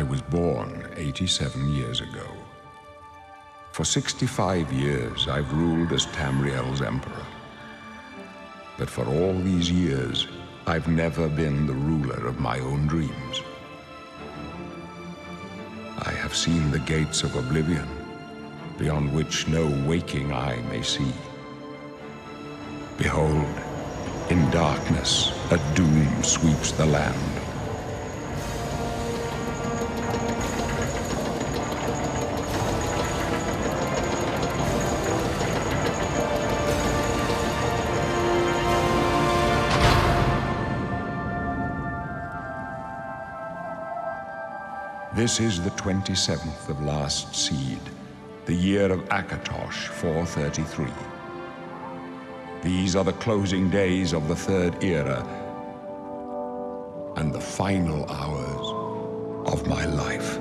I was born 87 years ago. For 65 years, I've ruled as Tamriel's emperor. But for all these years, I've never been the ruler of my own dreams. I have seen the gates of Oblivion, beyond which no waking eye may see. Behold, in darkness, a doom sweeps the land. This is the 27th of last seed, the year of Akatosh 433. These are the closing days of the Third Era and the final hours of my life.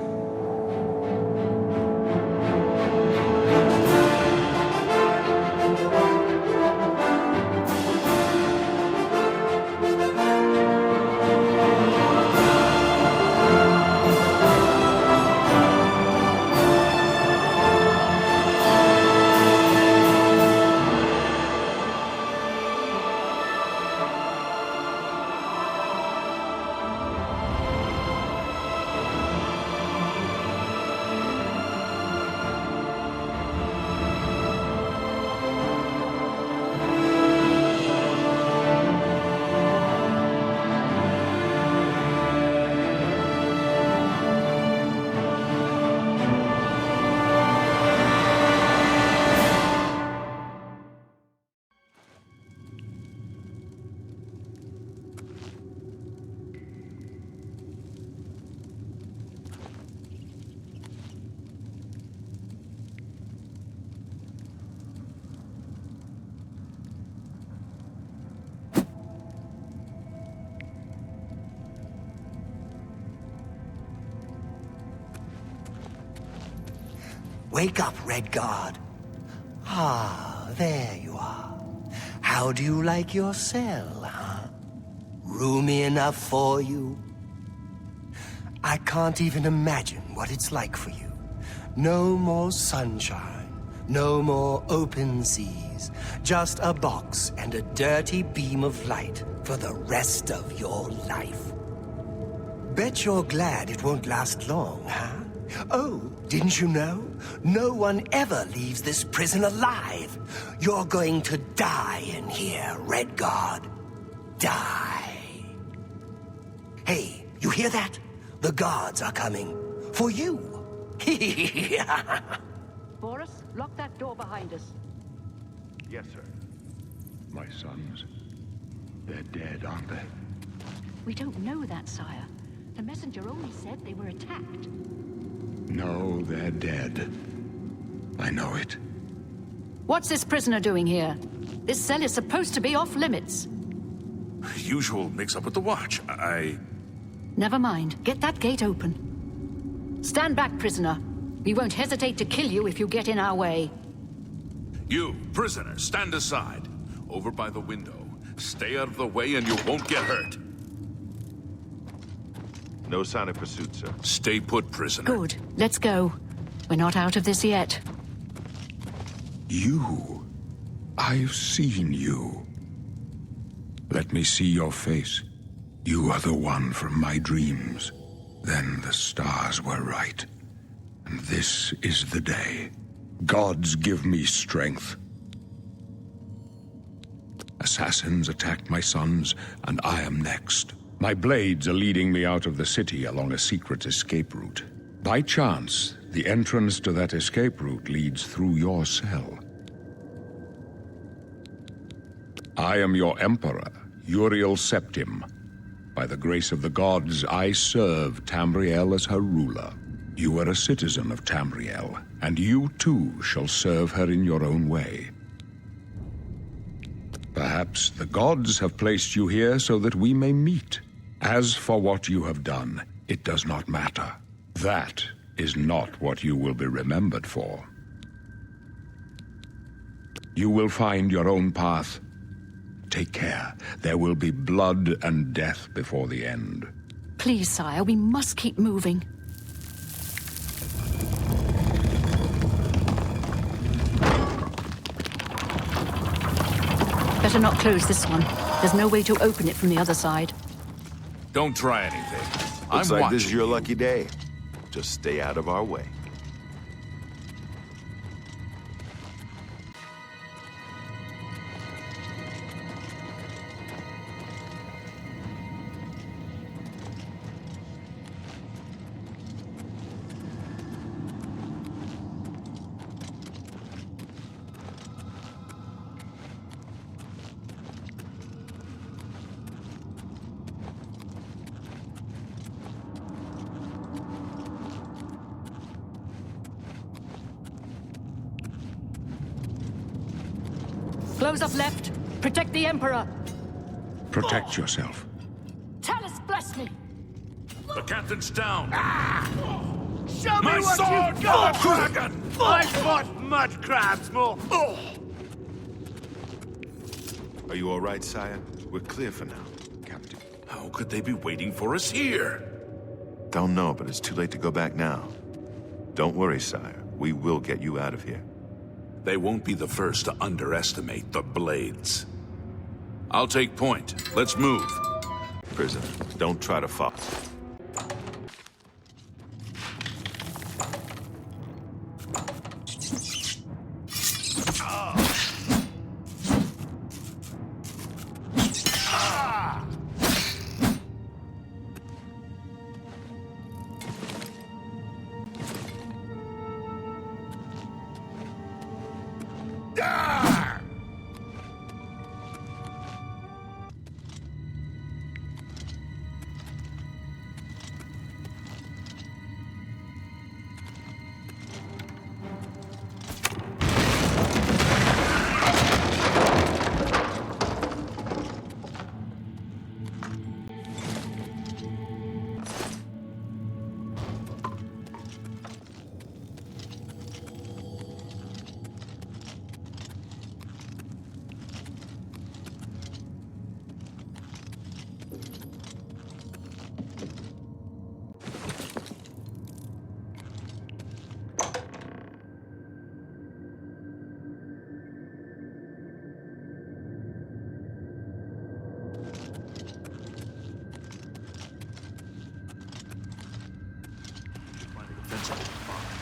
Wake up, Redguard. Ah, there you are. How do you like your cell, huh? Roomy enough for you? I can't even imagine what it's like for you. No more sunshine, no more open seas, just a box and a dirty beam of light for the rest of your life. Bet you're glad it won't last long, huh? Oh, didn't you know? No one ever leaves this prison alive. You're going to die in here, Redguard. Die. Hey, you hear that? The guards are coming. For you. Boris, lock that door behind us. Yes, sir. My sons, they're dead, aren't they? We don't know that, sire. The messenger only said they were attacked. No, they're dead. I know it. What's this prisoner doing here? This cell is supposed to be off limits. Usual mix-up with the watch. Never mind. Get that gate open. Stand back, prisoner. We won't hesitate to kill you if you get in our way. You, prisoner, stand aside. Over by the window. Stay out of the way and you won't get hurt. No sign of pursuit, sir. Stay put, prisoner. Good. Let's go. We're not out of this yet. You. I've seen you. Let me see your face. You are the one from my dreams. Then the stars were right. And this is the day. Gods give me strength. Assassins attacked my sons, and I am next. My blades are leading me out of the city along a secret escape route. By chance, the entrance to that escape route leads through your cell. I am your emperor, Uriel Septim. By the grace of the gods, I serve Tamriel as her ruler. You are a citizen of Tamriel, and you too shall serve her in your own way. Perhaps the gods have placed you here so that we may meet. As for what you have done, it does not matter. That is not what you will be remembered for. You will find your own path. Take care. There will be blood and death before the end. Please, sire, we must keep moving. Better not close this one. There's no way to open it from the other side. Don't try anything. Looks I'm like this is watching your you. lucky day. Just stay out of our way. Close up left. Protect the Emperor. Protect yourself. Talus, bless me. The captain's down. Show me My what sword, you've got! dragon! I fought mud crabs more. Are you all right, sire? We're clear for now. Captain. How could they be waiting for us here? Don't know, but it's too late to go back now. Don't worry, sire. We will get you out of here. They won't be the first to underestimate the Blades. I'll take point. Let's move. Prisoner, don't try to follow.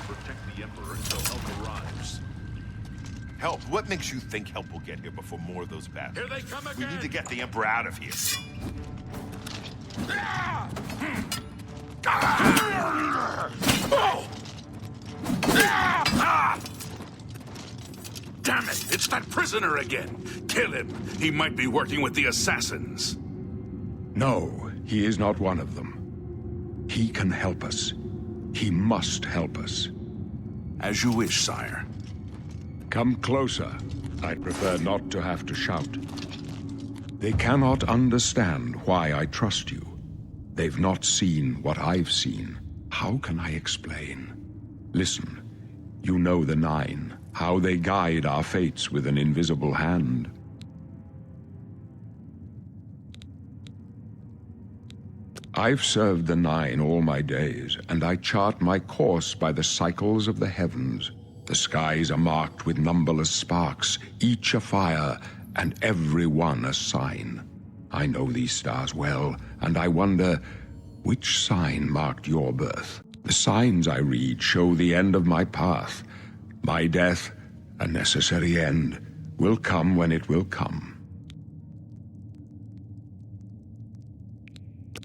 Protect the Emperor until help arrives. Help? What makes you think help will get here before more of those battles? Here they come We again! need to get the Emperor out of here. Damn it! It's that prisoner again! Kill him! He might be working with the assassins. No, he is not one of them. He can help us. He must help us. As you wish, sire. Come closer. I'd prefer not to have to shout. They cannot understand why I trust you. They've not seen what I've seen. How can I explain? Listen, you know the Nine, how they guide our fates with an invisible hand. I've served the Nine all my days, and I chart my course by the cycles of the heavens. The skies are marked with numberless sparks, each a fire, and every one a sign. I know these stars well, and I wonder, which sign marked your birth? The signs I read show the end of my path. My death, a necessary end, will come when it will come.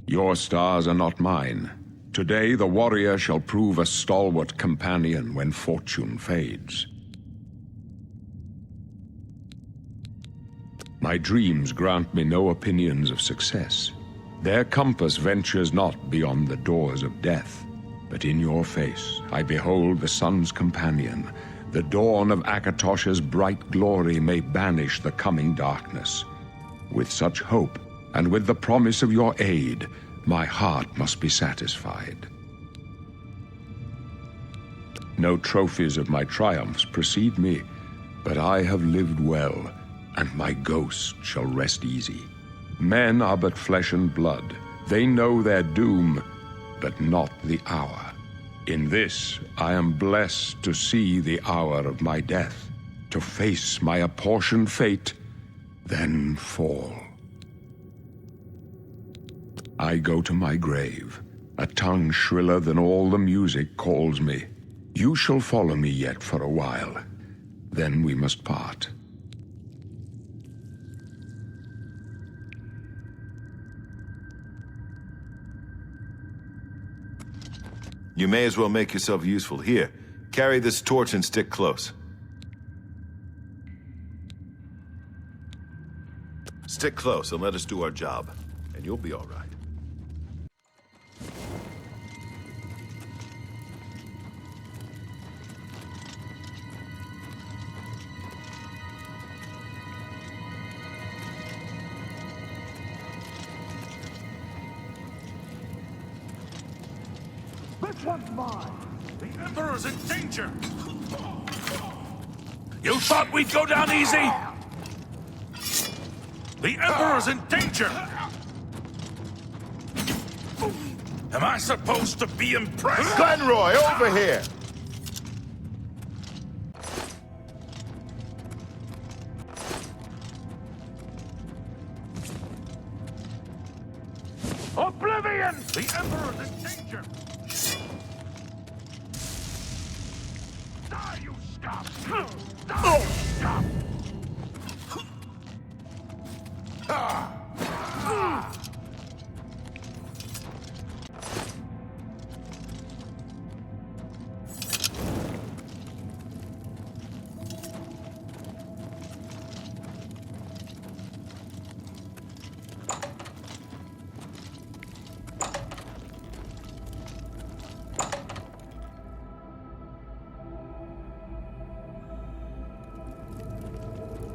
Your stars are not mine. Today the warrior shall prove a stalwart companion when fortune fades. My dreams grant me no opinions of success. Their compass ventures not beyond the doors of death. But in your face I behold the sun's companion. The dawn of Akatosh's bright glory may banish the coming darkness. With such hope, and with the promise of your aid, my heart must be satisfied. No trophies of my triumphs precede me, but I have lived well, and my ghost shall rest easy. Men are but flesh and blood. They know their doom, but not the hour. In this, I am blessed to see the hour of my death, to face my apportioned fate, then fall. I go to my grave. A tongue shriller than all the music calls me. You shall follow me yet for a while. Then we must part. You may as well make yourself useful. Here, carry this torch and stick close. Stick close and let us do our job, and you'll be all right. This one's mine! The Emperor's in danger! You thought we'd go down easy? The Emperor's in danger! Am I supposed to be impressed? Glenroy, over here! Oblivion! The Emperor's in danger! Die, you scum! Die, you scum!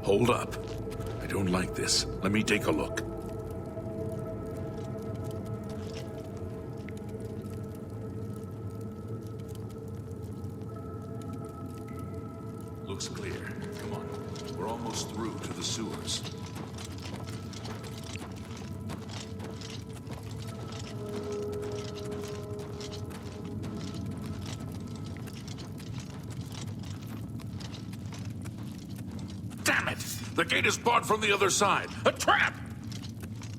Hold up. I don't like this. Let me take a look. Looks clear. Come on. We're almost through to the sewers. Damn it! The gate is barred from the other side. A trap!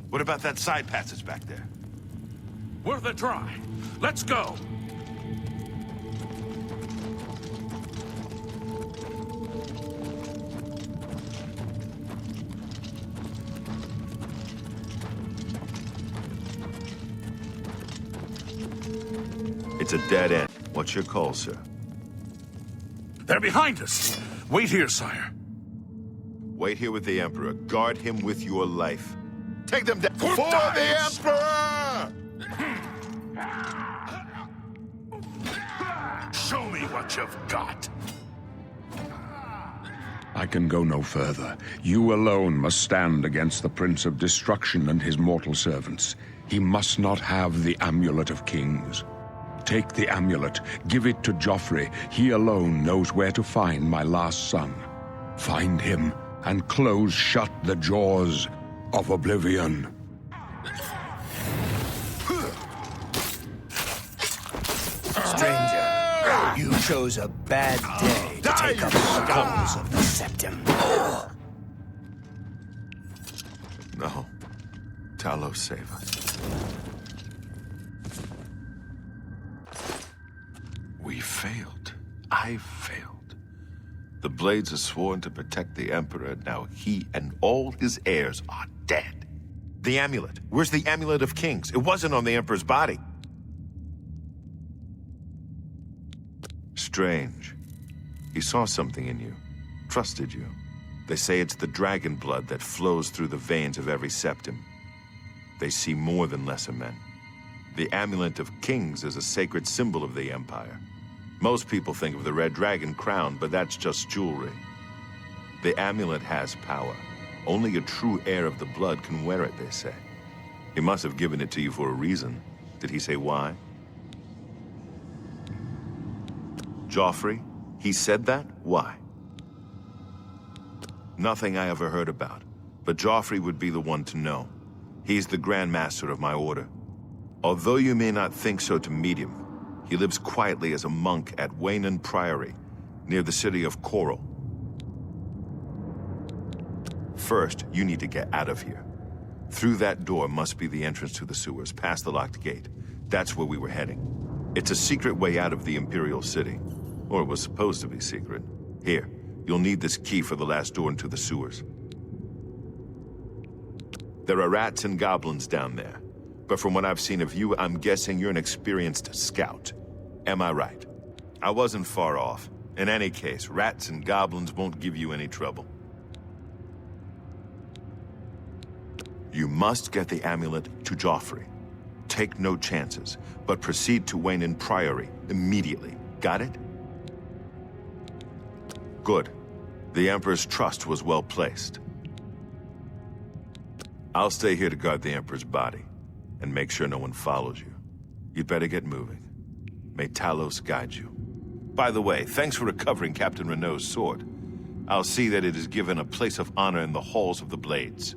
What about that side passage back there? Worth a try. Let's go! It's a dead end. What's your call, sir? They're behind us. Wait here, sire. Wait here with the Emperor. Guard him with your life. Take them down. For the Emperor! Show me what you've got. I can go no further. You alone must stand against the Prince of Destruction and his mortal servants. He must not have the Amulet of Kings. Take the amulet, give it to Jauffre. He alone knows where to find my last son. Find him and close shut the jaws of Oblivion. Stranger, you chose a bad day to take up the cause of the Septim. No. Talos, save us. We failed. I failed. The Blades are sworn to protect the Emperor. Now he and all his heirs are dead. The amulet. Where's the Amulet of Kings? It wasn't on the Emperor's body. Strange. He saw something in you. Trusted you. They say it's the dragon blood that flows through the veins of every Septim. They see more than lesser men. The Amulet of Kings is a sacred symbol of the Empire. Most people think of the red dragon crown, but that's just jewelry. The amulet has power. Only a true heir of the blood can wear it, they say. He must have given it to you for a reason. Did he say why? Jauffre? He said that? Why? Nothing I ever heard about. But Jauffre would be the one to know. He's the Grand Master of my order. Although you may not think so to meet him, he lives quietly as a monk at Waynon Priory, near the city of Coral. First, you need to get out of here. Through that door must be the entrance to the sewers, past the locked gate. That's where we were heading. It's a secret way out of the Imperial City. Or it was supposed to be secret. Here, you'll need this key for the last door into the sewers. There are rats and goblins down there. But from what I've seen of you, I'm guessing you're an experienced scout. Am I right? I wasn't far off. In any case, rats and goblins won't give you any trouble. You must get the amulet to Jauffre. Take no chances, but proceed to Wayne Priory immediately. Got it? Good. The Emperor's trust was well placed. I'll stay here to guard the Emperor's body, and make sure no one follows you. You'd better get moving. May Talos guide you. By the way, thanks for recovering Captain Renault's sword. I'll see that it is given a place of honor in the halls of the Blades.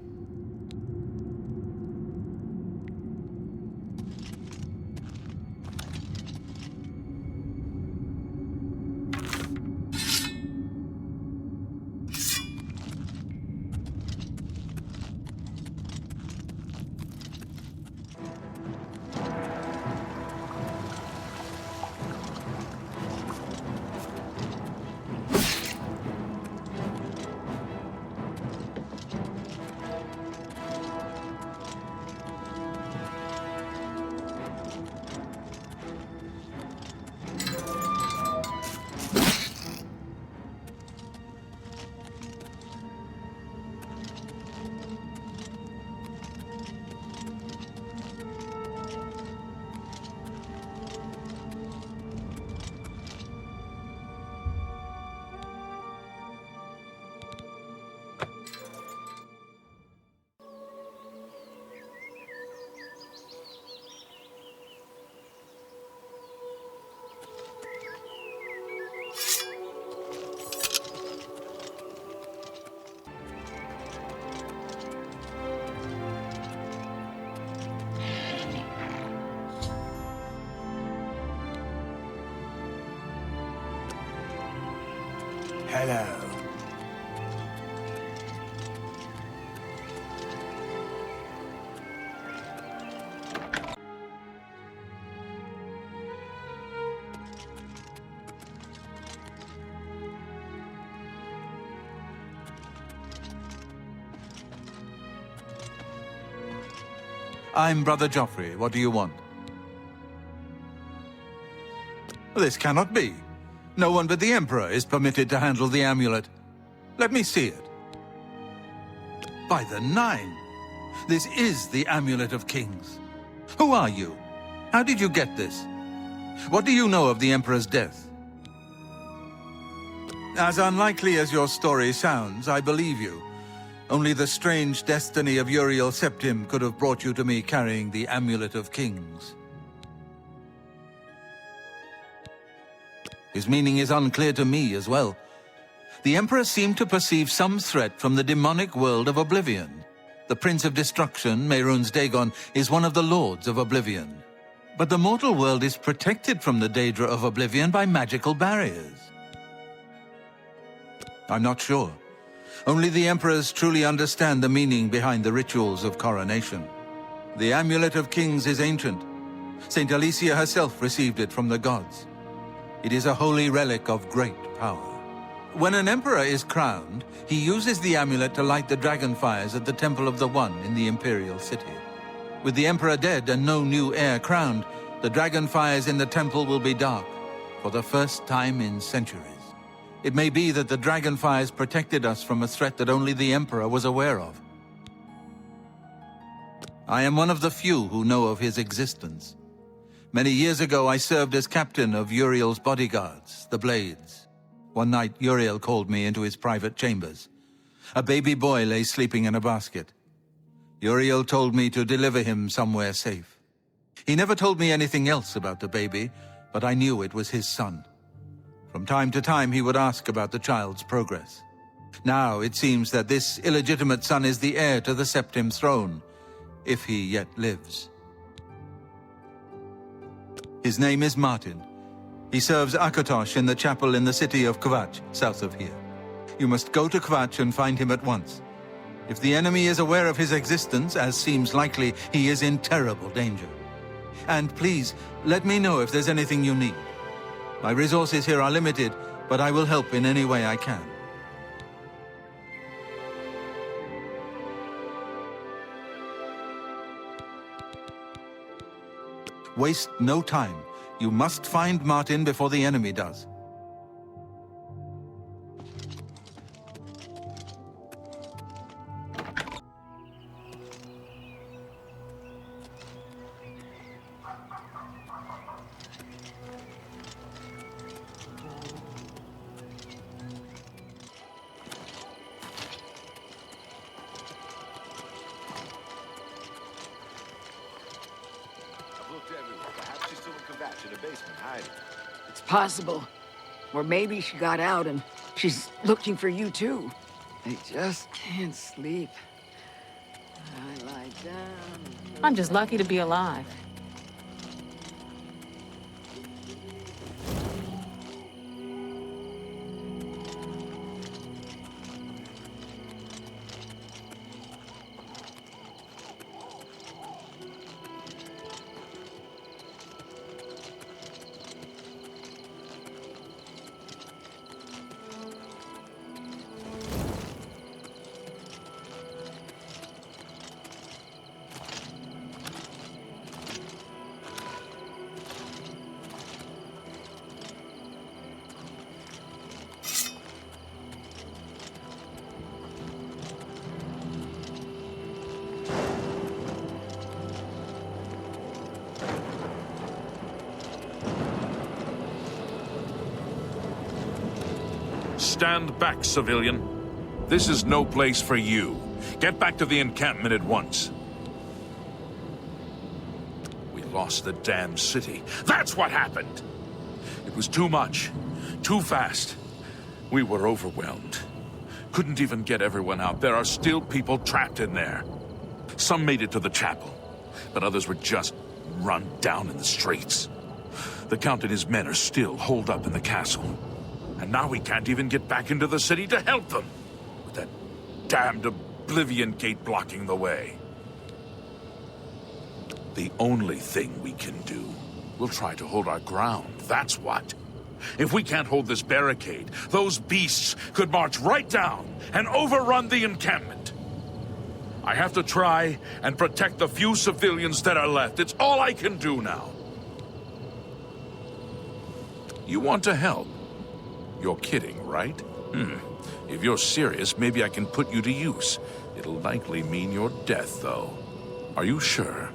Hello. I'm Brother Jauffre. What do you want? This cannot be. No one but the Emperor is permitted to handle the amulet. Let me see it. By the Nine! This is the Amulet of Kings. Who are you? How did you get this? What do you know of the Emperor's death? As unlikely as your story sounds, I believe you. Only the strange destiny of Uriel Septim could have brought you to me carrying the Amulet of Kings. His meaning is unclear to me as well. The Emperor seemed to perceive some threat from the demonic world of Oblivion. The Prince of Destruction, Mehrunes Dagon, is one of the Lords of Oblivion. But the mortal world is protected from the Daedra of Oblivion by magical barriers. I'm not sure. Only the Emperors truly understand the meaning behind the rituals of coronation. The Amulet of Kings is ancient. Saint Alicia herself received it from the gods. It is a holy relic of great power. When an emperor is crowned, he uses the amulet to light the dragon fires at the Temple of the One in the Imperial City. With the emperor dead and no new heir crowned, the dragon fires in the temple will be dark, for the first time in centuries. It may be that the dragon fires protected us from a threat that only the emperor was aware of. I am one of the few who know of his existence. Many years ago, I served as captain of Uriel's bodyguards, the Blades. One night, Uriel called me into his private chambers. A baby boy lay sleeping in a basket. Uriel told me to deliver him somewhere safe. He never told me anything else about the baby, but I knew it was his son. From time to time, he would ask about the child's progress. Now, it seems that this illegitimate son is the heir to the Septim throne, if he yet lives. His name is Martin. He serves Akatosh in the chapel in the city of Kvatch, south of here. You must go to Kvatch and find him at once. If the enemy is aware of his existence, as seems likely, he is in terrible danger. And please, let me know if there's anything you need. My resources here are limited, but I will help in any way I can. Waste no time. You must find Martin before the enemy does. Perhaps she's still in Kvatch in a basement hiding. It's possible. Or maybe she got out and she's looking for you too. I just can't sleep. I lie down. I'm just lucky to be alive. Stand back, civilian. This is no place for you. Get back to the encampment at once. We lost the damn city. That's what happened! It was too much. Too fast. We were overwhelmed. Couldn't even get everyone out. There are still people trapped in there. Some made it to the chapel, but others were just run down in the streets. The Count and his men are still holed up in the castle. And now we can't even get back into the city to help them, with that damned Oblivion gate blocking the way. The only thing we can do, we'll try to hold our ground, that's what. If we can't hold this barricade, those beasts could march right down and overrun the encampment. I have to try and protect the few civilians that are left. It's all I can do now. You want to help? You're kidding, right? If you're serious, maybe I can put you to use. It'll likely mean your death, though. Are you sure?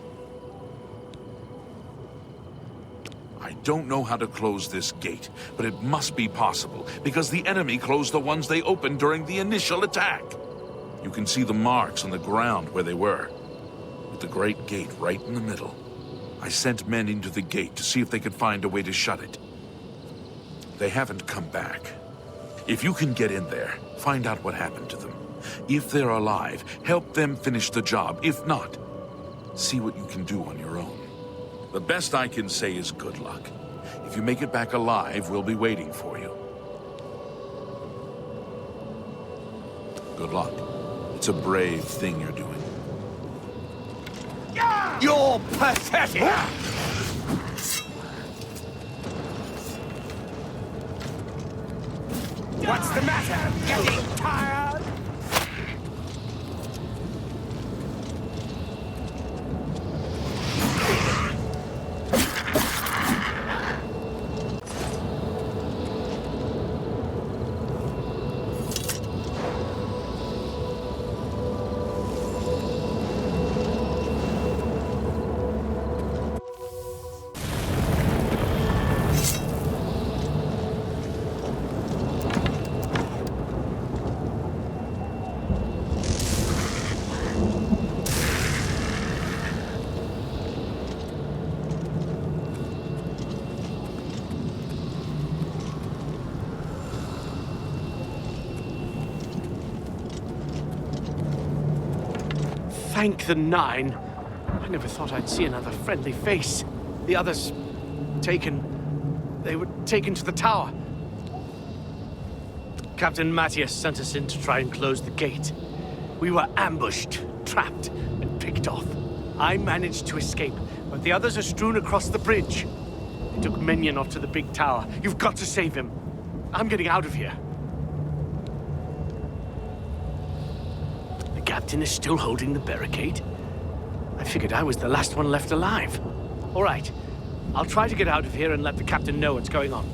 I don't know how to close this gate, but it must be possible, because the enemy closed the ones they opened during the initial attack. You can see the marks on the ground where they were, with the great gate right in the middle. I sent men into the gate to see if they could find a way to shut it. They haven't come back. If you can get in there, find out what happened to them. If they're alive, help them finish the job. If not, see what you can do on your own. The best I can say is good luck. If you make it back alive, we'll be waiting for you. Good luck. It's a brave thing you're doing. You're pathetic! What's the matter? Getting tired? Thank the Nine. I never thought I'd see another friendly face. The others... They were taken to the tower. Captain Matthias sent us in to try and close the gate. We were ambushed, trapped, and picked off. I managed to escape, but the others are strewn across the bridge. They took Minion off to the big tower. You've got to save him. I'm getting out of here. The captain is still holding the barricade. I figured I was the last one left alive. All right. I'll try to get out of here and let the captain know what's going on.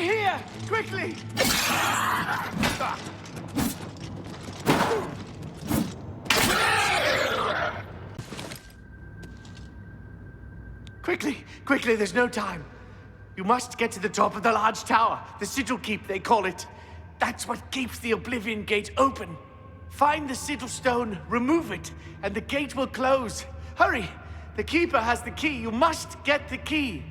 here! Quickly! Quickly! Quickly, there's no time. You must get to the top of the large tower. The Sigil Keep, they call it. That's what keeps the Oblivion Gate open. Find the Sigil Stone, remove it, and the gate will close. Hurry! The Keeper has the key. You must get the key.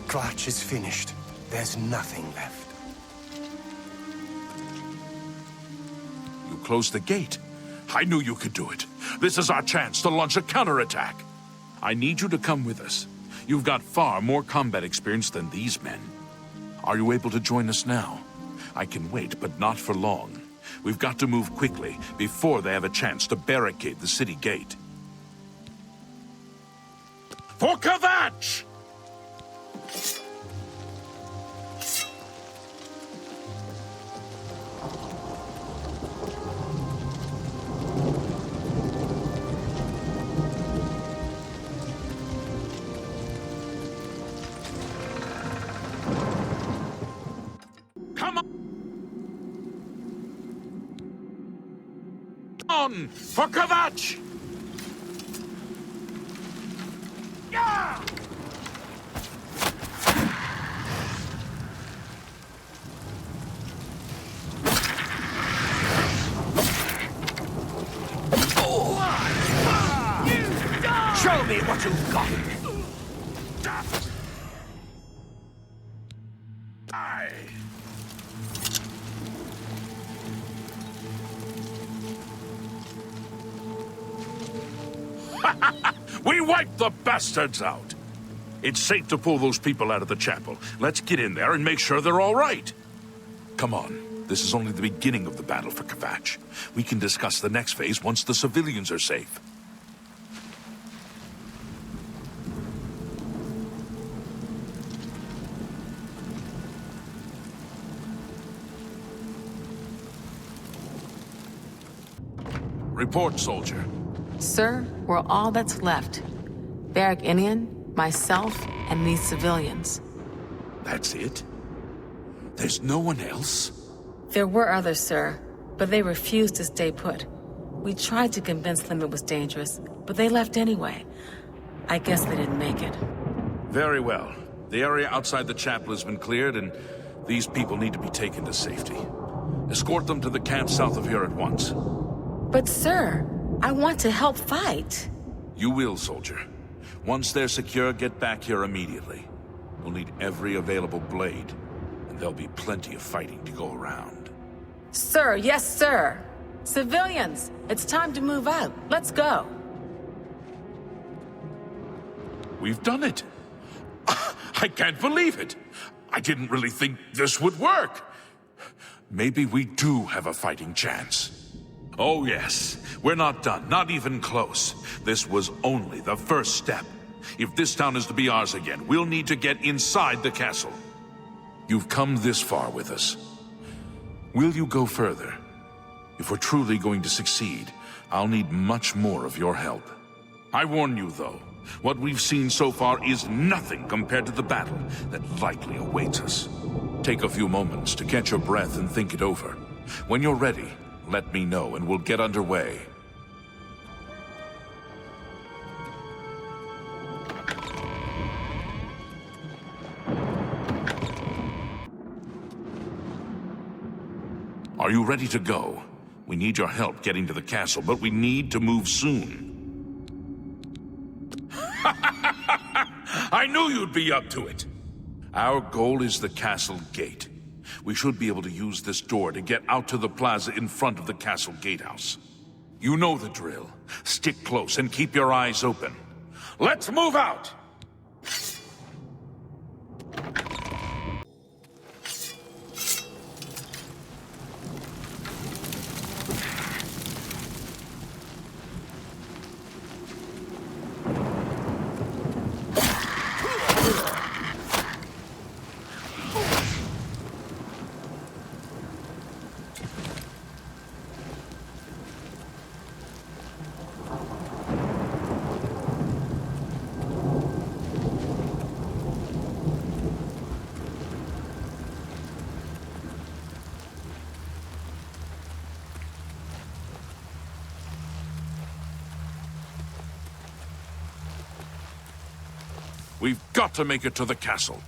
Kvatch is finished. There's nothing left. You closed the gate. I knew you could do it. This is our chance to launch a counterattack. I need you to come with us. You've got far more combat experience than these men. Are you able to join us now? I can wait, but not for long. We've got to move quickly before they have a chance to barricade the city gate. For Kvatch! For Kvatch! Yeah! Show me what you've got! We wiped the bastards out! It's safe to pull those people out of the chapel. Let's get in there and make sure they're all right. Come on. This is only the beginning of the battle for Kvatch. We can discuss the next phase once the civilians are safe. Report, soldier. Sir, we're all that's left. Barrack Inian, myself, and these civilians. That's it? There's no one else? There were others, sir, but they refused to stay put. We tried to convince them it was dangerous, but they left anyway. I guess they didn't make it. Very well. The area outside the chapel has been cleared, and these people need to be taken to safety. Escort them to the camp south of here at once. But sir, I want to help fight. You will, soldier. Once they're secure, get back here immediately. We'll need every available blade, and there'll be plenty of fighting to go around. Sir, yes, sir. Civilians, it's time to move out. Let's go. We've done it. I can't believe it. I didn't really think this would work. Maybe we do have a fighting chance. Oh yes, we're not done, not even close. This was only the first step. If this town is to be ours again, we'll need to get inside the castle. You've come this far with us. Will you go further? If we're truly going to succeed, I'll need much more of your help. I warn you though, what we've seen so far is nothing compared to the battle that likely awaits us. Take a few moments to catch your breath and think it over. When you're ready, let me know and we'll get underway. Are you ready to go? We need your help getting to the castle, but we need to move soon. I knew you'd be up to it. Our goal is the castle gate. We should be able to use this door to get out to the plaza in front of the castle gatehouse. You know the drill. Stick close and keep your eyes open. Let's move out! We've got to make it to the castle.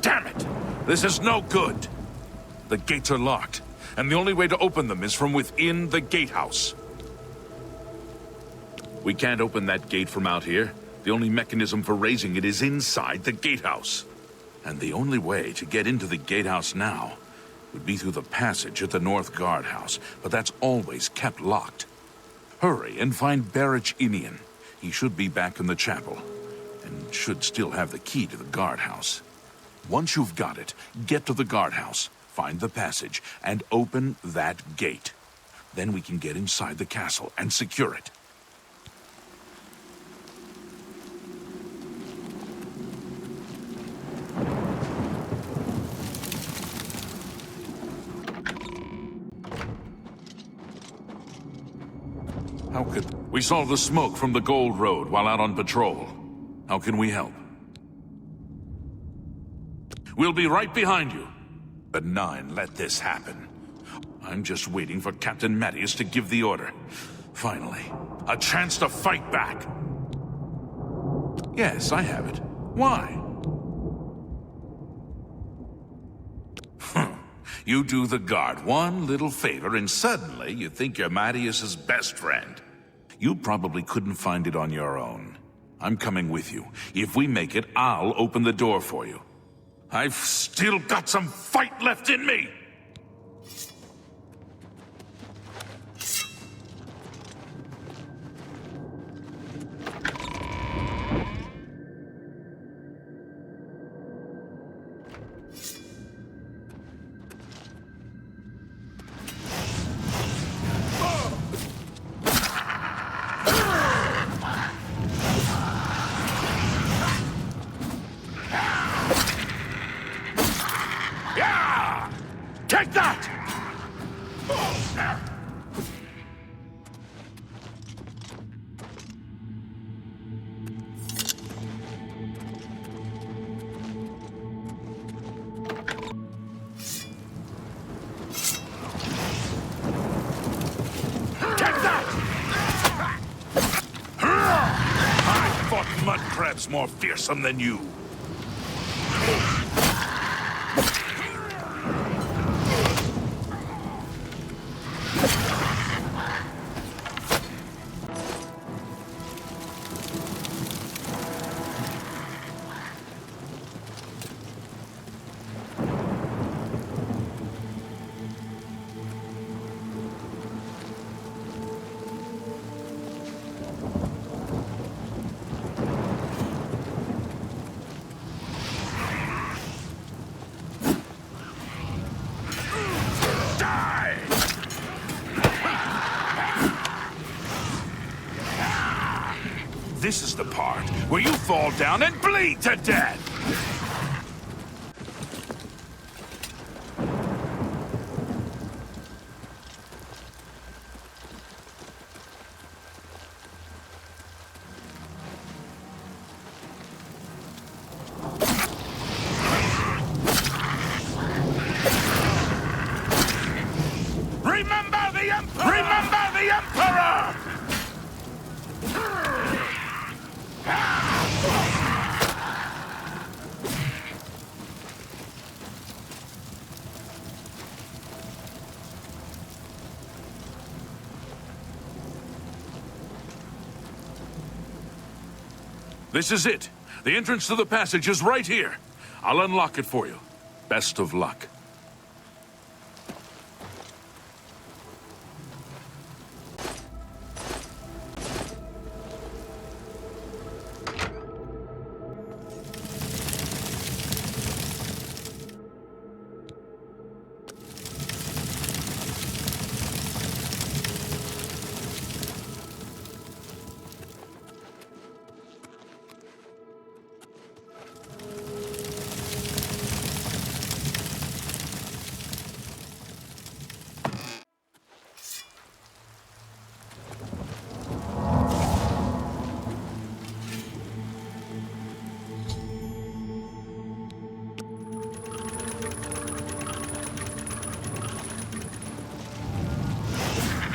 Damn it! This is no good. The gates are locked, and the only way to open them is from within the gatehouse. We can't open that gate from out here. The only mechanism for raising it is inside the gatehouse. And the only way to get into the gatehouse now would be through the passage at the North Guardhouse, but that's always kept locked. Hurry and find Barich Inian. He should be back in the chapel, and should still have the key to the guardhouse. Once you've got it, get to the guardhouse, find the passage, and open that gate. Then we can get inside the castle and secure it. We saw the smoke from the Gold Road while out on patrol. How can we help? We'll be right behind you. The Nine let this happen. I'm just waiting for Captain Mattias to give the order. Finally, a chance to fight back. Yes, I have it. Why? You do the guard one little favor and suddenly you think you're Mattias's best friend. You probably couldn't find it on your own. I'm coming with you. If we make it, I'll open the door for you. I've still got some fight left in me! Take that! I fought mud crabs more fearsome than you. This is the part where you fall down and bleed to death! Remember the Emperor! Remember the Emperor! This is it. The entrance to the passage is right here. I'll unlock it for you. Best of luck.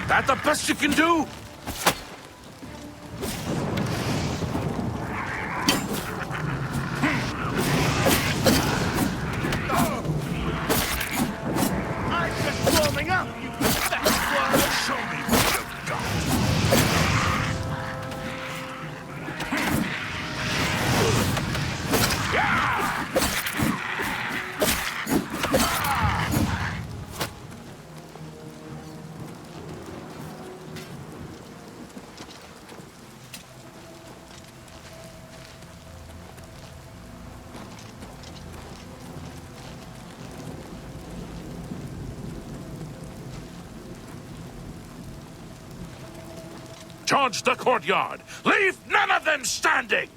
That the best you can do? I'm just warming up, you fat squirrel! Show me what you've got. charge the courtyard! Leave none of them standing!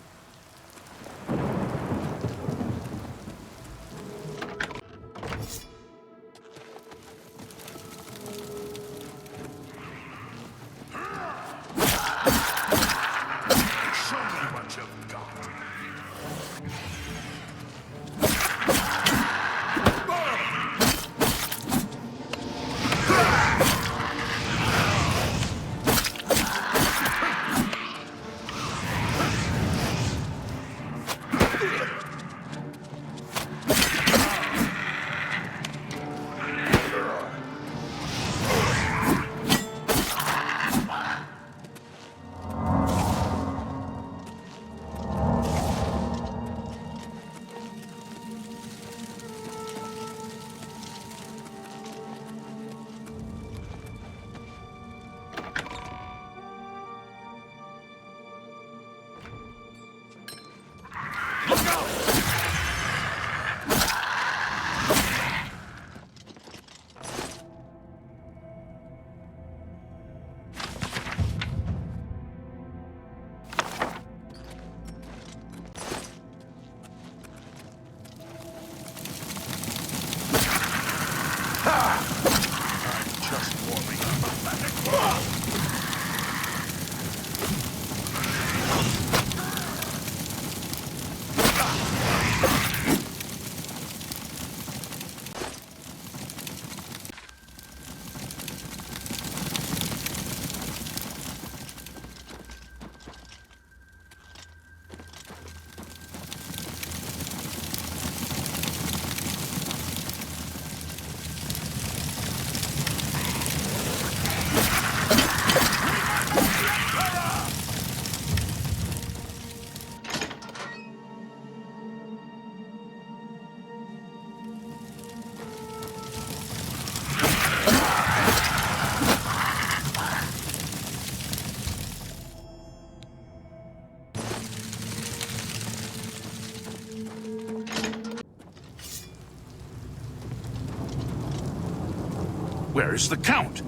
Where is the Count?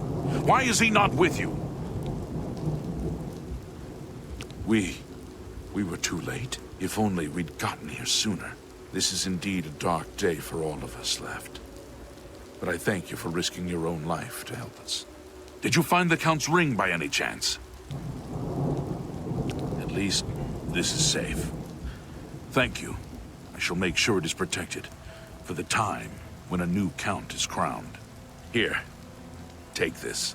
Why is he not with you? We were too late. If only we'd gotten here sooner. This is indeed a dark day for all of us left. But I thank you for risking your own life to help us. Did you find the Count's ring by any chance? At least, this is safe. Thank you. I shall make sure it is protected for the time when a new Count is crowned. Here, take this.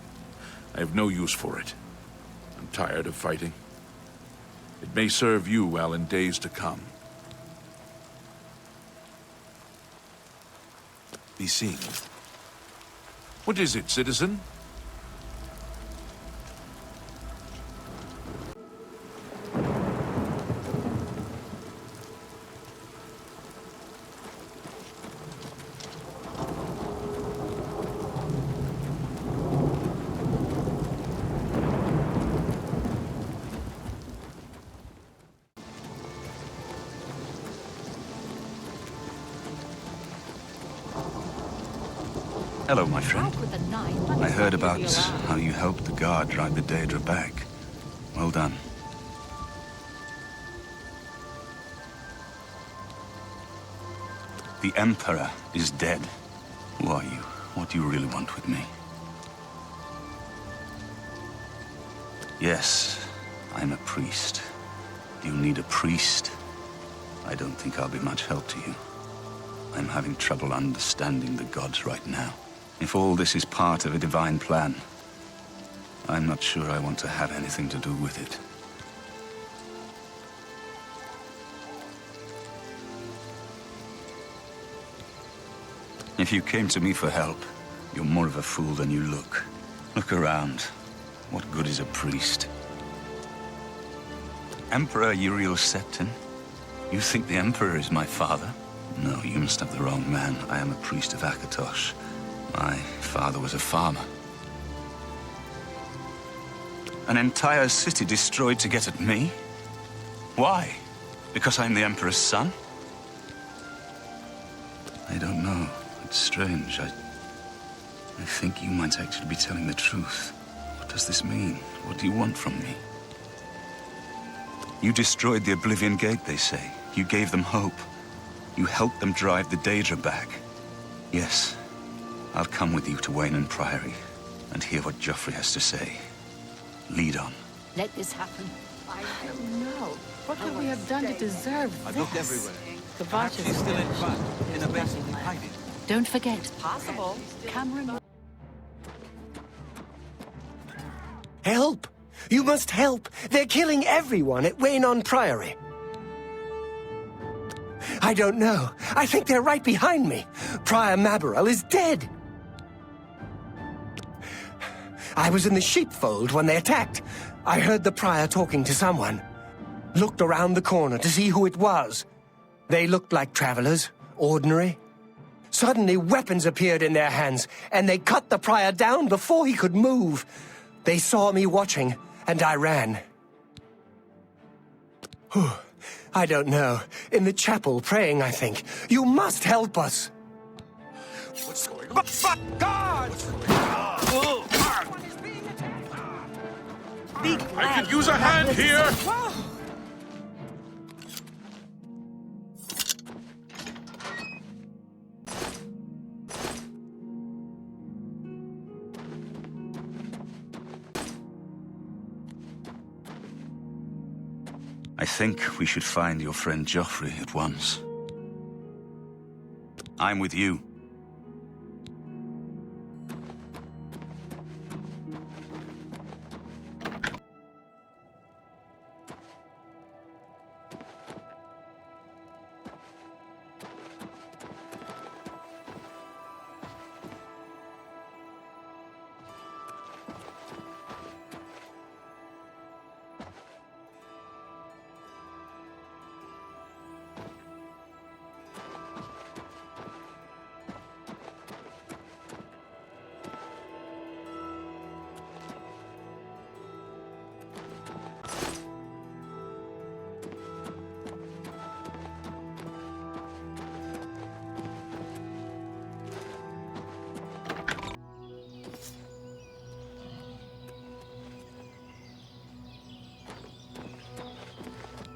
I have no use for it. I'm tired of fighting. It may serve you well in days to come. Be seen. What is it, citizen? Hello, my friend. Out with the knife. I heard about how you helped the guard drive the Daedra back. Well done. The Emperor is dead. Who are you? What do you really want with me? Yes, I'm a priest. Do you need a priest? I don't think I'll be much help to you. I'm having trouble understanding the gods right now. If all this is part of a divine plan, I'm not sure I want to have anything to do with it. If you came to me for help, you're more of a fool than you look. Look around. What good is a priest? Emperor Uriel Septim? You think the Emperor is my father? No, you must have the wrong man. I am a priest of Kvatch. My father was a farmer. An entire city destroyed to get at me? Why? Because I'm the Emperor's son? I don't know. It's strange. I think you might actually be telling the truth. What does this mean? What do you want from me? You destroyed the Oblivion Gate, they say. You gave them hope. You helped them drive the Daedra back. Yes, I'll come with you to Wayne Priory and hear what Jauffre has to say. Lead on. Let this happen. I don't know. What could we have done to deserve this? I've looked everywhere. Kvatch Perhaps is he's still in front, in a basement in hiding. Don't forget, Possible. Cameron. Help! You must help! They're killing everyone at Wayne Priory. I don't know. I think they're right behind me. Prior Maborel is dead. I was in the sheepfold when they attacked. I heard the prior talking to someone. Looked around the corner to see who it was. They looked like travelers, ordinary. Suddenly, weapons appeared in their hands, and they cut the prior down before he could move. They saw me watching, and I ran. I don't know. In the chapel, praying, I think. You must help us! What's going on? God! I could use a hand here! I think we should find your friend Jauffre at once. I'm with you.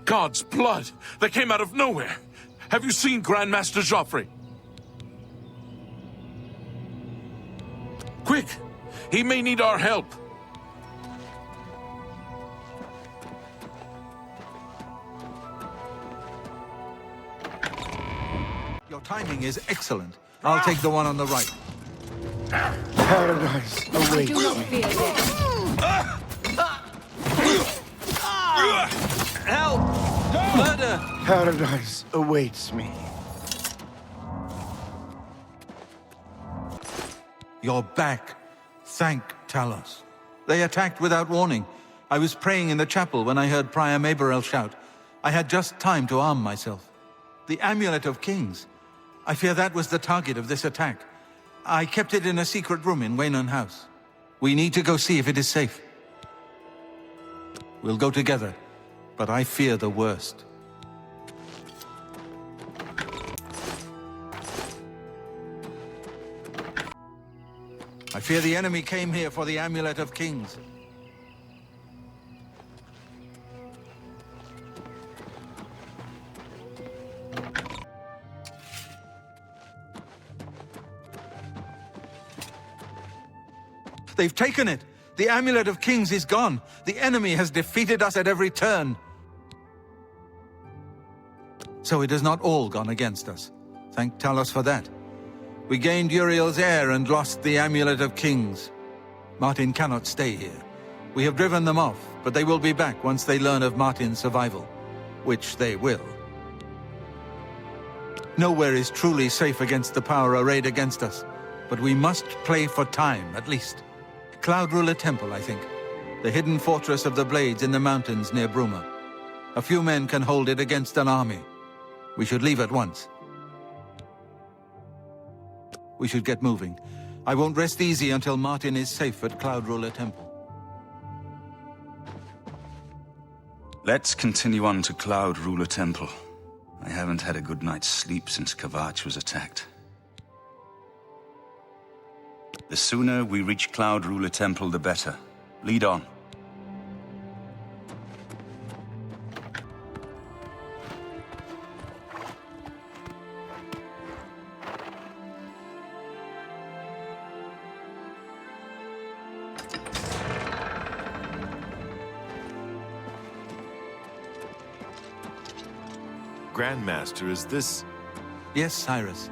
God's blood that came out of nowhere. Have you seen Grandmaster Jauffre? Quick! He may need our help. Your timing is excellent. I'll take the one on the right. Paradise awaits Do not me. fear death. Help! Murder! Paradise awaits me. You're back. Thank Talos. They attacked without warning. I was praying in the chapel when I heard Prior Maborel shout. I had just time to arm myself. The Amulet of Kings. I fear that was the target of this attack. I kept it in a secret room in Waynon House. We need to go see if it is safe. We'll go together, but I fear the worst. I fear the enemy came here for the Amulet of Kings. They've taken it! The Amulet of Kings is gone! The enemy has defeated us at every turn! So it has not all gone against us. Thank Talos for that. We gained Uriel's heir and lost the Amulet of Kings. Martin cannot stay here. We have driven them off, but they will be back once they learn of Martin's survival. Which they will. Nowhere is truly safe against the power arrayed against us, but we must play for time, at least. Cloud Ruler Temple, I think. The hidden fortress of the Blades in the mountains near Bruma. A few men can hold it against an army. We should leave at once. We should get moving. I won't rest easy until Martin is safe at Cloud Ruler Temple. Let's continue on to Cloud Ruler Temple. I haven't had a good night's sleep since Kvatch was attacked. The sooner we reach Cloud Ruler Temple, the better. Lead on. Grandmaster, is this... Yes, Cyrus.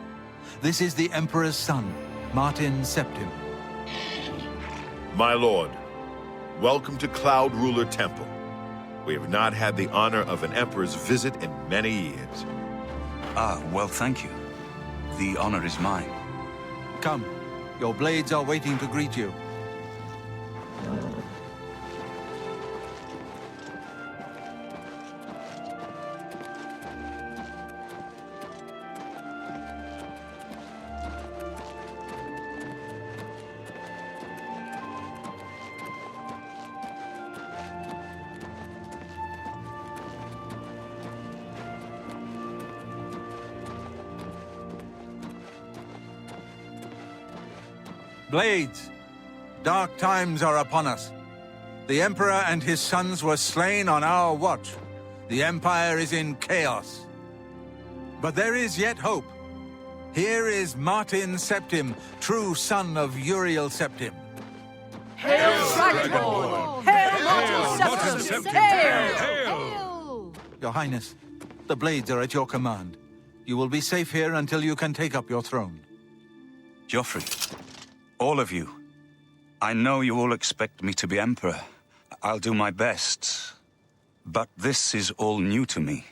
This is the Emperor's son, Martin Septim. My lord, welcome to Cloud Ruler Temple. We have not had the honor of an emperor's visit in many years. Ah, well, thank you. The honor is mine. Come, your blades are waiting to greet you. Blades, dark times are upon us. The Emperor and his sons were slain on our watch. The Empire is in chaos. But there is yet hope. Here is Martin Septim, true son of Uriel Septim. Hail, Dragonborn! Hail, Martin Septim! Hail! Your Highness, the Blades are at your command. You will be safe here until you can take up your throne. Jauffre, all of you. I know you all expect me to be Emperor. I'll do my best. But this is all new to me.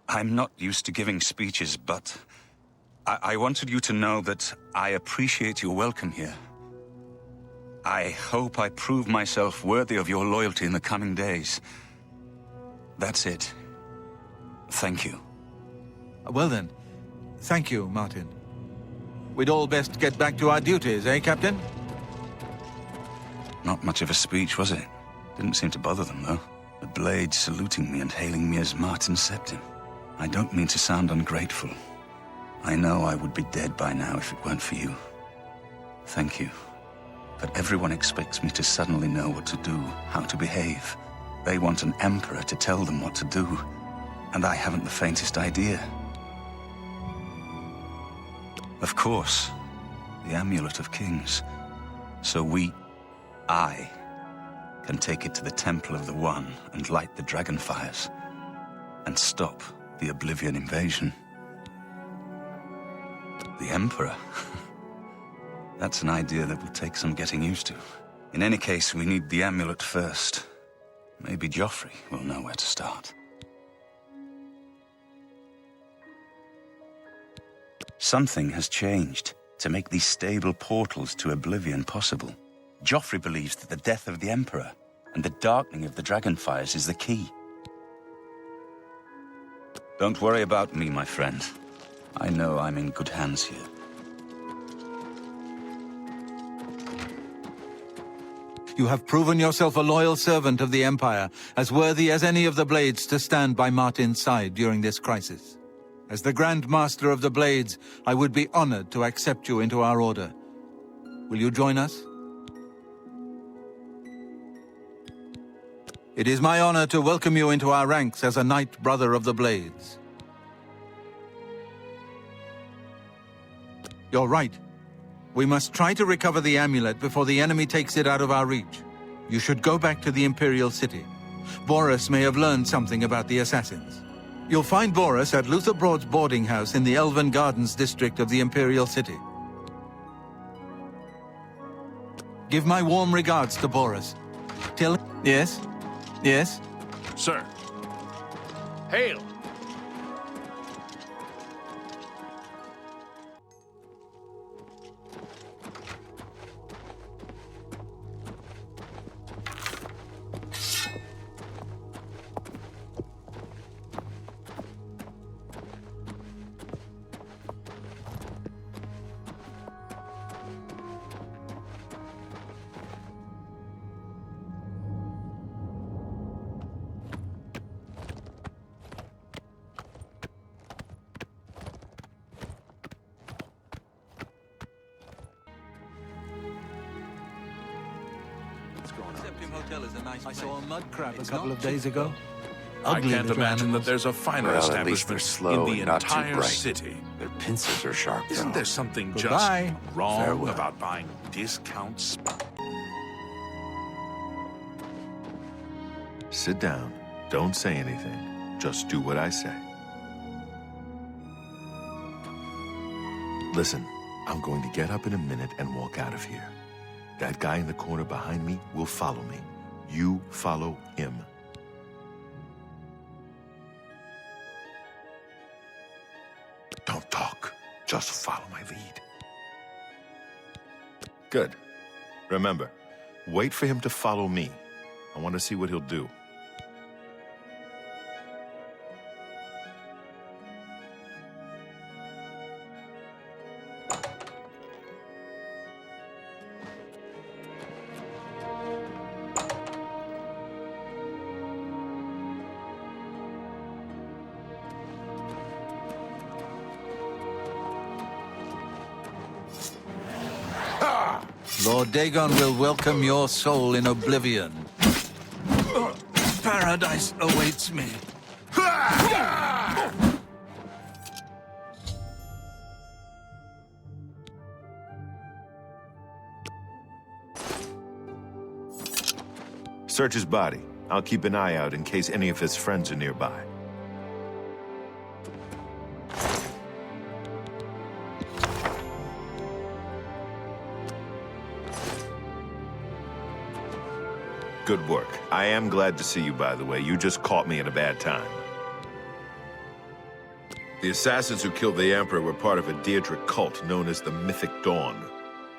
I'm not used to giving speeches, but I wanted you to know that I appreciate your welcome here. I hope I prove myself worthy of your loyalty in the coming days. That's it. Thank you. Well then, thank you, Martin. We'd all best get back to our duties, eh, Captain? Not much of a speech, was it? Didn't seem to bother them, though. The Blades saluting me and hailing me as Martin Septim. I don't mean to sound ungrateful. I know I would be dead by now if it weren't for you. Thank you. But everyone expects me to suddenly know what to do, how to behave. They want an emperor to tell them what to do, and I haven't the faintest idea. Of course, the Amulet of Kings. So I, can take it to the Temple of the One and light the dragon fires, and stop the Oblivion invasion. The Emperor? That's an idea that will take some getting used to. In any case, we need the amulet first. Maybe Jauffre will know where to start. Something has changed to make these stable portals to Oblivion possible. Jauffre believes that the death of the Emperor and the darkening of the Dragonfires is the key. Don't worry about me, my friend. I know I'm in good hands here. You have proven yourself a loyal servant of the Empire, as worthy as any of the Blades to stand by Martin's side during this crisis. As the Grand Master of the Blades, I would be honored to accept you into our order. Will you join us? It is my honor to welcome you into our ranks as a Knight Brother of the Blades. You're right. We must try to recover the amulet before the enemy takes it out of our reach. You should go back to the Imperial City. Boris may have learned something about the assassins. You'll find Boris at Luther Broad's boarding house in the Elven Gardens district of the Imperial City. Give my warm regards to Boris. Yes? Yes? Sir. Hail! I saw a mud crab a couple of days ago. I can't imagine that there's a finer Well, at least they're establishment slow in the and not too entire bright. city. Their pincers are sharp, though. Isn't there something Goodbye. just wrong Farewell. about buying discounts? Sit down. Don't say anything. Just do what I say. Listen, I'm going to get up in a minute and walk out of here. That guy in the corner behind me will follow me. You follow him. Don't talk. Just follow my lead. Good. Remember, wait for him to follow me. I want to see what he'll do. Lord Dagon will welcome your soul in Oblivion. Paradise awaits me. Search his body. I'll keep an eye out in case any of his friends are nearby. Good work. I am glad to see you, by the way. You just caught me at a bad time. The assassins who killed the Emperor were part of a Daedric cult known as the Mythic Dawn.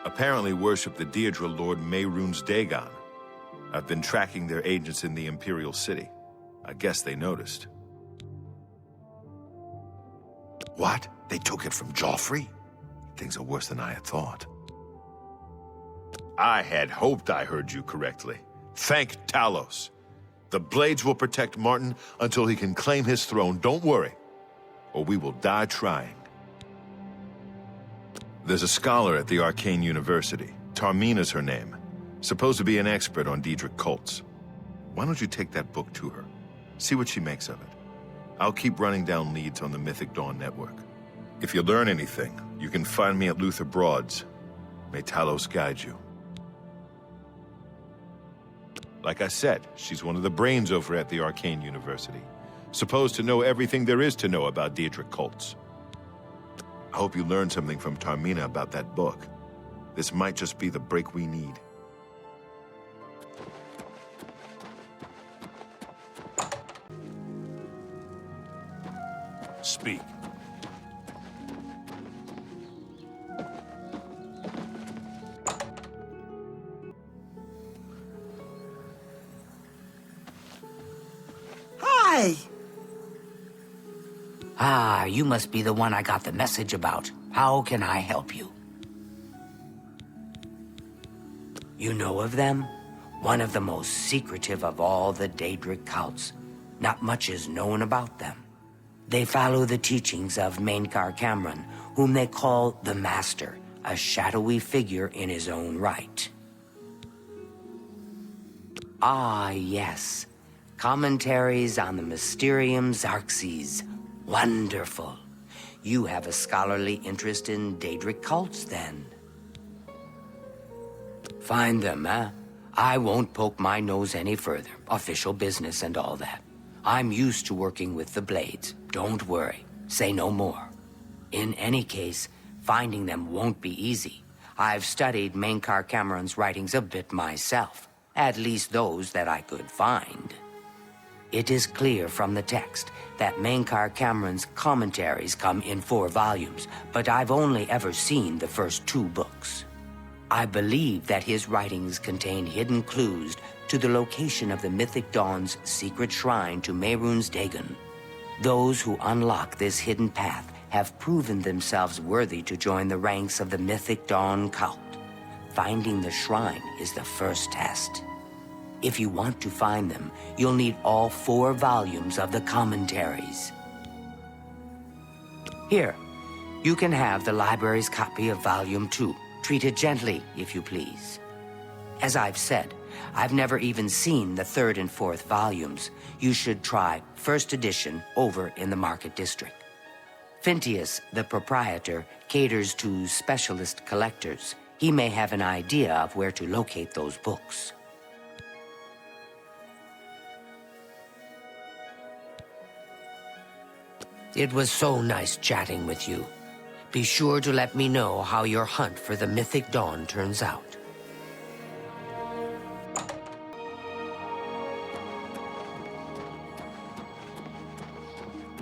Apparently worship the Daedra Lord Mehrunes Dagon. I've been tracking their agents in the Imperial City. I guess they noticed. What? They took it from Jauffre? Things are worse than I had thought. I had hoped I heard you correctly. Thank Talos. The Blades will protect Martin until he can claim his throne. Don't worry, or we will die trying. There's a scholar at the Arcane University. Tarmina's her name. Supposed to be an expert on Daedric cults. Why don't you take that book to her? See what she makes of it. I'll keep running down leads on the Mythic Dawn network. If you learn anything, you can find me at Luther Broad's. May Talos guide you. Like I said, she's one of the brains over at the Arcane University. Supposed to know everything there is to know about Daedric cults. I hope you learned something from Tarmina about that book. This might just be the break we need. Speak. Hi! Ah, you must be the one I got the message about. How can I help you? You know of them? One of the most secretive of all the Daedric cults. Not much is known about them. They follow the teachings of Mainkar Cameron, whom they call the Master, a shadowy figure in his own right. Ah, yes. Commentaries on the Mysterium Xarxes. Wonderful. You have a scholarly interest in Daedric cults, then. Find them, eh? I won't poke my nose any further. Official business and all that. I'm used to working with the Blades. Don't worry. Say no more. In any case, finding them won't be easy. I've studied Mainkar Cameron's writings a bit myself. At least those that I could find. It is clear from the text that Mainkar Cameron's commentaries come in 4 volumes, but I've only ever seen the first 2 books. I believe that his writings contain hidden clues to the location of the Mythic Dawn's secret shrine to Mehrunes Dagon. Those who unlock this hidden path have proven themselves worthy to join the ranks of the Mythic Dawn cult. Finding the shrine is the first test. If you want to find them, you'll need all 4 volumes of the commentaries. Here, you can have the library's copy of Volume 2. Treat it gently, if you please. As I've said, I've never even seen the 3rd and 4th volumes. You should try 1st edition over in the Market District. Phintius, the proprietor, caters to specialist collectors. He may have an idea of where to locate those books. It was so nice chatting with you. Be sure to let me know how your hunt for the Mythic Dawn turns out.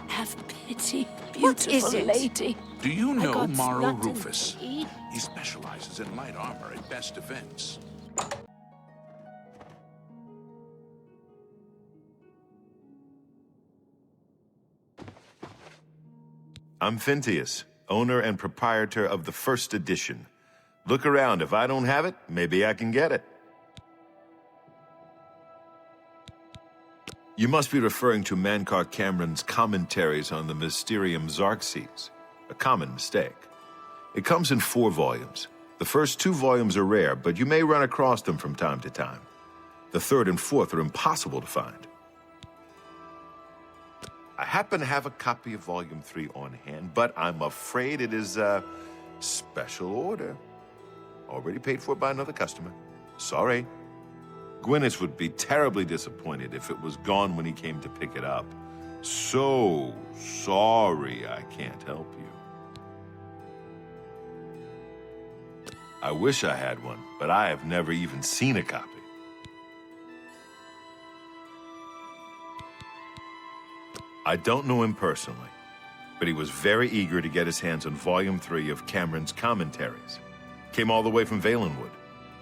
Have pity, beautiful lady. Do you know got Morrow slut in Rufus? tea. He specializes in light armor and best defense. I'm Phintius, owner and proprietor of the first edition. Look around. If I don't have it, maybe I can get it. You must be referring to Mankar Cameron's commentaries on the Mysterium Xarxes. A common mistake. It comes in 4 volumes. The first 2 volumes are rare, but you may run across them from time to time. The 3rd and 4th are impossible to find. I happen to have a copy of Volume 3 on hand, but I'm afraid it is a special order. Already paid for by another customer. Sorry. Gwyneth would be terribly disappointed if it was gone when he came to pick it up. So sorry I can't help you. I wish I had one, but I have never even seen a copy. I don't know him personally, but he was very eager to get his hands on Volume 3 of Cameron's commentaries. Came all the way from Valenwood.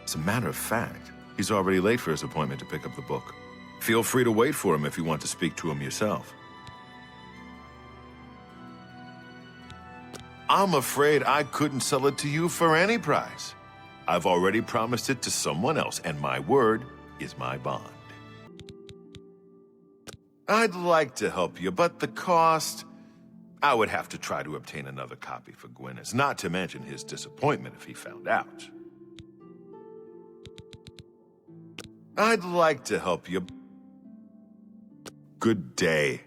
As a matter of fact, he's already late for his appointment to pick up the book. Feel free to wait for him if you want to speak to him yourself. I'm afraid I couldn't sell it to you for any price. I've already promised it to someone else, and my word is my bond. I'd like to help you, but the cost... I would have to try to obtain another copy for Gwyneth, not to mention his disappointment if he found out. I'd like to help you. Good day.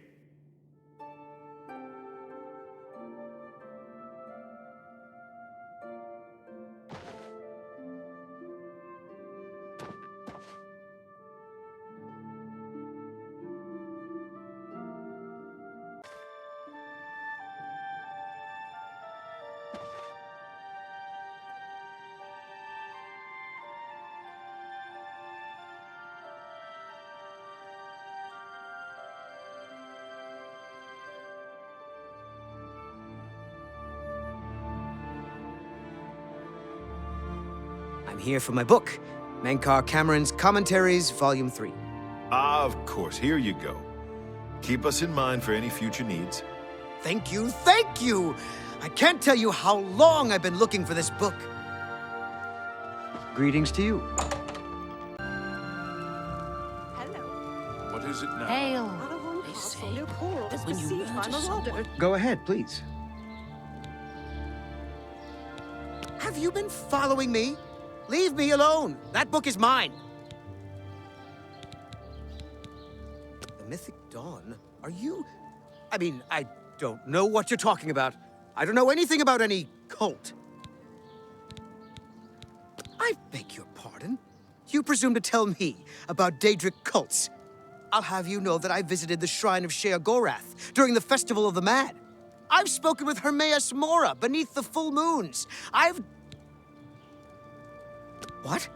I'm here for my book, Mankar Cameron's Commentaries, Volume 3. Of course, here you go. Keep us in mind for any future needs. Thank you, thank you! I can't tell you how long I've been looking for this book. Greetings to you. What is it now? Hail. They say that when you murder someone, Go ahead, please. Have you been following me? Leave me alone. That book is mine. The Mythic Dawn? Are you... I mean, I don't know what you're talking about. I don't know anything about any cult. I beg your pardon? You presume to tell me about Daedric cults? I'll have you know that I visited the shrine of Sheogorath during the Festival of the Mad. I've spoken with Hermaeus Mora beneath the full moons. I've... What?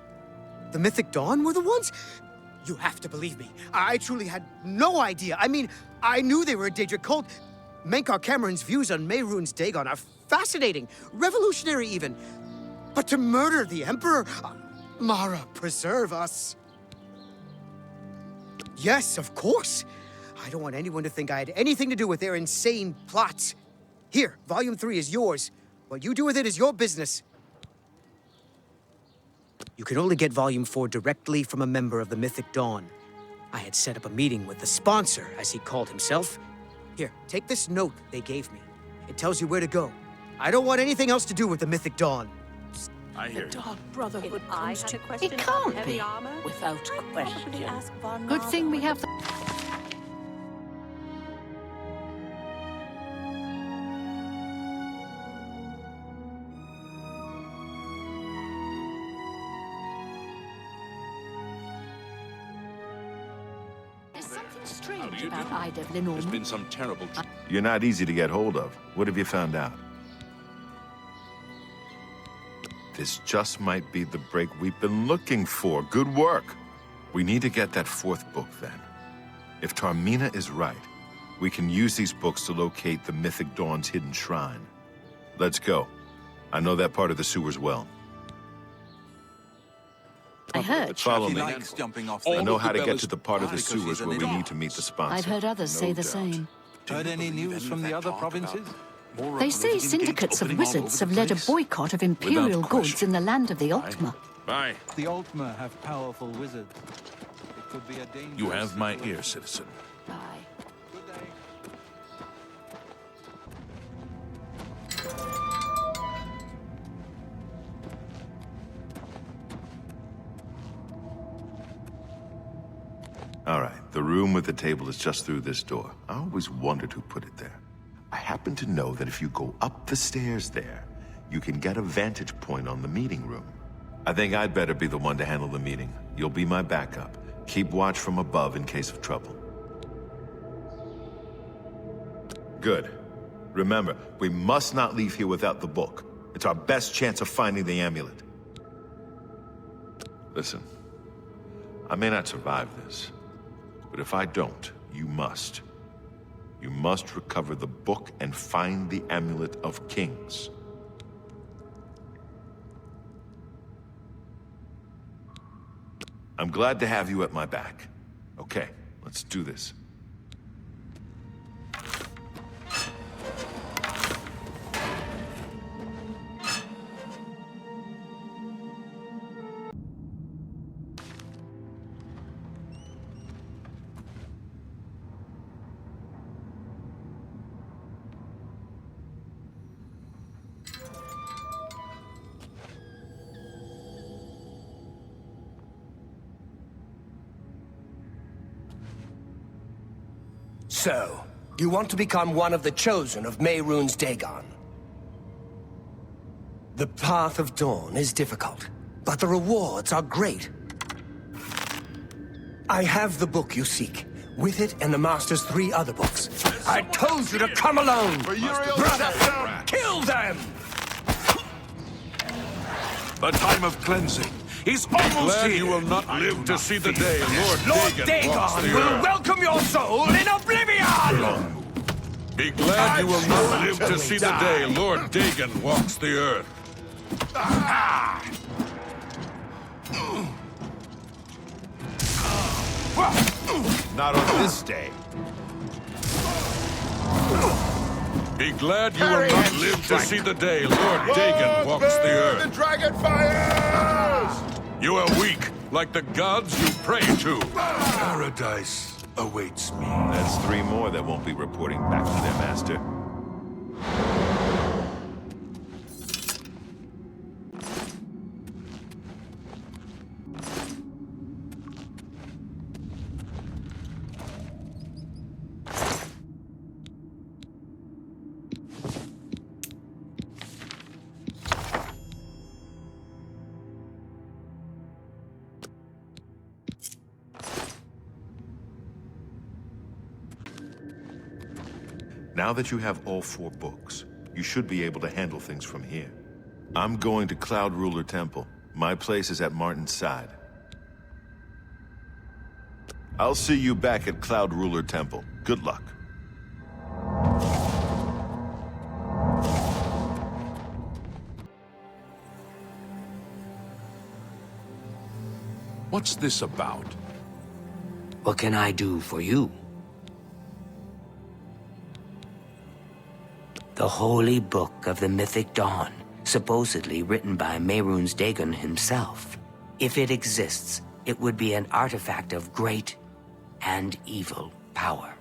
The Mythic Dawn were the ones? You have to believe me. I truly had no idea. I mean, I knew they were a Daedric cult. Mankar Cameron's views on Mehrunes Dagon are fascinating, revolutionary even. But to murder the Emperor? Mara, preserve us. Yes, of course. I don't want anyone to think I had anything to do with their insane plots. Here, Volume 3 is yours. What you do with it is your business. You can only get Volume 4 directly from a member of the Mythic Dawn. I had set up a meeting with the sponsor, as he called himself. Here, take this note they gave me. It tells you where to go. I don't want anything else to do with the Mythic Dawn. I hear the you. Dark Brotherhood comes to... It can't be. Without question. Good thing we have the... There's something strange about Ida There's Lenormand. been some terrible... You're not easy to get hold of. What have you found out? This just might be the break we've been looking for. Good work. We need to get that fourth book, then. If Taormina is right, we can use these books to locate the Mythic Dawn's hidden shrine. Let's go. I know that part of the sewers well. I heard. Follow She me. likes jumping off I the know how to get Bella's to the part of the because sewers she's where an we need idiot. to meet the sponsor. I've heard others say the doubt. same. Heard any news from the other provinces? They say syndicates of wizards have led a boycott of Imperial goods in the land of the Ultima. Bye. The Ultima have powerful wizards. It could be a dangerous... You have my ear, citizen. Bye. Good day. All right, the room with the table is just through this door. I always wondered who put it there. I happen to know that if you go up the stairs there, you can get a vantage point on the meeting room. I think I'd better be the one to handle the meeting. You'll be my backup. Keep watch from above in case of trouble. Good. Remember, we must not leave here without the book. It's our best chance of finding the amulet. Listen, I may not survive this, but if I don't, you must. You must recover the book and find the Amulet of Kings. I'm glad to have you at my back. Okay, let's do this. So, you want to become one of the chosen of Mehrunes Dagon. The path of dawn is difficult, but the rewards are great. I have the book you seek. With it and the Master's 3 other books. I told you to come alone! Brother, kill them! The time of cleansing is almost Glad here. you will not live to see the day Lord Dagon walks Dagon the will earth. welcome your soul in Oblivion! Be glad you will not live to see the day Lord Dagon walks the earth. Not on this day. Be glad you will not live to see the day Lord Dagon walks the earth. The dragon fires! You are weak, like the gods you pray to. Paradise awaits me. That's 3 more that won't be reporting back to their master. Now that you have all 4 books, you should be able to handle things from here. I'm going to Cloud Ruler Temple. My place is at Martin's side. I'll see you back at Cloud Ruler Temple. Good luck. What's this about? What can I do for you? The Holy Book of the Mythic Dawn, supposedly written by Mehrunes Dagon himself. If it exists, it would be an artifact of great and evil power.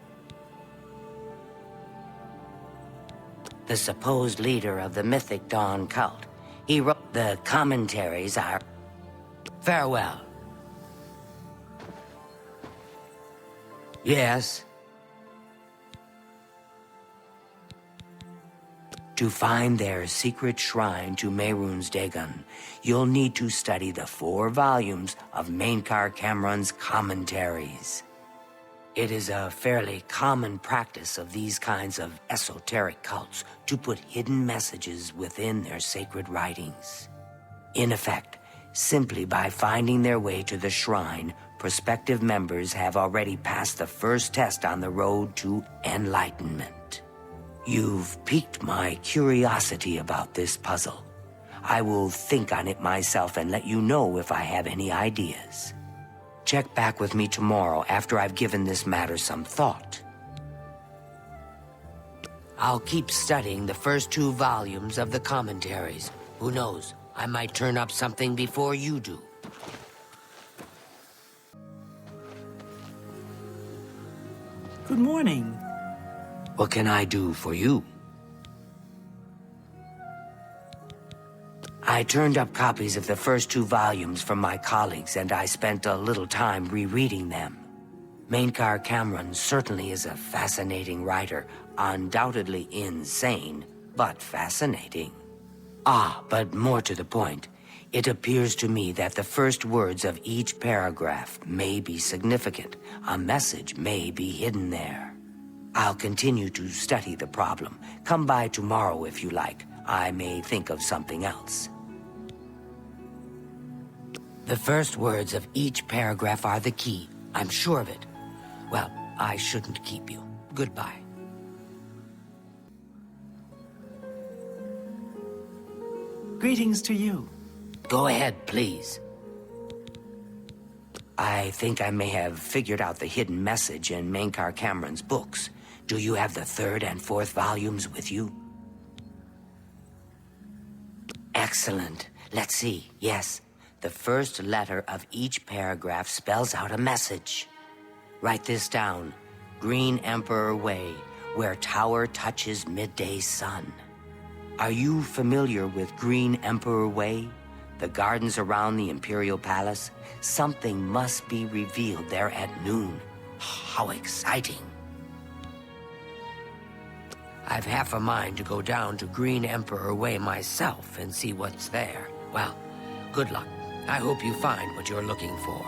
The supposed leader of the Mythic Dawn cult. He wrote the commentaries are... Farewell. Yes. To find their secret shrine to Mehrunes Dagon, you'll need to study the 4 volumes of Mainkar Cameron's commentaries. It is a fairly common practice of these kinds of esoteric cults to put hidden messages within their sacred writings. In effect, simply by finding their way to the shrine, prospective members have already passed the first test on the road to enlightenment. You've piqued my curiosity about this puzzle. I will think on it myself and let you know if I have any ideas. Check back with me tomorrow after I've given this matter some thought. I'll keep studying the first 2 volumes of the commentaries. Who knows, I might turn up something before you do. Good morning. What can I do for you? I turned up copies of the first 2 volumes from my colleagues, and I spent a little time rereading them. Mainkar Cameron certainly is a fascinating writer, undoubtedly insane, but fascinating. But more to the point, it appears to me that the first words of each paragraph may be significant. A message may be hidden there. I'll continue to study the problem. Come by tomorrow if you like. I may think of something else. The first words of each paragraph are the key. I'm sure of it. Well, I shouldn't keep you. Goodbye. Greetings to you. Go ahead, please. I think I may have figured out the hidden message in Mainkar Cameron's books. Do you have the 3rd and 4th volumes with you? Excellent. Let's see. Yes. The first letter of each paragraph spells out a message. Write this down. Green Emperor Way, where tower touches midday sun. Are you familiar with Green Emperor Way? The gardens around the Imperial Palace? Something must be revealed there at noon. How exciting. I've half a mind to go down to Green Emperor Way myself and see what's there. Well, good luck. I hope you find what you're looking for.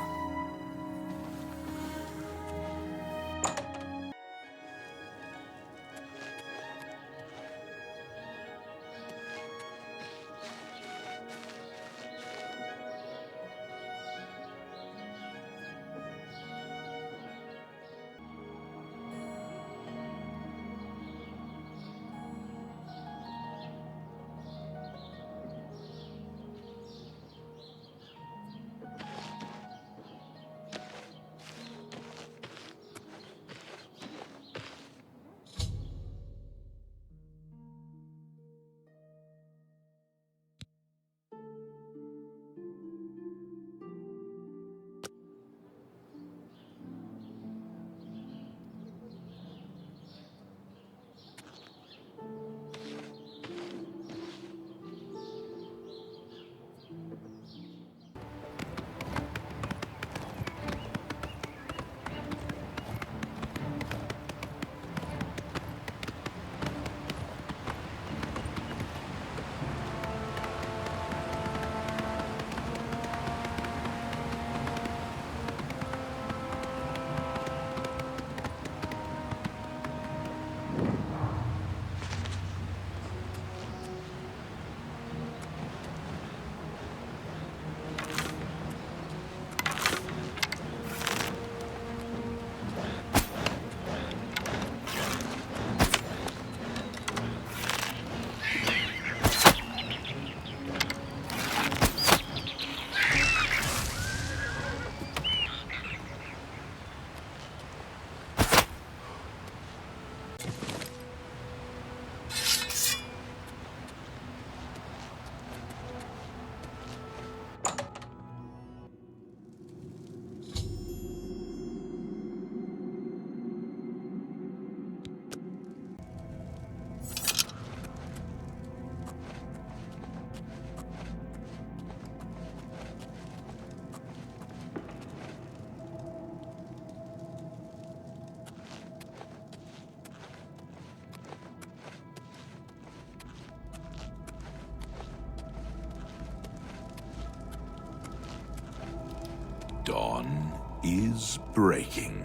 Dawn is breaking.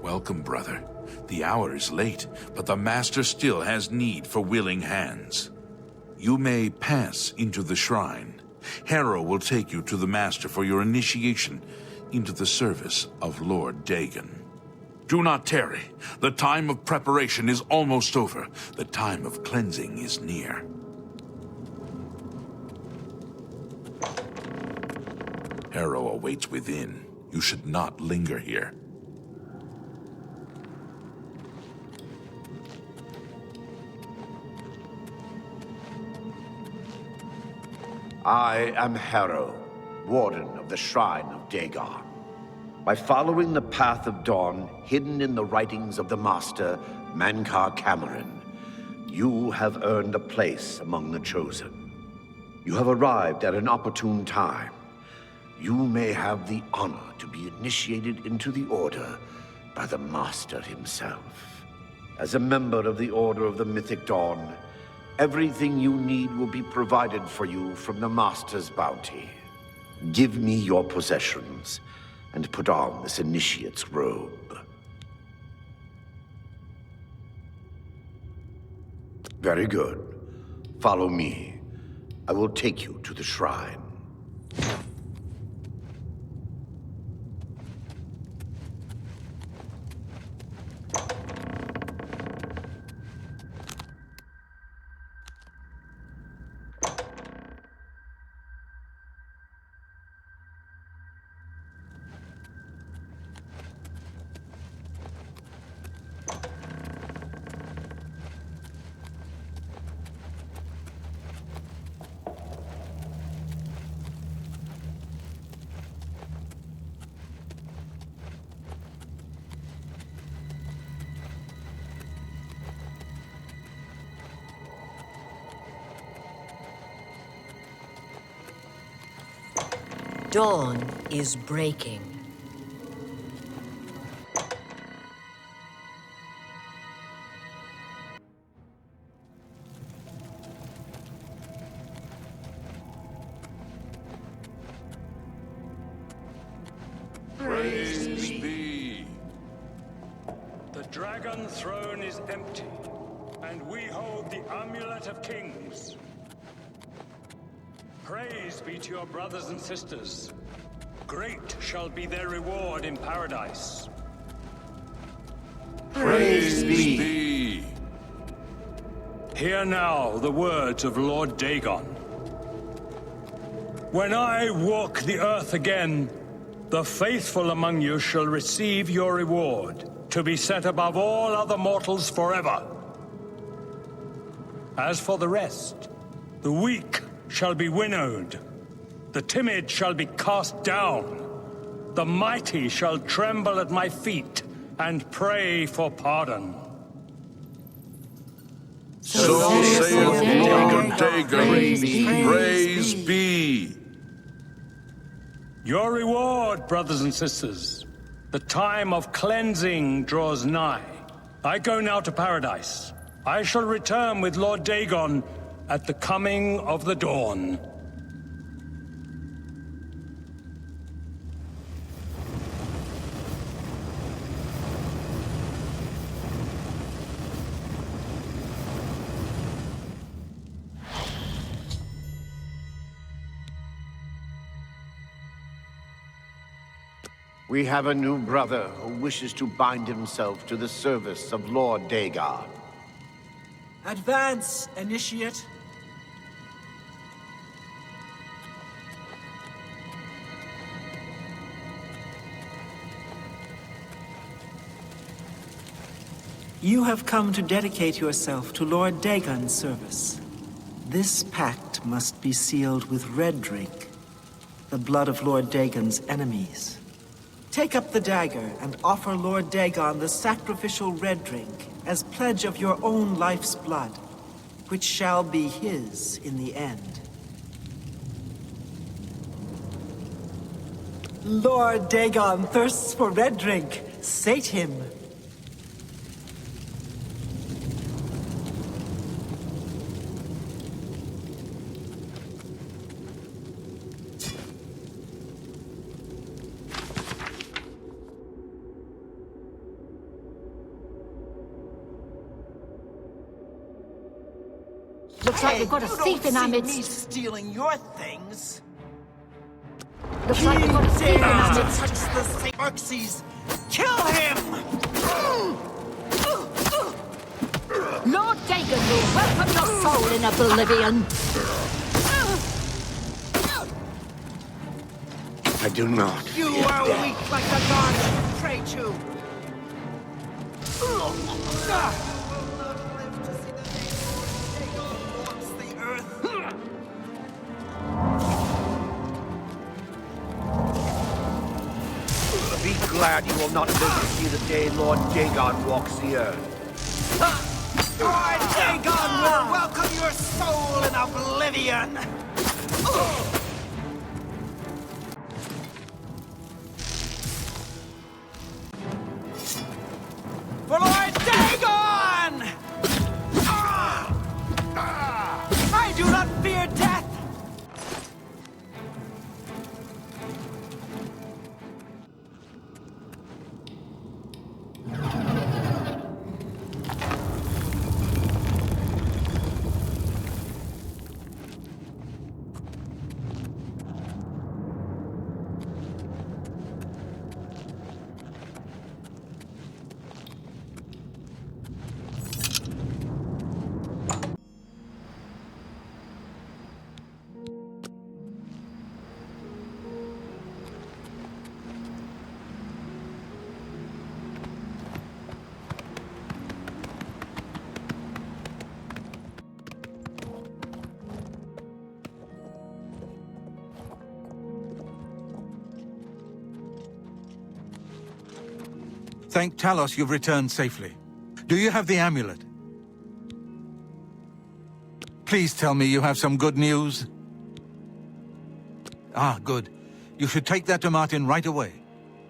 Welcome, brother. The hour is late, but the Master still has need for willing hands. You may pass into the shrine. Hera will take you to the Master for your initiation into the service of Lord Dagon. Do not tarry. The time of preparation is almost over. The time of cleansing is near. Hera awaits within. You should not linger here. I am Harrow, Warden of the Shrine of Dagon. By following the path of dawn hidden in the writings of the Master, Mankar Cameron, you have earned a place among the Chosen. You have arrived at an opportune time. You may have the honor to be initiated into the Order by the Master himself. As a member of the Order of the Mythic Dawn, everything you need will be provided for you from the Master's bounty. Give me your possessions, and put on this initiate's robe. Very good. Follow me. I will take you to the shrine. Dawn is breaking. Praise be. The Dragon Throne is empty, and we hold the Amulet of Kings. Praise be to your brothers and sisters. Great shall be their reward in paradise. Praise be. Hear now the words of Lord Dagon. When I walk the earth again, the faithful among you shall receive your reward, to be set above all other mortals forever. As for the rest, the weak shall be winnowed, the timid shall be cast down, the mighty shall tremble at my feet and pray for pardon. So saith Lord Dagon, praise be. Your reward, brothers and sisters. The time of cleansing draws nigh. I go now to paradise. I shall return with Lord Dagon at the coming of the dawn. We have a new brother who wishes to bind himself to the service of Lord Dagon. Advance, initiate. You have come to dedicate yourself to Lord Dagon's service. This pact must be sealed with red drink, the blood of Lord Dagon's enemies. Take up the dagger and offer Lord Dagon the sacrificial red drink as pledge of your own life's blood, which shall be his in the end. Lord Dagon thirsts for red drink. Sate him. Looks like we've got a thief in our midst. Me stealing your things. Looks like we've got a thief in our midst. Touch the Saint Xerxes. Kill him! Lord Dagon will welcome your soul in Oblivion. I do not. You are weak like the gods you pray to. Be glad you will not live to see the day Lord Dagon walks the earth. Lord Dagon will welcome your soul in Oblivion. For Lord Dagon! I do not fear death! Thank Talos you've returned safely. Do you have the amulet? Please tell me you have some good news. Ah, good. You should take that to Martin right away.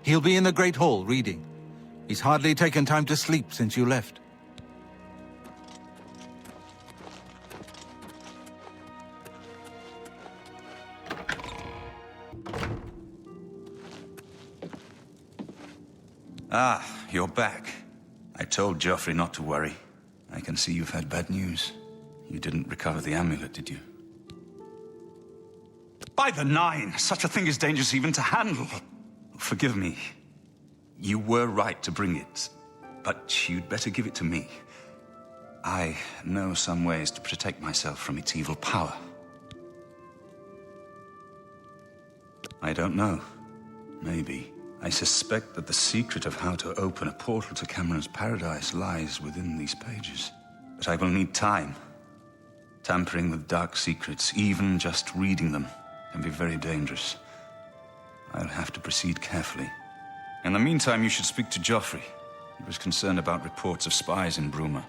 He'll be in the Great Hall reading. He's hardly taken time to sleep since you left. Ah, you're back. I told Jauffre not to worry. I can see you've had bad news. You didn't recover the amulet, did you? By the Nine! Such a thing is dangerous even to handle. Forgive me. You were right to bring it, but you'd better give it to me. I know some ways to protect myself from its evil power. I don't know. Maybe. I suspect that the secret of how to open a portal to Cameron's paradise lies within these pages. But I will need time. Tampering with dark secrets, even just reading them, can be very dangerous. I'll have to proceed carefully. In the meantime, you should speak to Jauffre. He was concerned about reports of spies in Bruma.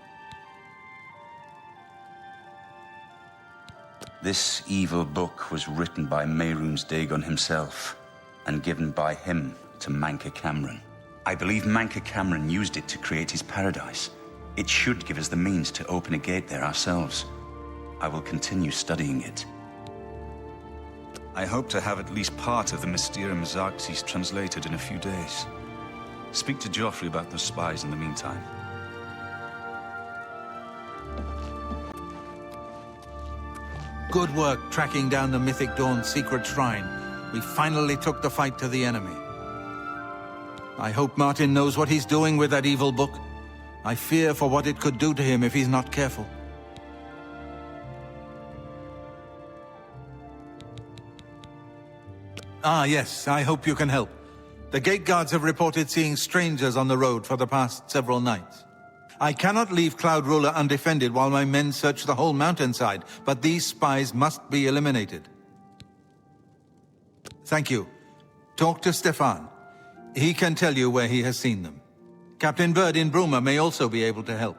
This evil book was written by Mehrunes Dagon himself, and given by him to Manca Cameron. I believe Manca Cameron used it to create his paradise. It should give us the means to open a gate there ourselves. I will continue studying it. I hope to have at least part of the Mysterium Xerxes translated in a few days. Speak to Jauffre about those spies in the meantime. Good work tracking down the Mythic Dawn's secret shrine. We finally took the fight to the enemy. I hope Martin knows what he's doing with that evil book. I fear for what it could do to him if he's not careful. Ah, yes, I hope you can help. The gate guards have reported seeing strangers on the road for the past several nights. I cannot leave Cloud Ruler undefended while my men search the whole mountainside, but these spies must be eliminated. Thank you. Talk to Stefan. He can tell you where he has seen them. Captain Bird in Bruma may also be able to help.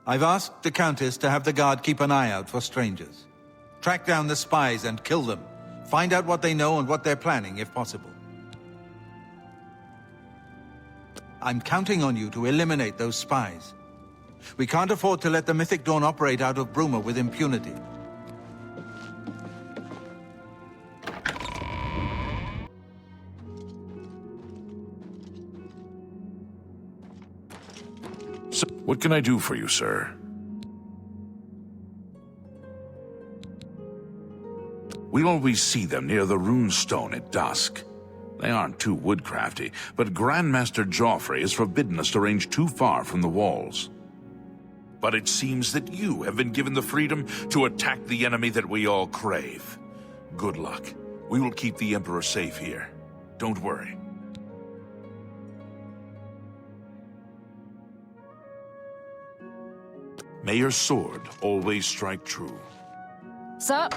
I've asked the Countess to have the guard keep an eye out for strangers. Track down the spies and kill them. Find out what they know and what they're planning, if possible. I'm counting on you to eliminate those spies. We can't afford to let the Mythic Dawn operate out of Bruma with impunity. So, what can I do for you, sir? We'll always see them near the runestone at dusk. They aren't too woodcrafty, but Grandmaster Jauffre has forbidden us to range too far from the walls. But it seems that you have been given the freedom to attack the enemy that we all crave. Good luck. We will keep the Emperor safe here. Don't worry. May your sword always strike true. Sir?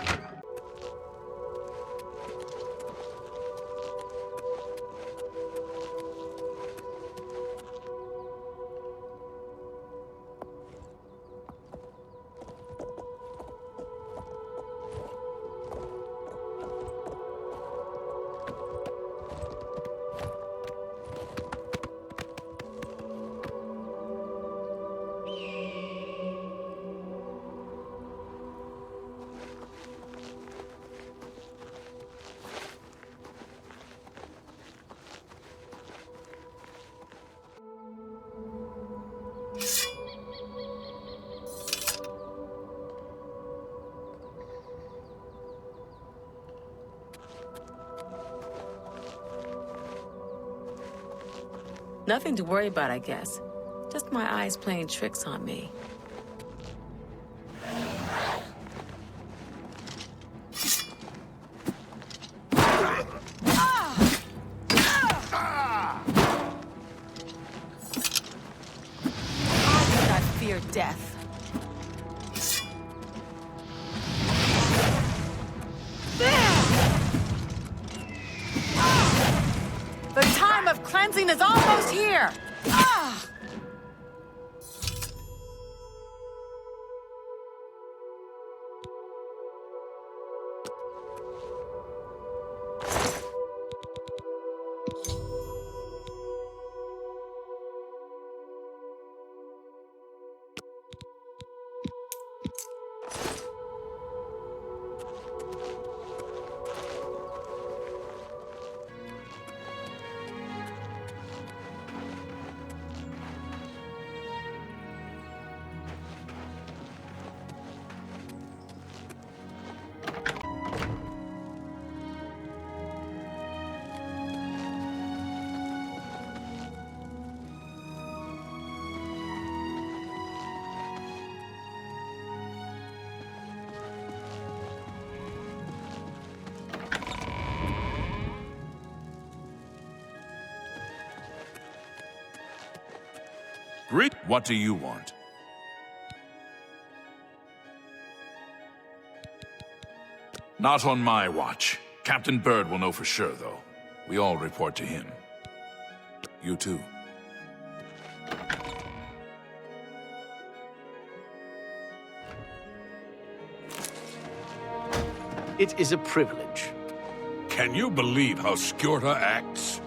Nothing to worry about, I guess. Just my eyes playing tricks on me. I do not fear death. The time of cleansing is almost here! Ah! Grit, what do you want? Not on my watch. Captain Bird will know for sure, though. We all report to him. You too. It is a privilege. Can you believe how Skjorta acts?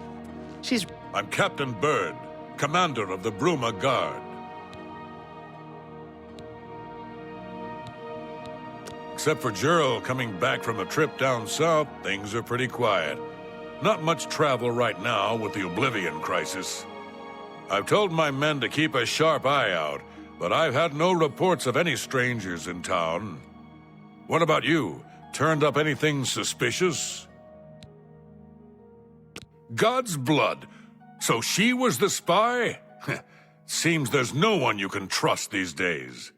I'm Captain Bird, commander of the Bruma Guard. Except for Uriel coming back from a trip down south, things are pretty quiet. Not much travel right now with the Oblivion crisis. I've told my men to keep a sharp eye out, but I've had no reports of any strangers in town. What about you? Turned up anything suspicious? God's blood. So she was the spy? Seems there's no one you can trust these days.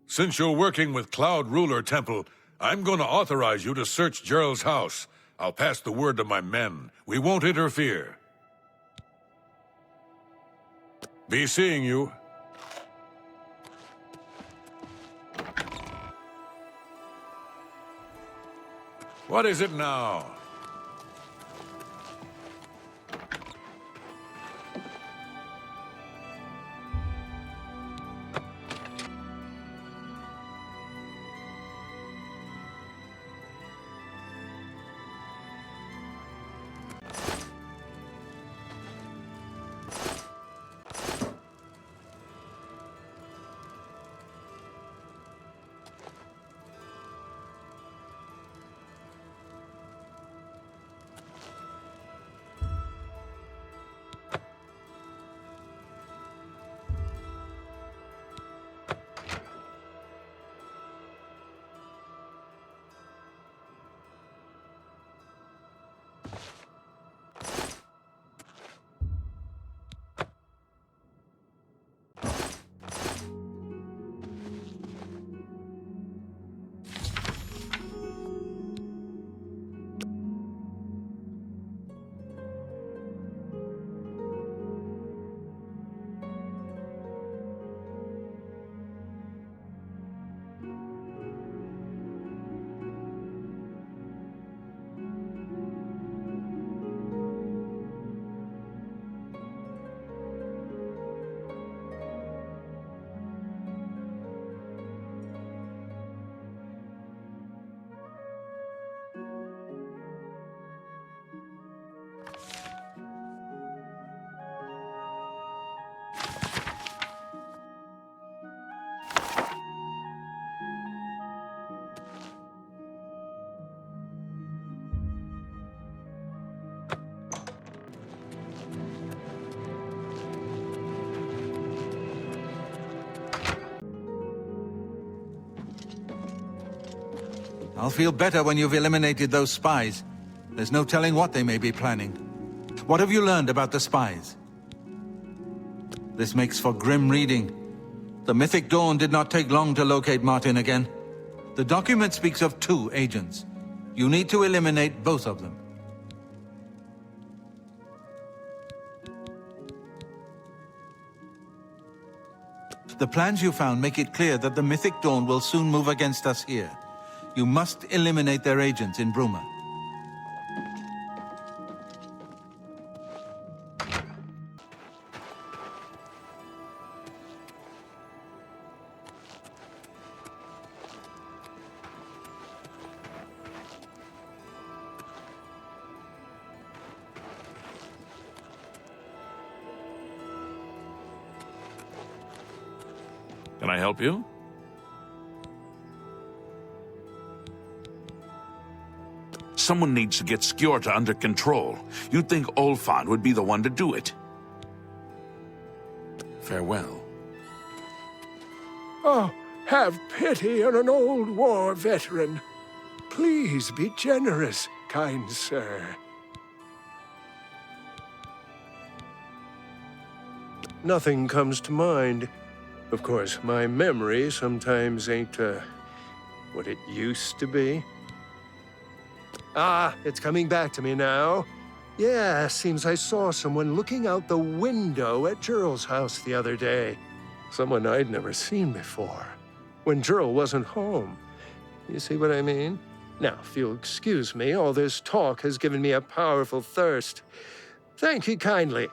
Since you're working with Cloud Ruler Temple, I'm going to authorize you to search Uriel's house. I'll pass the word to my men. We won't interfere. Be seeing you. What is it now? I'll feel better when you've eliminated those spies. There's no telling what they may be planning. What have you learned about the spies? This makes for grim reading. The Mythic Dawn did not take long to locate Martin again. The document speaks of 2 agents. You need to eliminate both of them. The plans you found make it clear that the Mythic Dawn will soon move against us here. You must eliminate their agents in Bruma. Can I help you? Someone needs to get Skjorta under control. You'd think Olfan would be the one to do it. Farewell. Oh, have pity on an old war veteran. Please be generous, kind sir. Nothing comes to mind. Of course, my memory sometimes ain't, what it used to be. Ah, it's coming back to me now. Yeah, seems I saw someone looking out the window at Jural's house the other day. Someone I'd never seen before. When Jural wasn't home. You see what I mean? Now, if you'll excuse me, all this talk has given me a powerful thirst. Thank you kindly.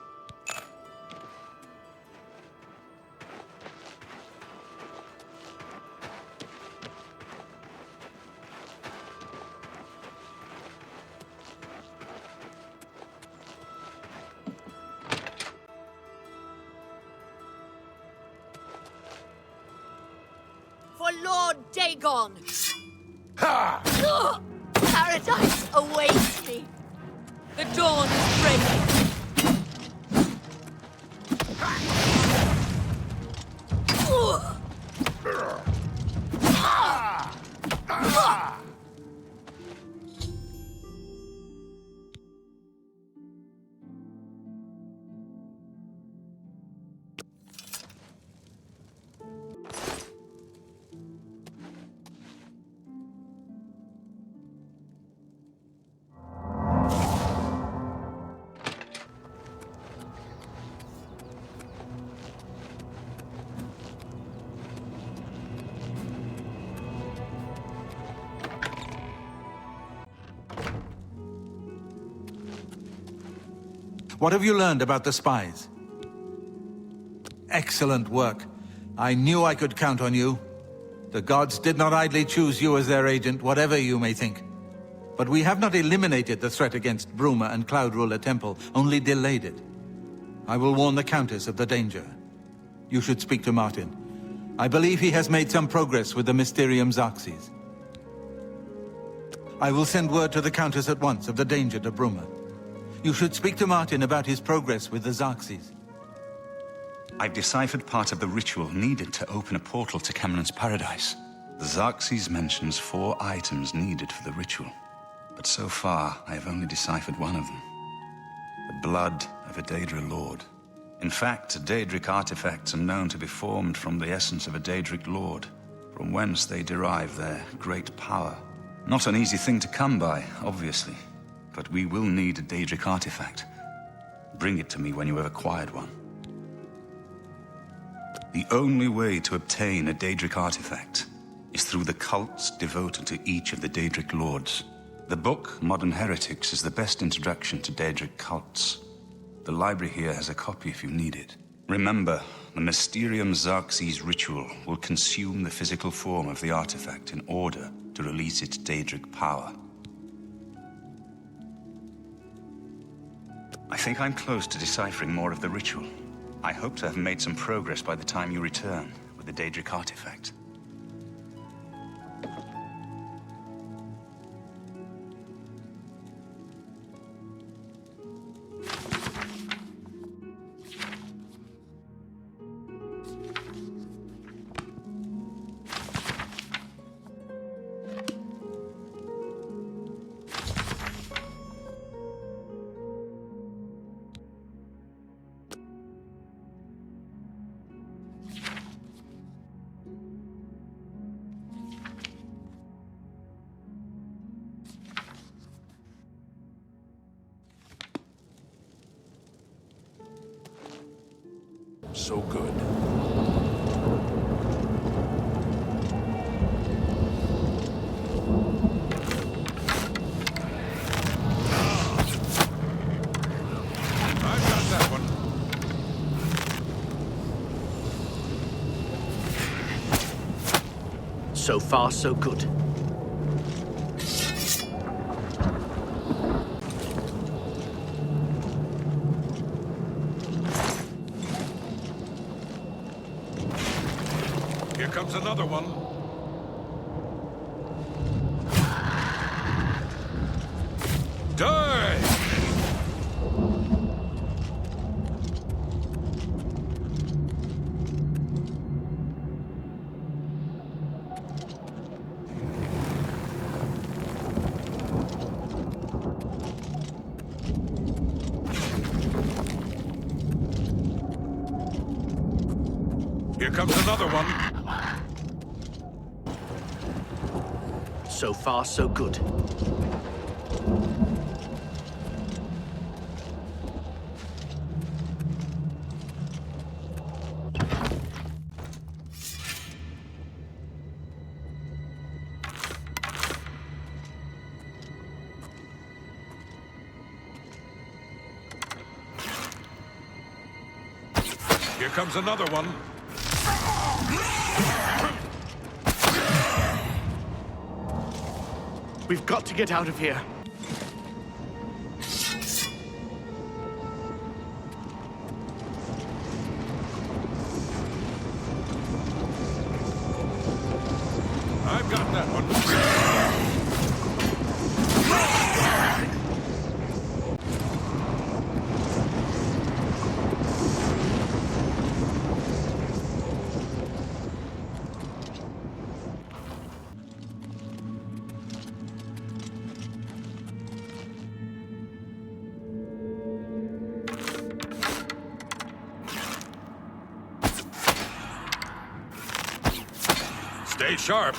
For Lord Dagon! Ha! Paradise awaits me! The dawn is breaking! What have you learned about the spies? Excellent work. I knew I could count on you. The gods did not idly choose you as their agent, whatever you may think. But we have not eliminated the threat against Bruma and Cloud Ruler Temple, only delayed it. I will warn the Countess of the danger. You should speak to Martin. I believe he has made some progress with the Mysterium Xarxes. I will send word to the Countess at once of the danger to Bruma. You should speak to Martin about his progress with the Xarxes. I've deciphered part of the ritual needed to open a portal to Cameron's paradise. The Xarxes mentions 4 items needed for the ritual. But so far, I have only deciphered one of them. The blood of a Daedra lord. In fact, Daedric artifacts are known to be formed from the essence of a Daedric lord, from whence they derive their great power. Not an easy thing to come by, obviously. But we will need a Daedric artifact. Bring it to me when you have acquired one. The only way to obtain a Daedric artifact is through the cults devoted to each of the Daedric lords. The book, Modern Heretics, is the best introduction to Daedric cults. The library here has a copy if you need it. Remember, the Mysterium Xarxes ritual will consume the physical form of the artifact in order to release its Daedric power. I think I'm close to deciphering more of the ritual. I hope to have made some progress by the time you return with the Daedric artifact. so good. So far, so good. Here comes another one. Die! Here comes another one. So far, so good. Here comes another one. We've got to get out of here. I've got that one. Stay sharp.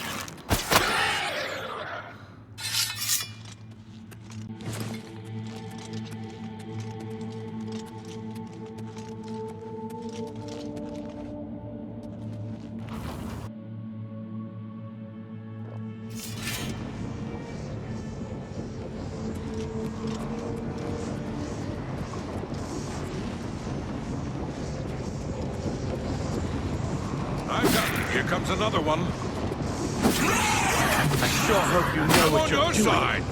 I've got it. Here comes another one. I sure hope you know what you're doing. I'm on your side.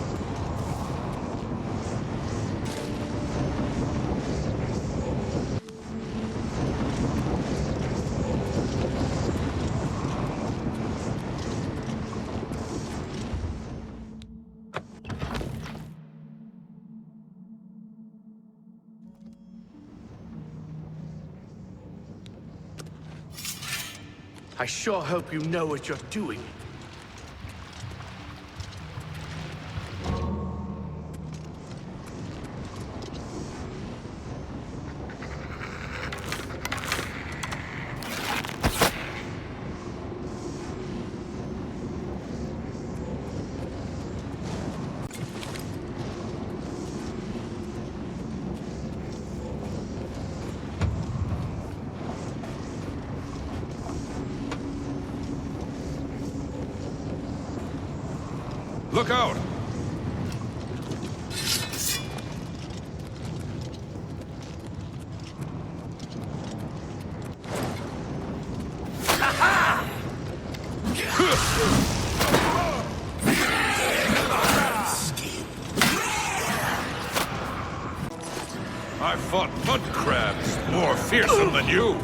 I sure hope you know what you're doing. Look out! I fought mud crabs more fearsome than you.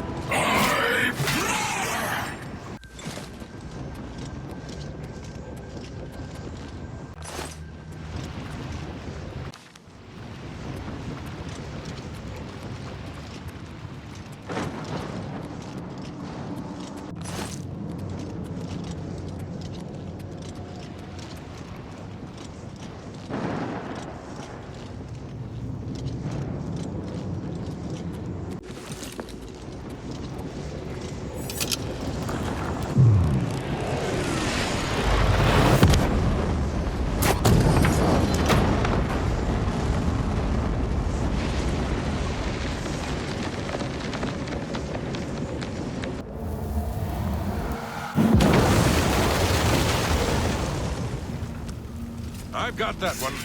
I've got that one.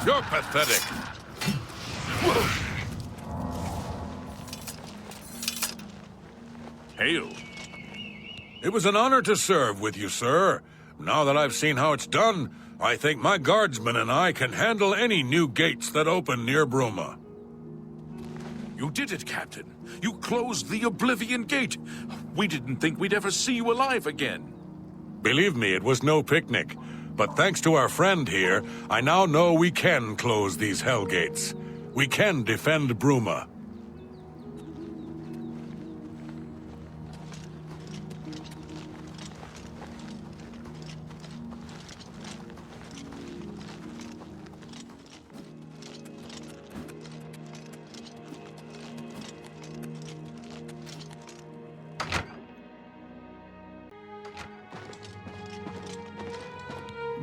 You're pathetic. Hail. It was an honor to serve with you, sir. Now that I've seen how it's done, I think my guardsmen and I can handle any new gates that open near Bruma. You did it, Captain. You closed the Oblivion Gate. We didn't think we'd ever see you alive again. Believe me, it was no picnic. But thanks to our friend here, I now know we can close these hell gates. We can defend Bruma.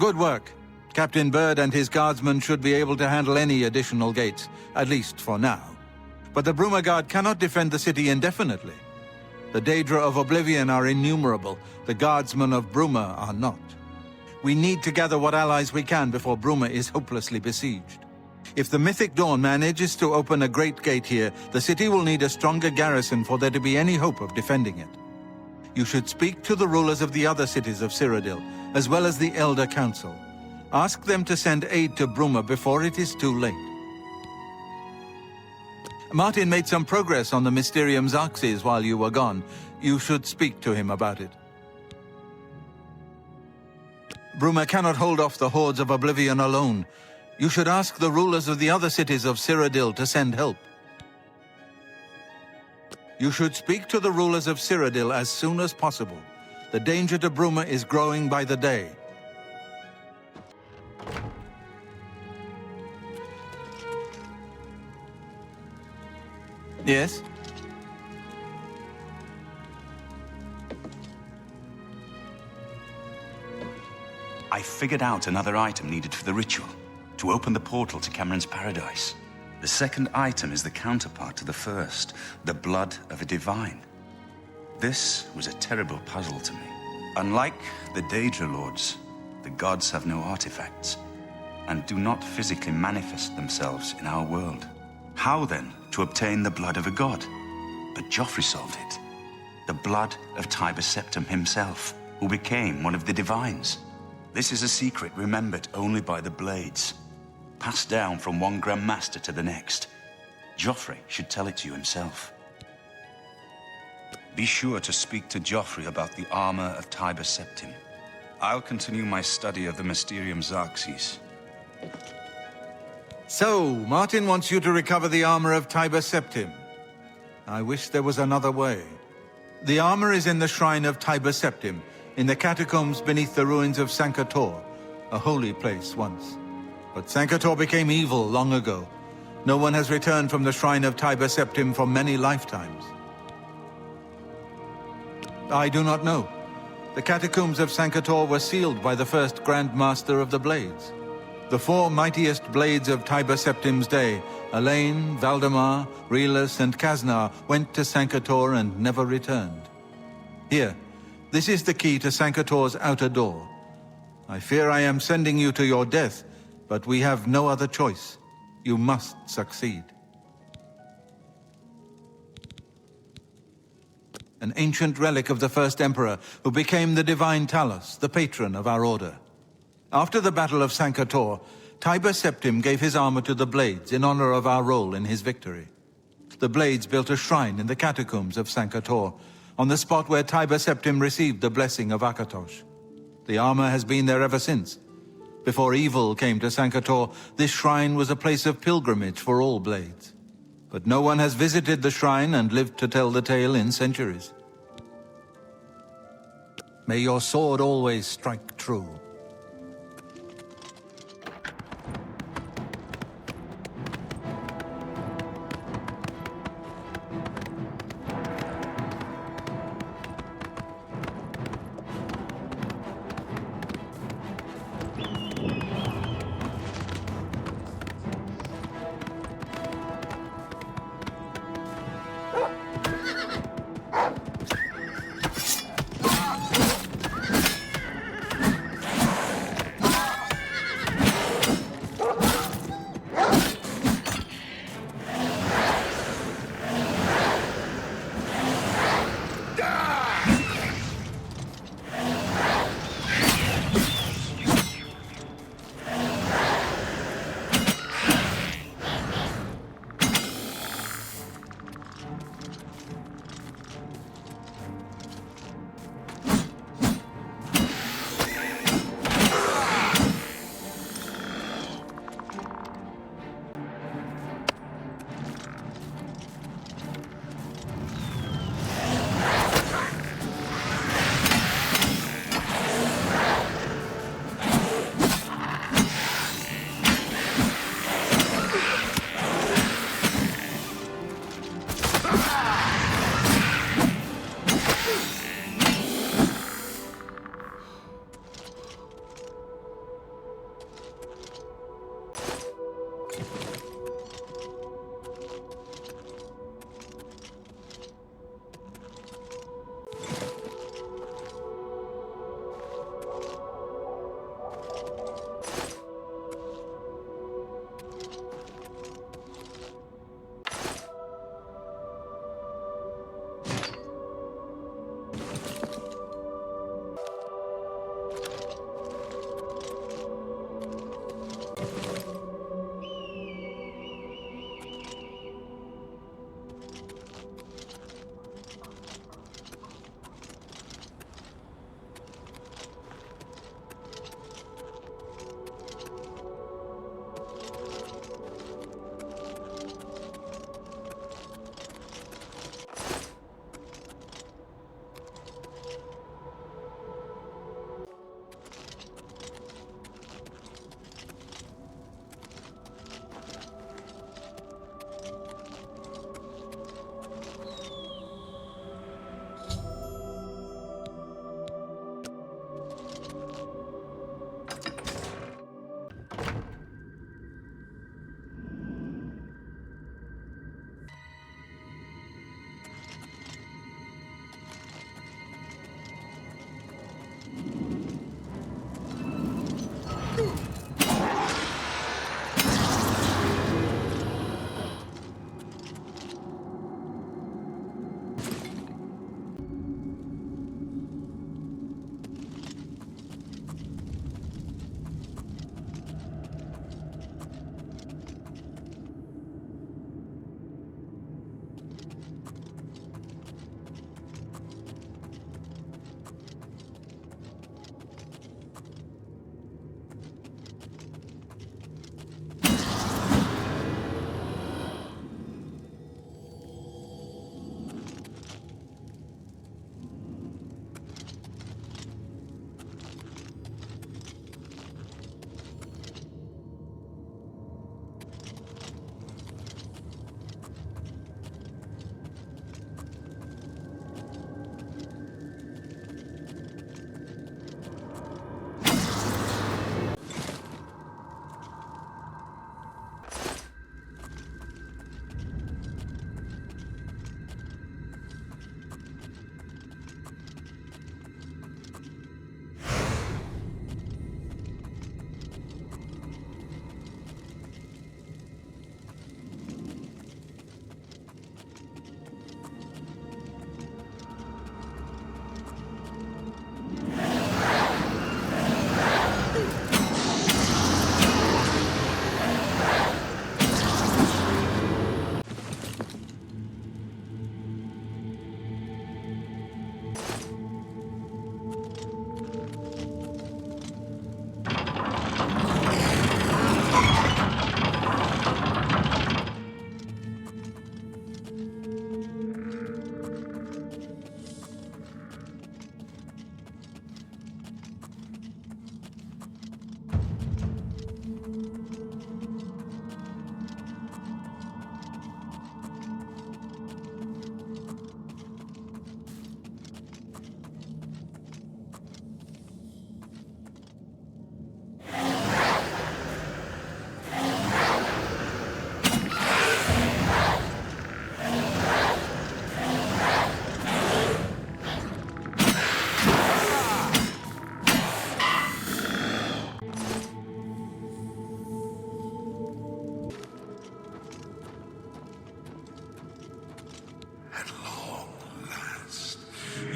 Good work. Captain Bird and his guardsmen should be able to handle any additional gates, at least for now. But the Bruma Guard cannot defend the city indefinitely. The Daedra of Oblivion are innumerable. The guardsmen of Bruma are not. We need to gather what allies we can before Bruma is hopelessly besieged. If the Mythic Dawn manages to open a great gate here, the city will need a stronger garrison for there to be any hope of defending it. You should speak to the rulers of the other cities of Cyrodiil, as well as the Elder Council. Ask them to send aid to Bruma before it is too late. Martin made some progress on the Mysterium Xarxes while you were gone. You should speak to him about it. Bruma cannot hold off the hordes of Oblivion alone. You should ask the rulers of the other cities of Cyrodiil to send help. You should speak to the rulers of Cyrodiil as soon as possible. The danger to Bruma is growing by the day. Yes? I figured out another item needed for the ritual, to open the portal to Cameron's paradise. The second item is the counterpart to the first, the blood of a divine. This was a terrible puzzle to me. Unlike the Daedra Lords, the gods have no artifacts, and do not physically manifest themselves in our world. How, then, to obtain the blood of a god? But Jauffre solved it. The blood of Tiber Septim himself, who became one of the divines. This is a secret remembered only by the Blades, passed down from one Grand Master to the next. Jauffre should tell it to you himself. Be sure to speak to Jauffre about the armor of Tiber Septim. I'll continue my study of the Mysterium Xarxes. So, Martin wants you to recover the armor of Tiber Septim. I wish there was another way. The armor is in the shrine of Tiber Septim, in the catacombs beneath the ruins of Sankator, a holy place once. But Sankator became evil long ago. No one has returned from the shrine of Tiber Septim for many lifetimes. I do not know. The catacombs of Sankator were sealed by the first Grand Master of the Blades. The four mightiest blades of Tiber Septim's day, Elaine, Valdemar, Relus, and Kaznar, went to Sankator and never returned. Here, this is the key to Sankator's outer door. I fear I am sending you to your death, but we have no other choice. You must succeed. An ancient relic of the first emperor who became the divine Talos, the patron of our order. After the Battle of Sankator, Tiber Septim gave his armor to the Blades in honor of our role in his victory. The Blades built a shrine in the catacombs of Sankator, on the spot where Tiber Septim received the blessing of Akatosh. The armor has been there ever since. Before evil came to Sankator, this shrine was a place of pilgrimage for all Blades. But no one has visited the shrine and lived to tell the tale in centuries. May your sword always strike true.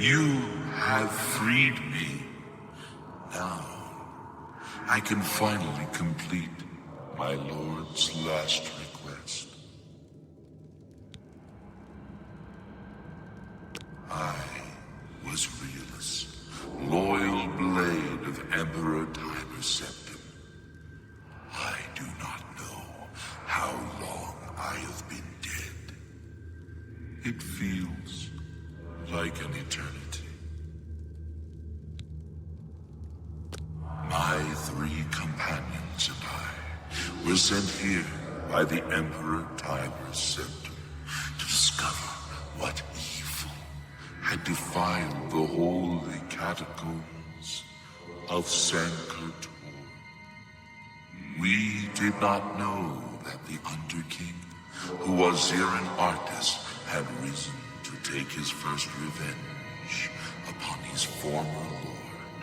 You have freed me. Now, I can finally complete my lord's last request. I was Realus, loyal blade of Emperor Tiber Septim. I do not know how long I have been dead. It feels like an eternity. My 3 companions and I were sent here by the Emperor Tiber Septim to discover what evil had defiled the holy catacombs of Sankar-Tor. We did not know that the Underking, who was Zirin Artis, had risen to take his first revenge upon his former lord.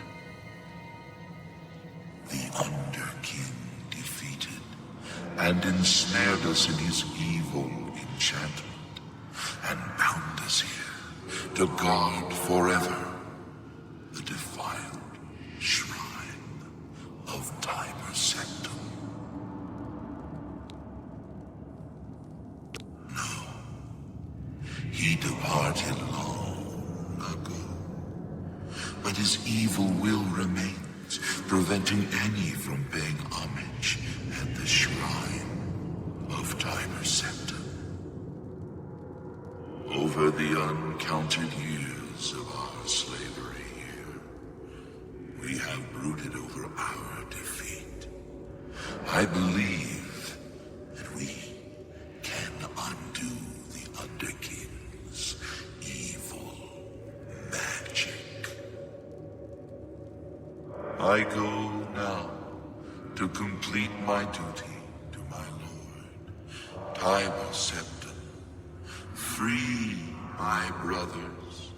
The Underking defeated and ensnared us in his evil enchantment and bound us here to guard forever the defiled shrine of Tiber Septim. No, he departed long ago, but his evil will remains, preventing any from paying homage at the shrine of Tiber Septim. Over the uncounted years of our slavery here, we have brooded over our defeat. I believe that we can undo the Underking's evil magic. I go now to complete my duty to my lord, Tiber Septim. Free my brothers,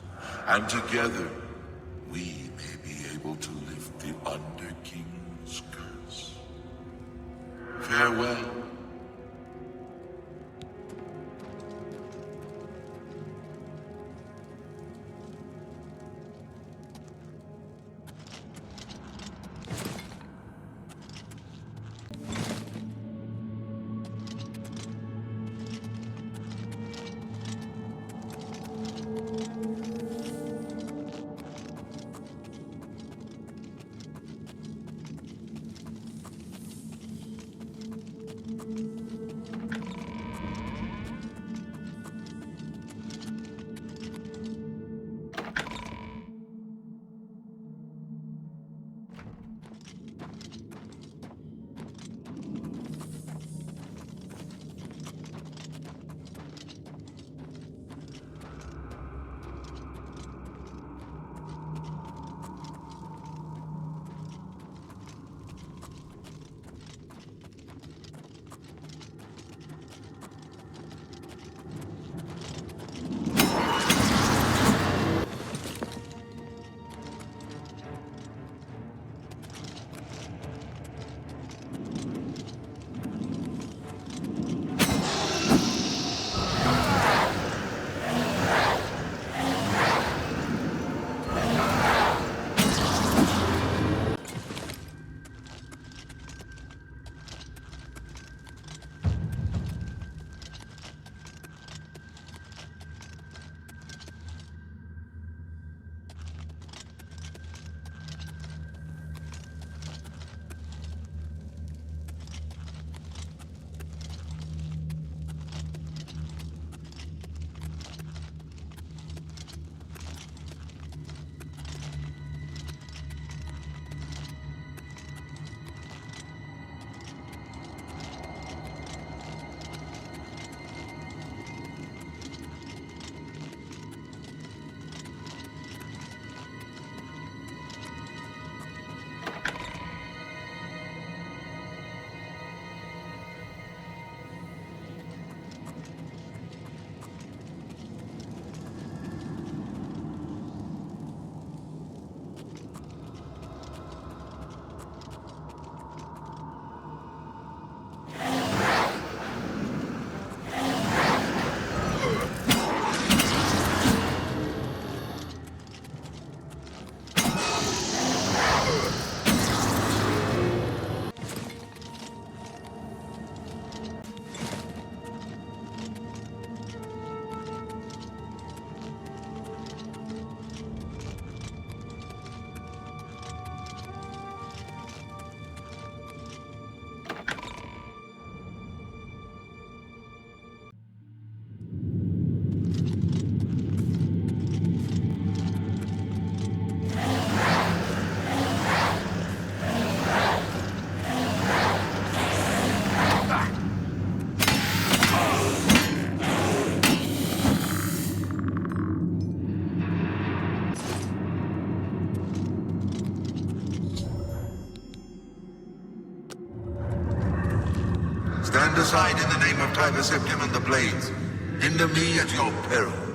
and together we may be able to lift the Underking's curse. Farewell. aside in the name of Uriel Septim and the Blades. Hinder me at your peril.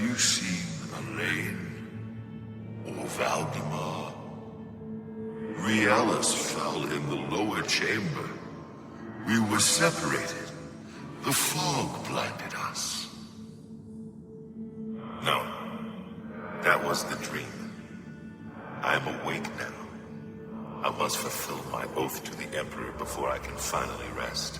you seen Elaine? Or Valdemar? Rielus fell in the lower chamber. We were separated. The fog blinded us. No, that was the dream. I am awake now. I must fulfill my oath to the Emperor before I can finally rest.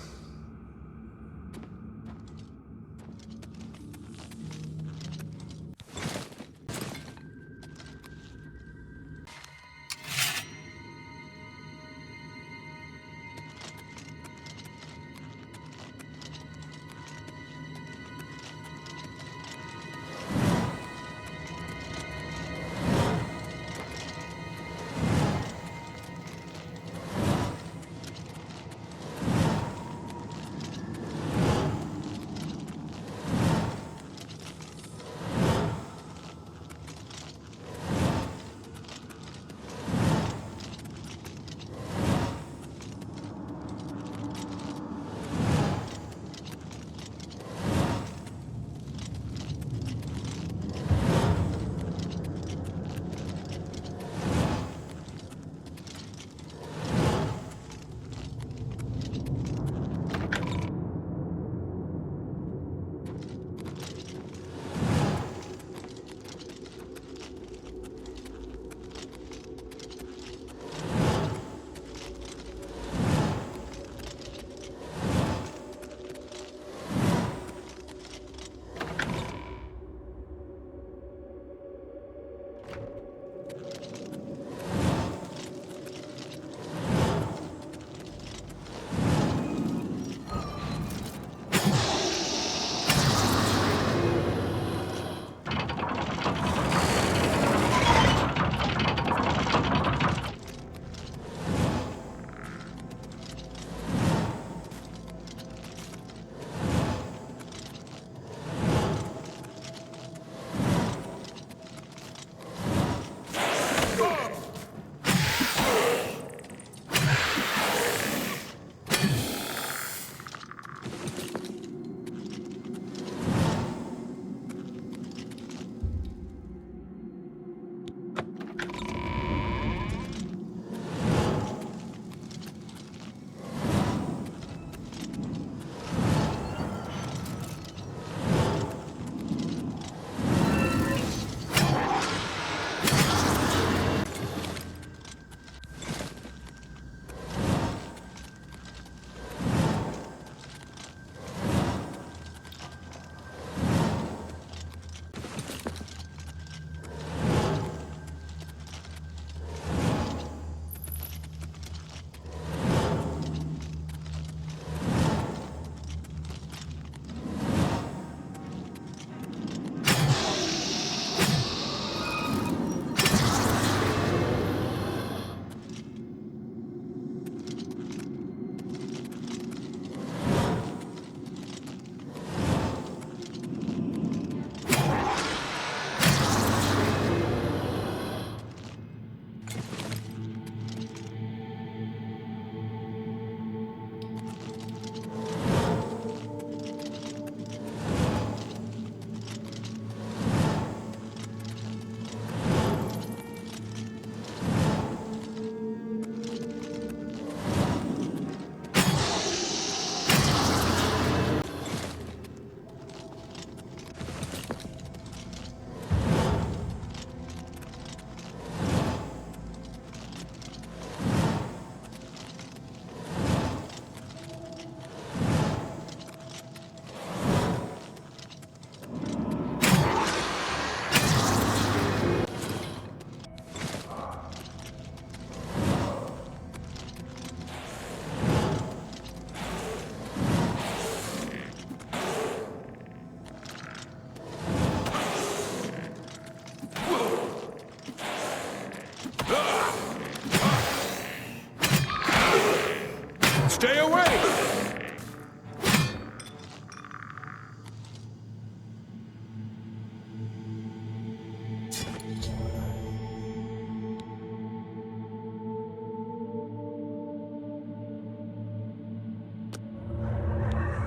Stay away!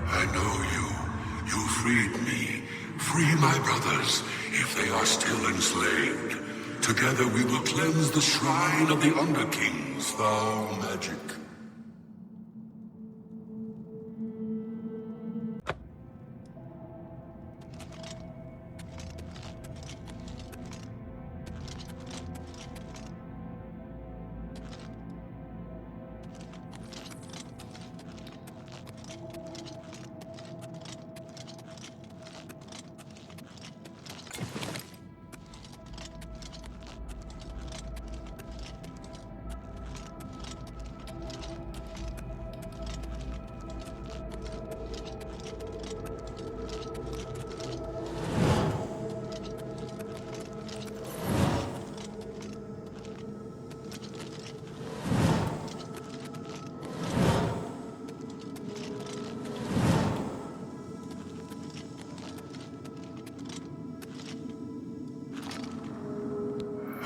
I know you. You freed me. Free my brothers. if they are still enslaved, together we will cleanse the shrine of the Underking's foul magic.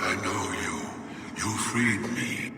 I know you. You freed me.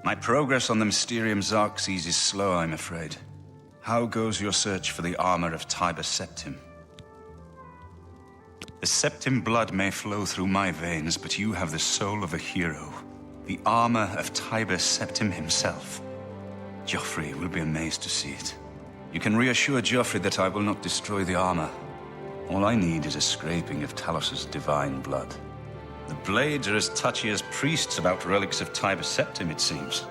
My progress on the Mysterium Xerxes is slow, I'm afraid. How goes your search for the armor of Tiber Septim? The Septim blood may flow through my veins, but you have the soul of a hero. The armor of Tiber Septim himself. Jauffre will be amazed to see it. You can reassure Jauffre that I will not destroy the armor. All I need is a scraping of Talos's divine blood. The Blades are as touchy as priests about relics of Tiber Septim, it seems.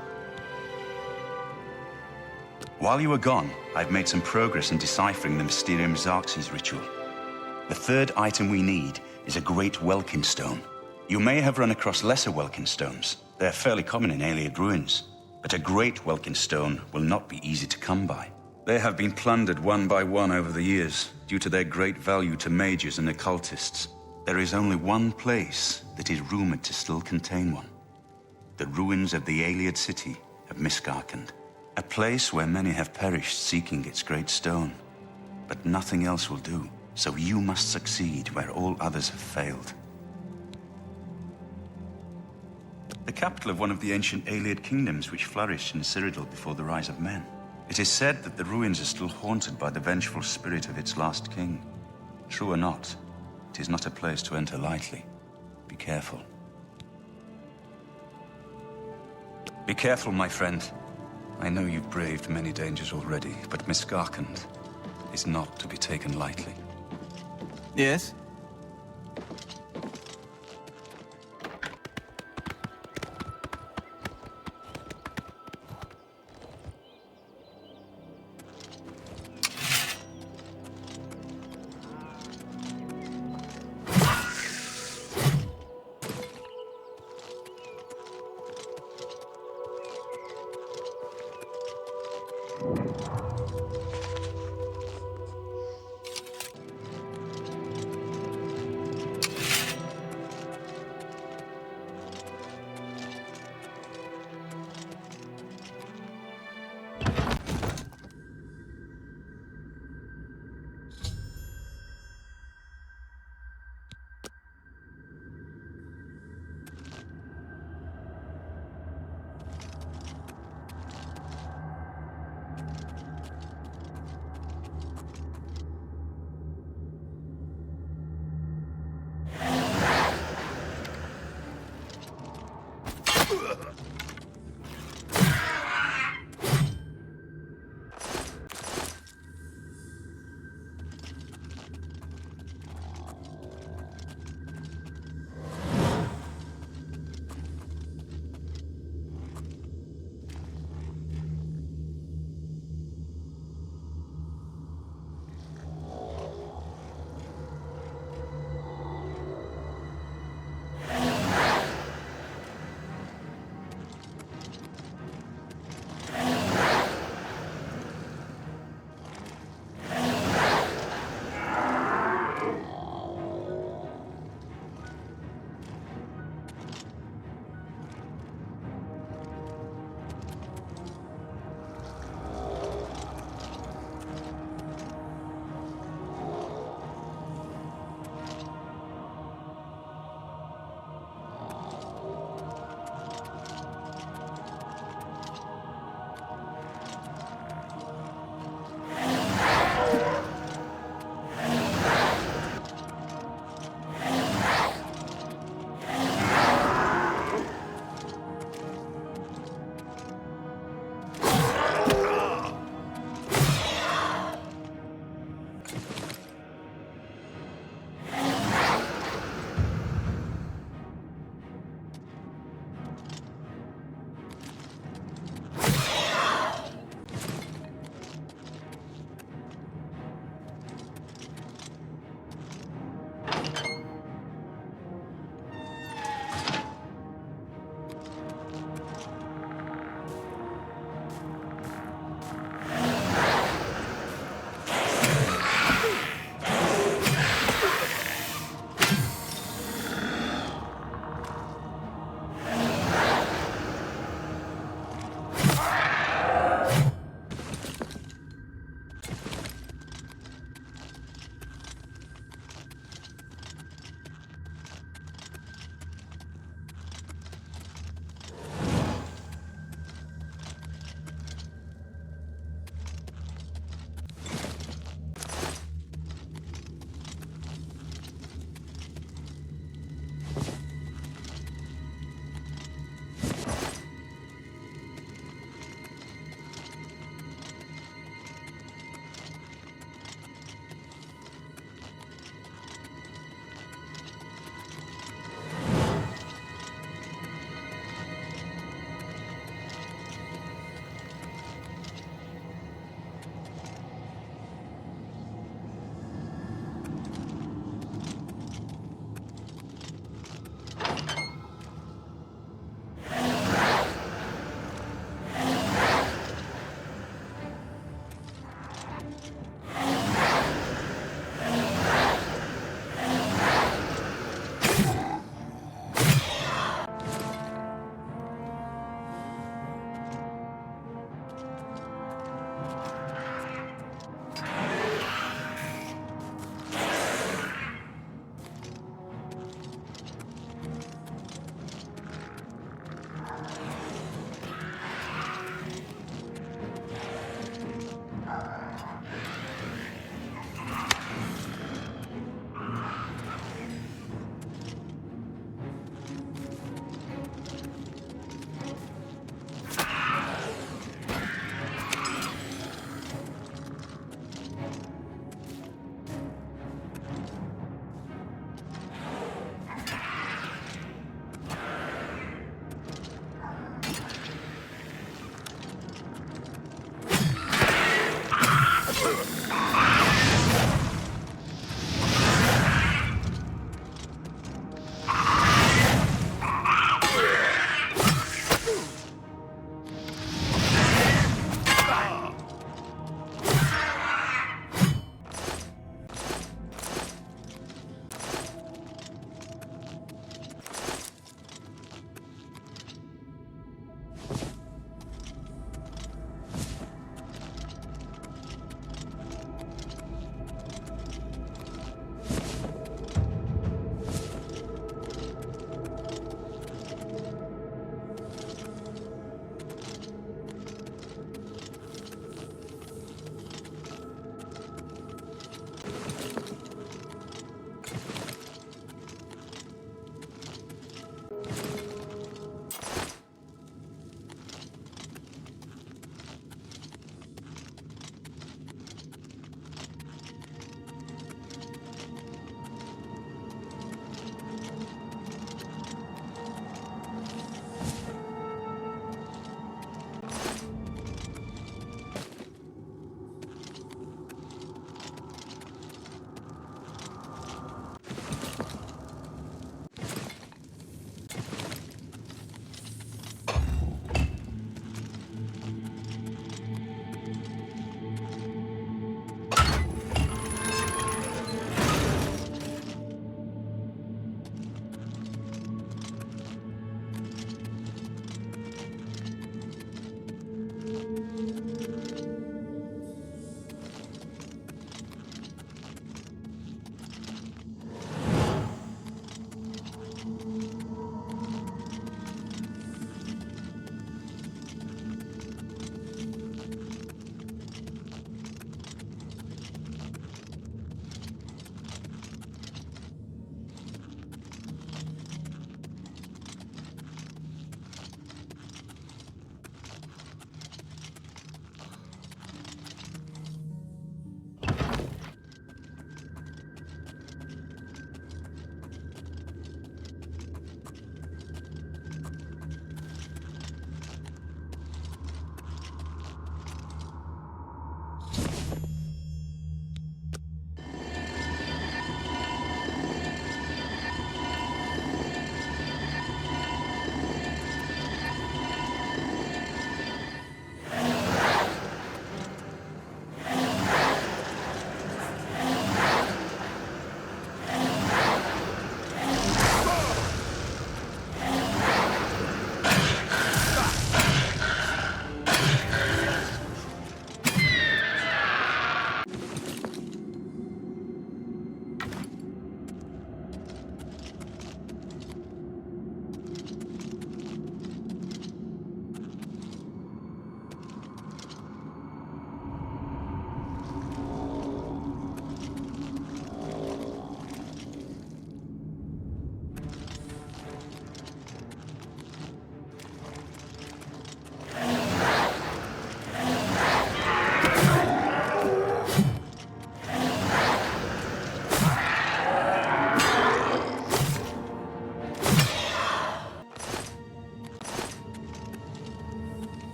While you were gone, I've made some progress in deciphering the Mysterium Xerxes ritual. The third item we need is a great Welkin stone. You may have run across lesser Welkin stones. They're fairly common in Ayleid ruins. But a great Welkin stone will not be easy to come by. They have been plundered one by one over the years, due to their great value to mages and occultists. There is only one place that is rumored to still contain one. The ruins of the Ayleid City of Miskarkand. A place where many have perished seeking its great stone. But nothing else will do, so you must succeed where all others have failed. The capital of one of the ancient Ayleid kingdoms which flourished in Cyrodiil before the rise of men. It is said that the ruins are still haunted by the vengeful spirit of its last king. True or not, it is not a place to enter lightly. Be careful. Be careful, my friend. I know you've braved many dangers already, but Miskarkand is not to be taken lightly. Yes?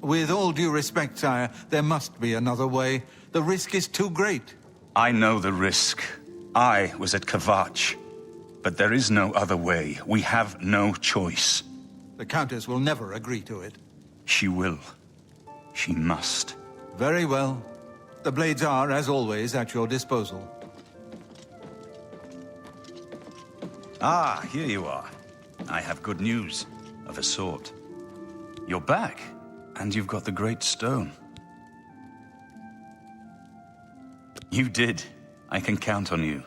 With all due respect, sire, there must be another way. The risk is too great. I know the risk. I was at Kvatch. But there is no other way. We have no choice. The Countess will never agree to it. She will. She must. Very well. The blades are, as always, at your disposal. Ah, here you are. I have good news, of a sort. You're back, and you've got the Great Stone. You did. I can count on you.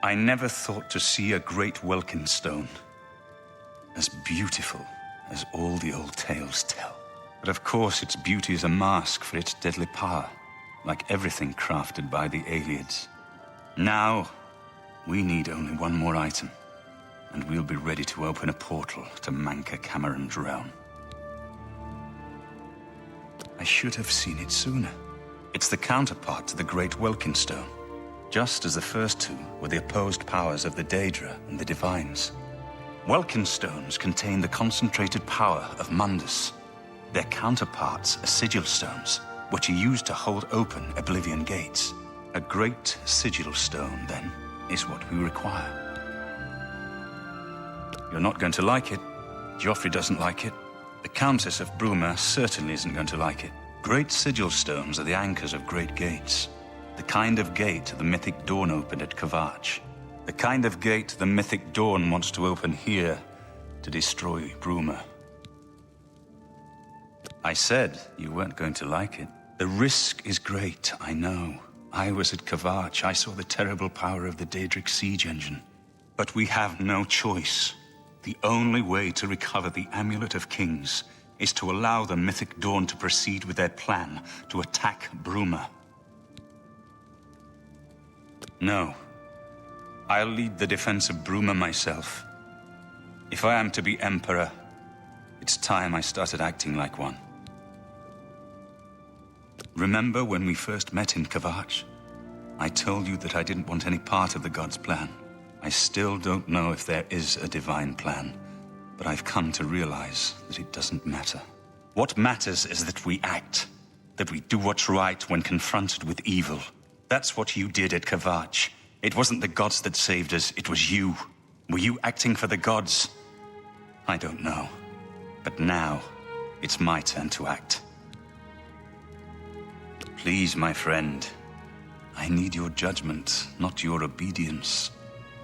I never thought to see a great Welkin stone. As beautiful as all the old tales tell. But of course its beauty is a mask for its deadly power, like everything crafted by the Aelids. Now, we need only one more item, and we'll be ready to open a portal to Manka Cameron's realm. I should have seen it sooner. It's the counterpart to the Great Welkin Stone, just as the first two were the opposed powers of the Daedra and the Divines. Welkin stones contain the concentrated power of Mundus. Their counterparts are sigil stones, which are used to hold open Oblivion gates. A great sigil stone, then, is what we require. You're not going to like it. Jauffre doesn't like it. The Countess of Bruma certainly isn't going to like it. Great sigil stones are the anchors of great gates. The kind of gate the mythic Dawn opened at Kvatch. The kind of gate the mythic Dawn wants to open here to destroy Bruma. I said you weren't going to like it. The risk is great, I know. I was at Kvatch. I saw the terrible power of the Daedric siege engine. But we have no choice. The only way to recover the Amulet of Kings is to allow the mythic Dawn to proceed with their plan to attack Bruma. No. I'll lead the defense of Bruma myself. If I am to be Emperor, it's time I started acting like one. Remember when we first met in Kvatch? I told you that I didn't want any part of the God's plan. I still don't know if there is a divine plan, but I've come to realize that it doesn't matter. What matters is that we act, that we do what's right when confronted with evil. That's what you did at Kvatch. It wasn't the gods that saved us, it was you. Were you acting for the gods? I don't know. But now, it's my turn to act. Please, my friend. I need your judgment, not your obedience.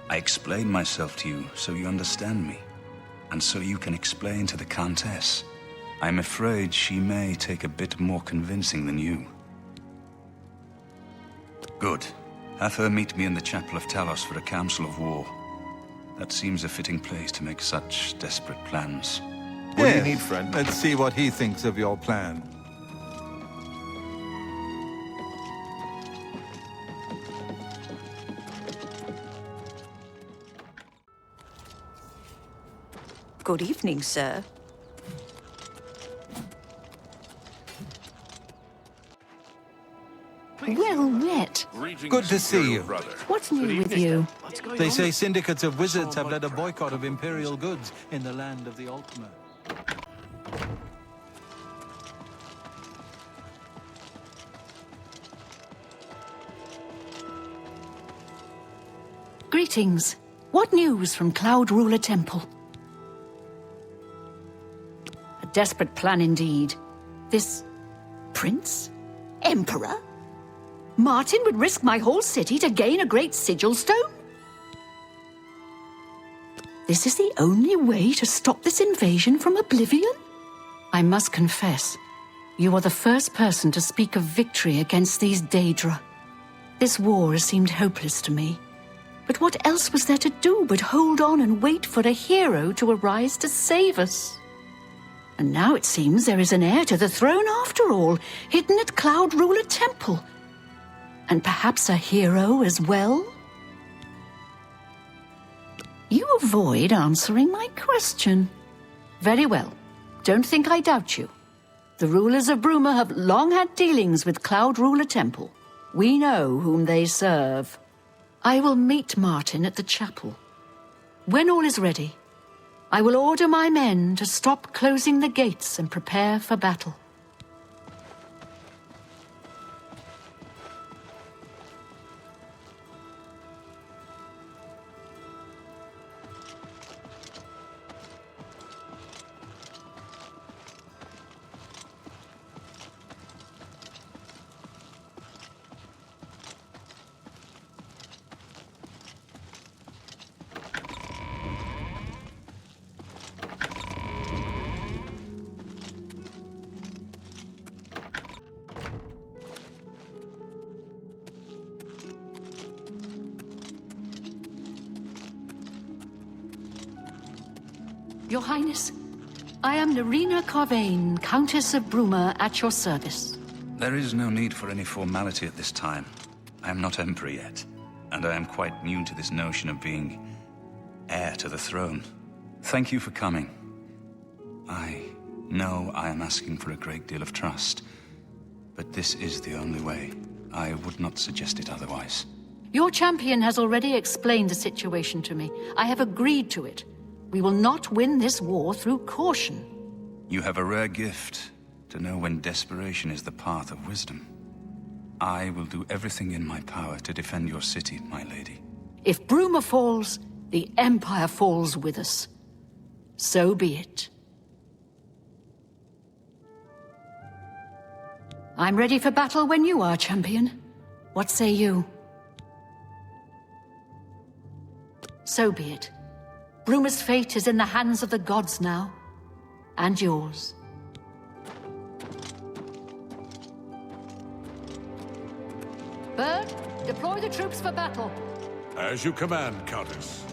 I explain myself to you so you understand me, and so you can explain to the Countess. I'm afraid she may take a bit more convincing than you. Good. Have her meet me in the Chapel of Talos for a council of war. That seems a fitting place to make such desperate plans. What do you need, friend? Let's see what he thinks of your plan. Good evening, sir. Well met. Good to see you. What's new with you? They say syndicates of wizards have led a boycott of Imperial goods in the land of the Ultima. Greetings. What news from Cloud Ruler Temple? A desperate plan indeed. This prince? Emperor? Martin would risk my whole city to gain a great sigil stone? This is the only way to stop this invasion from Oblivion? I must confess, you are the first person to speak of victory against these Daedra. This war has seemed hopeless to me. But what else was there to do but hold on and wait for a hero to arise to save us? And now it seems there is an heir to the throne after all, hidden at Cloud Ruler Temple. And perhaps a hero as well? You avoid answering my question. Very well. Don't think I doubt you. The rulers of Bruma have long had dealings with Cloud Ruler Temple. We know whom they serve. I will meet Martin at the chapel. When all is ready, I will order my men to stop closing the gates and prepare for battle. Your Highness, I am Nerina Carvain, Countess of Bruma, at your service. There is no need for any formality at this time. I am not Emperor yet, and I am quite new to this notion of being heir to the throne. Thank you for coming. I know I am asking for a great deal of trust, but this is the only way. I would not suggest it otherwise. Your champion has already explained the situation to me. I have agreed to it. We will not win this war through caution. You have a rare gift to know when desperation is the path of wisdom. I will do everything in my power to defend your city, my lady. If Bruma falls, the Empire falls with us. So be it. I'm ready for battle when you are, champion. What say you? So be it. Bruma's fate is in the hands of the gods now, and yours. Bird, deploy the troops for battle. As you command, Countess.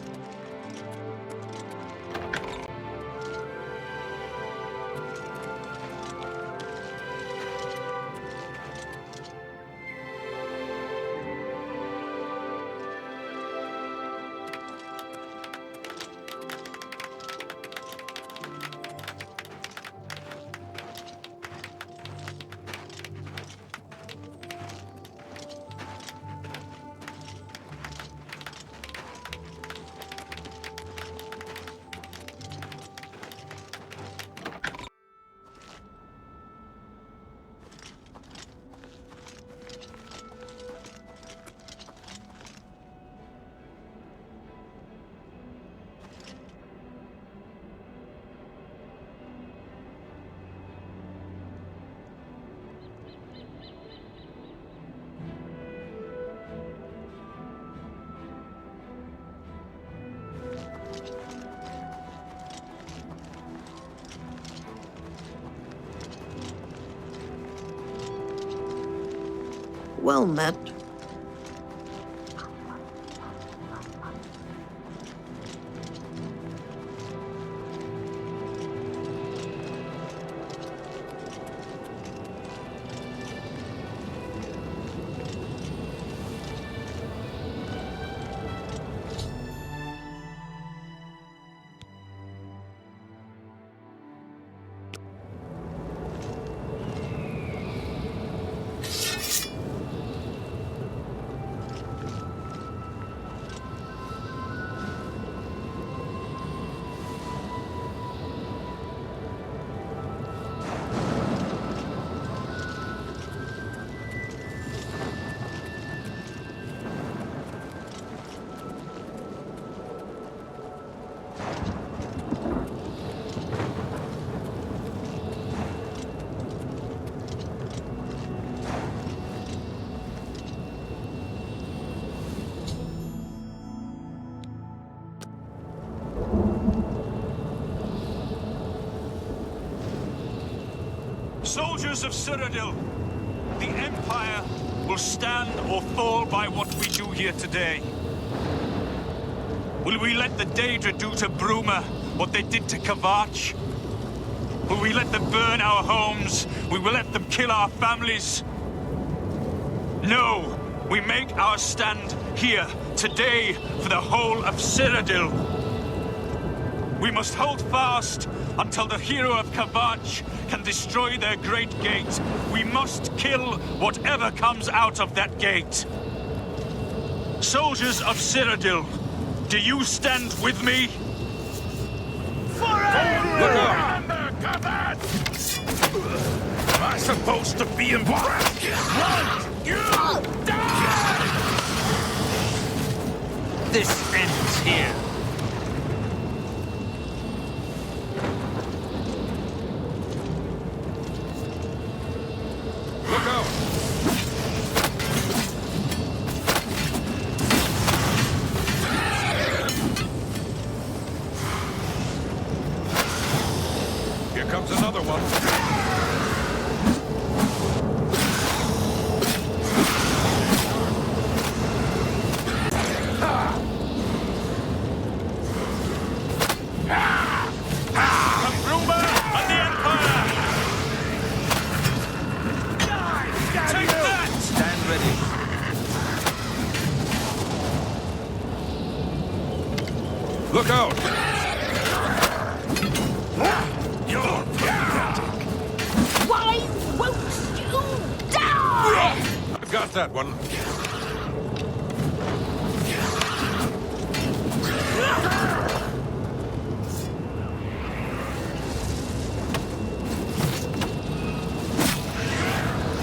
Well met. Soldiers of Cyrodiil, the Empire will stand or fall by what we do here today. Will we let the Daedra do to Bruma what they did to Kvatch? Will we let them burn our homes? We will let them kill our families? No, we make our stand here, today, for the whole of Cyrodiil. We must hold fast until the Hero of Kvatch can destroy their great gate. We must kill whatever comes out of that gate. Soldiers of Cyrodiil, do you stand with me? Look out! Am I supposed to be impressed? You die! This ends here. Look out! Here comes another one. Look out! You're pathetic. Why won't you die? I've got that one.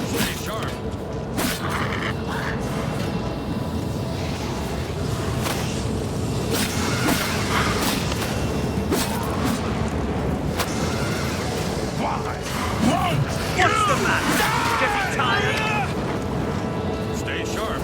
Stay sharp. What's the matter? Getting tired? Stay sharp.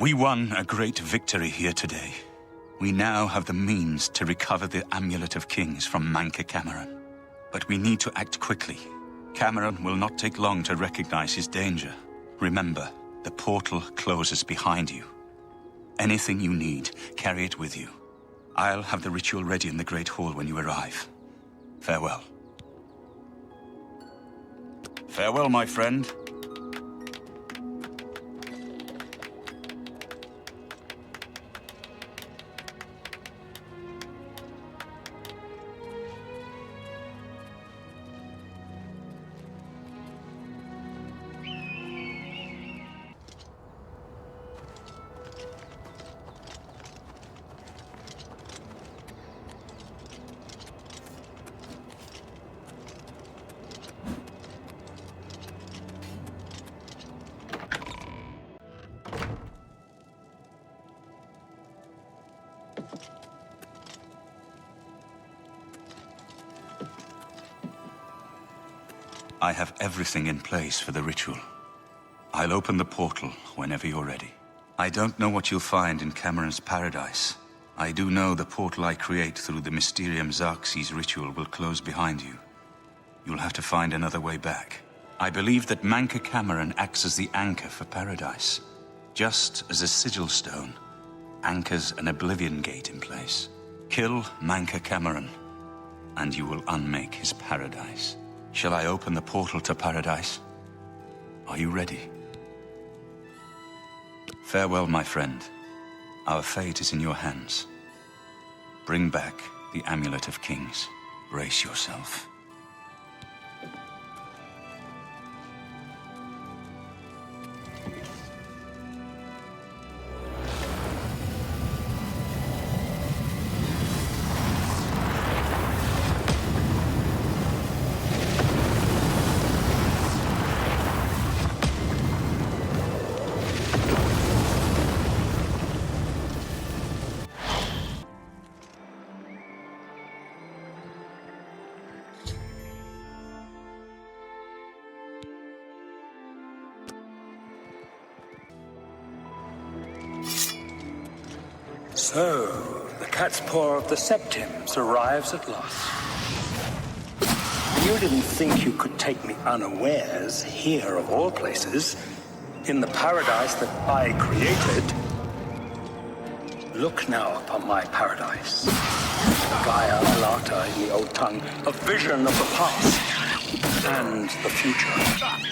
We won a great victory here today. We now have the means to recover the Amulet of Kings from Manca Cameron. But we need to act quickly. Cameron will not take long to recognize his danger. Remember, the portal closes behind you. Anything you need, carry it with you. I'll have the ritual ready in the Great Hall when you arrive. Farewell. Farewell, my friend. I have everything in place for the ritual. I'll open the portal whenever you're ready. I don't know what you'll find in Cameron's paradise. I do know the portal I create through the Mysterium Xarxes ritual will close behind you. You'll have to find another way back. I believe that Manca Cameron acts as the anchor for paradise. Just as a sigil stone anchors an Oblivion gate in place. Kill Manca Cameron, and you will unmake his paradise. Shall I open the portal to paradise? Are you ready? Farewell, my friend. Our fate is in your hands. Bring back the Amulet of Kings. Brace yourself. So, the cat's paw of the Septims arrives at last. You didn't think you could take me unawares, here of all places, in the paradise that I created. Look now upon my paradise. Gaia Alata in the old tongue, a vision of the past and the future.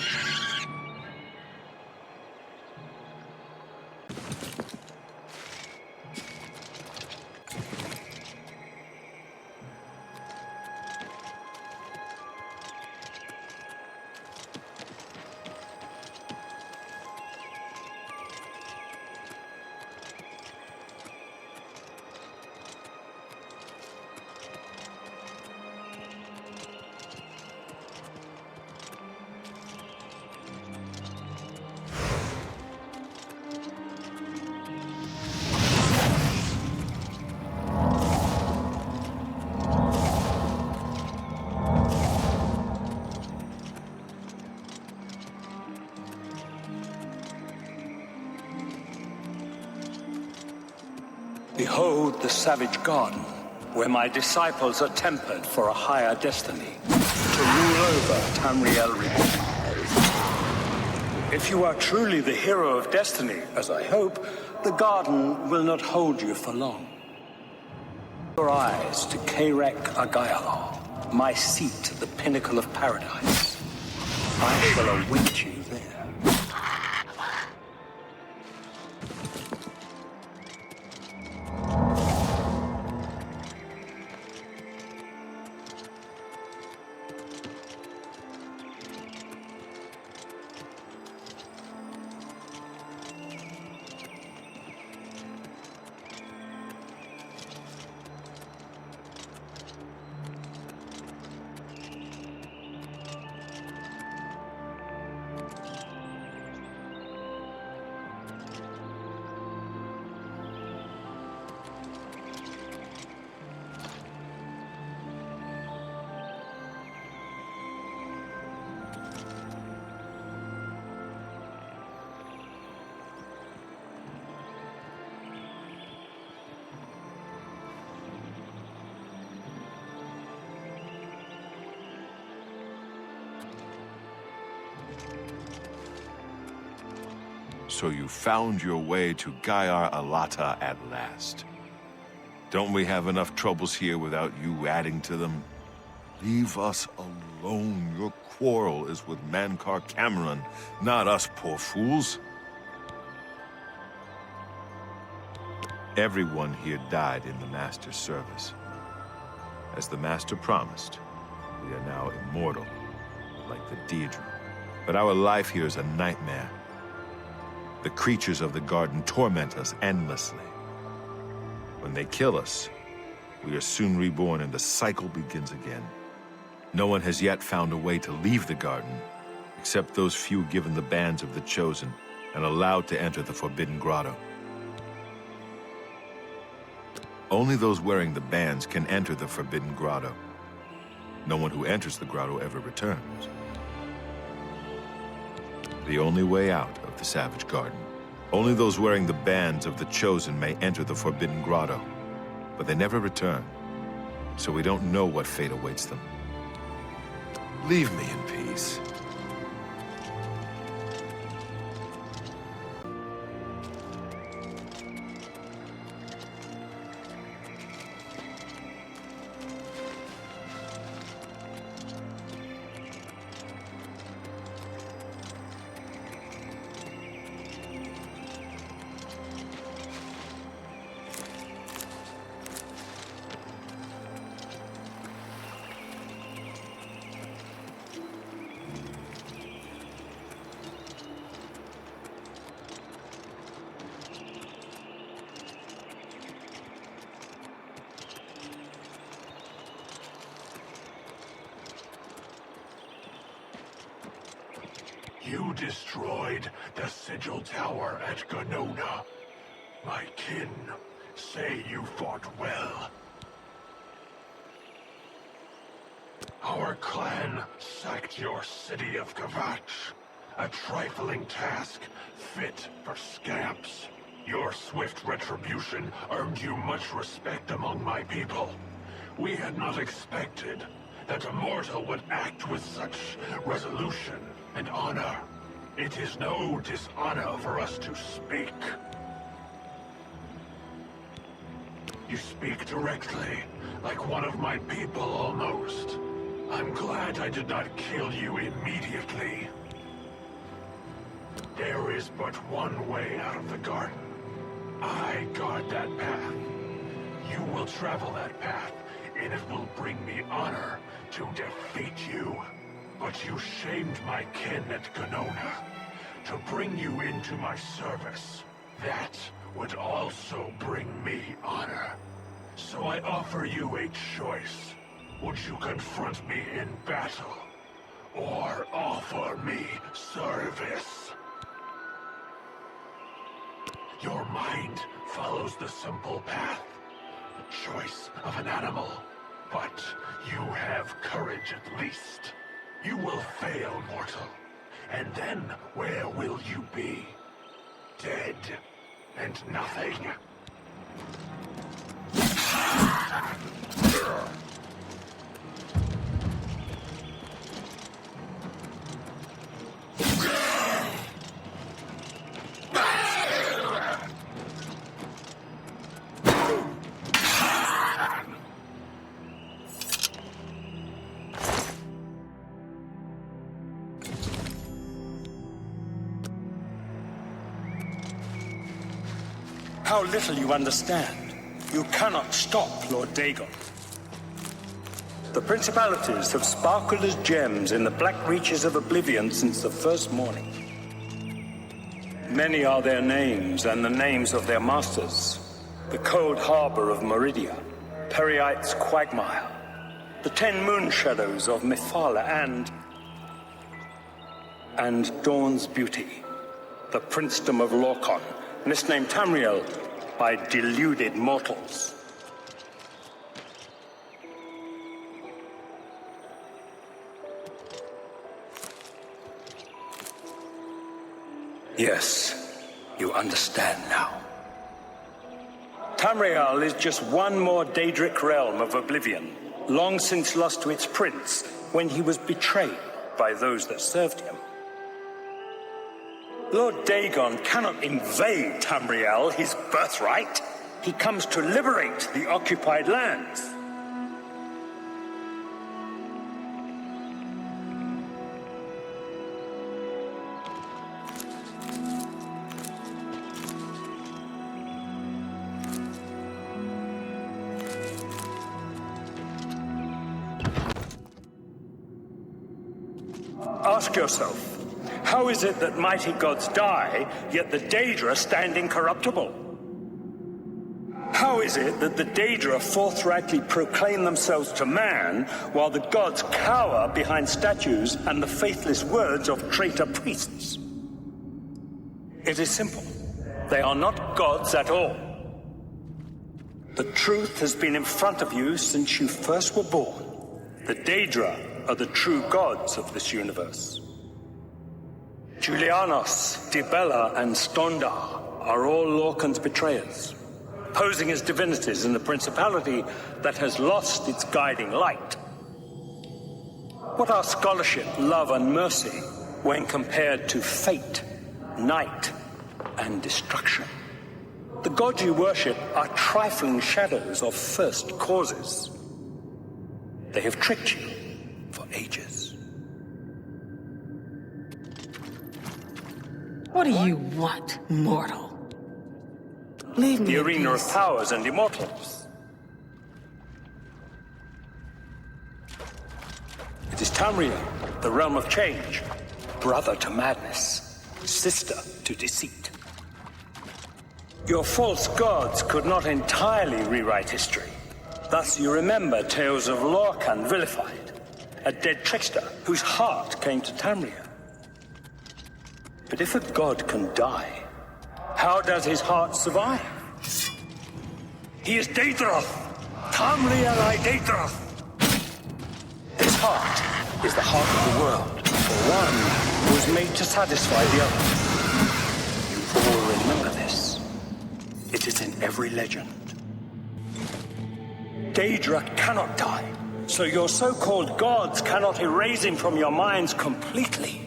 Behold the savage garden, where my disciples are tempered for a higher destiny, to rule over Tamriel Republic. If you are truly the hero of destiny, as I hope, the garden will not hold you for long. Your eyes to Kairek Agayalor, my seat at the pinnacle of paradise. I shall await you there. So you found your way to Gaiar Alata at last. Don't we have enough troubles here without you adding to them? Leave us alone. Your quarrel is with Mankar Cameron, not us poor fools. Everyone here died in the Master's service. As the Master promised, we are now immortal, like the Daedra. But our life here is a nightmare. The creatures of the garden torment us endlessly. When they kill us, we are soon reborn and the cycle begins again. No one has yet found a way to leave the garden, except those few given the bands of the Chosen and allowed to enter the Forbidden Grotto. Only those wearing the bands can enter the Forbidden Grotto. No one who enters the grotto ever returns. The only way out of the Savage Garden. Only those wearing the bands of the Chosen may enter the Forbidden Grotto, but they never return, so we don't know what fate awaits them. Leave me in peace. You destroyed the Sigil Tower at Ganona. My kin say you fought well. Our clan sacked your city of Kvatch, a trifling task fit for scamps. Your swift retribution earned you much respect among my people. We had not expected that a mortal would act with such resolution and honor. It is no dishonor for us to speak. You speak directly, like one of my people almost. I'm glad I did not kill you immediately. There is but one way out of the garden. I guard that path. You will travel that path, and it will bring me honor to defeat you. But you shamed my kin at Ganona. To bring you into my service, that would also bring me honor. So I offer you a choice. Would you confront me in battle, or offer me service? Your mind follows the simple path, the choice of an animal. But you have courage at least. You will fail, mortal. And then where will you be? Dead and nothing. How little you understand. You cannot stop Lord Dagon. The principalities have sparkled as gems in the black reaches of Oblivion since the first morning. Many are their names and the names of their masters. The cold harbor of Meridia, Periite's quagmire, the 10 moon shadows of Mephala and Dawn's beauty, the princedom of Lorkon, misnamed Tamriel by deluded mortals. Yes, you understand now. Tamriel is just one more Daedric realm of Oblivion, long since lost to its prince when he was betrayed by those that served him. Lord Dagon cannot invade Tamriel, his birthright. He comes to liberate the occupied lands. Ask yourself, how is it that mighty gods die, yet the Daedra stand incorruptible? How is it that the Daedra forthrightly proclaim themselves to man, while the gods cower behind statues and the faithless words of traitor priests? It is simple. They are not gods at all. The truth has been in front of you since you first were born. The Daedra are the true gods of this universe. Julianos, Dibella, and Stondar are all Lorcan's betrayers, posing as divinities in a principality that has lost its guiding light. What are scholarship, love, and mercy when compared to fate, night, and destruction? The gods you worship are trifling shadows of first causes. They have tricked you for ages. What do you want, mortal? Leave me the in arena peace. of powers and immortals. It is Tamriel, the realm of change, brother to madness, sister to deceit. Your false gods could not entirely rewrite history. Thus you remember tales of Lorcan vilified, a dead trickster whose heart came to Tamriel. But if a god can die, how does his heart survive? He is Daedroth! Tamriel I Daedroth! His heart is the heart of the world, for one was made to satisfy the other. You all remember this. It is in every legend. Daedra cannot die, so your so-called gods cannot erase him from your minds completely.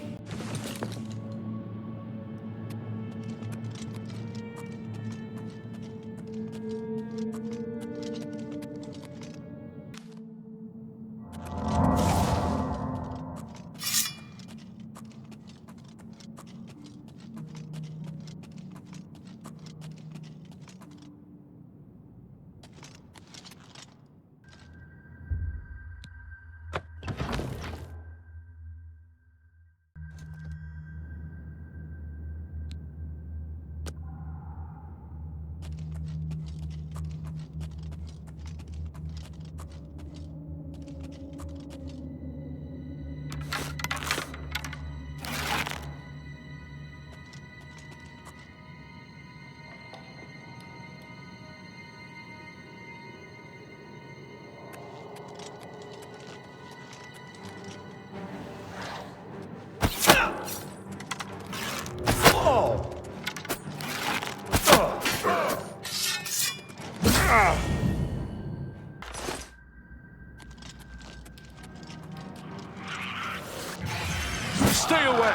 Stay away!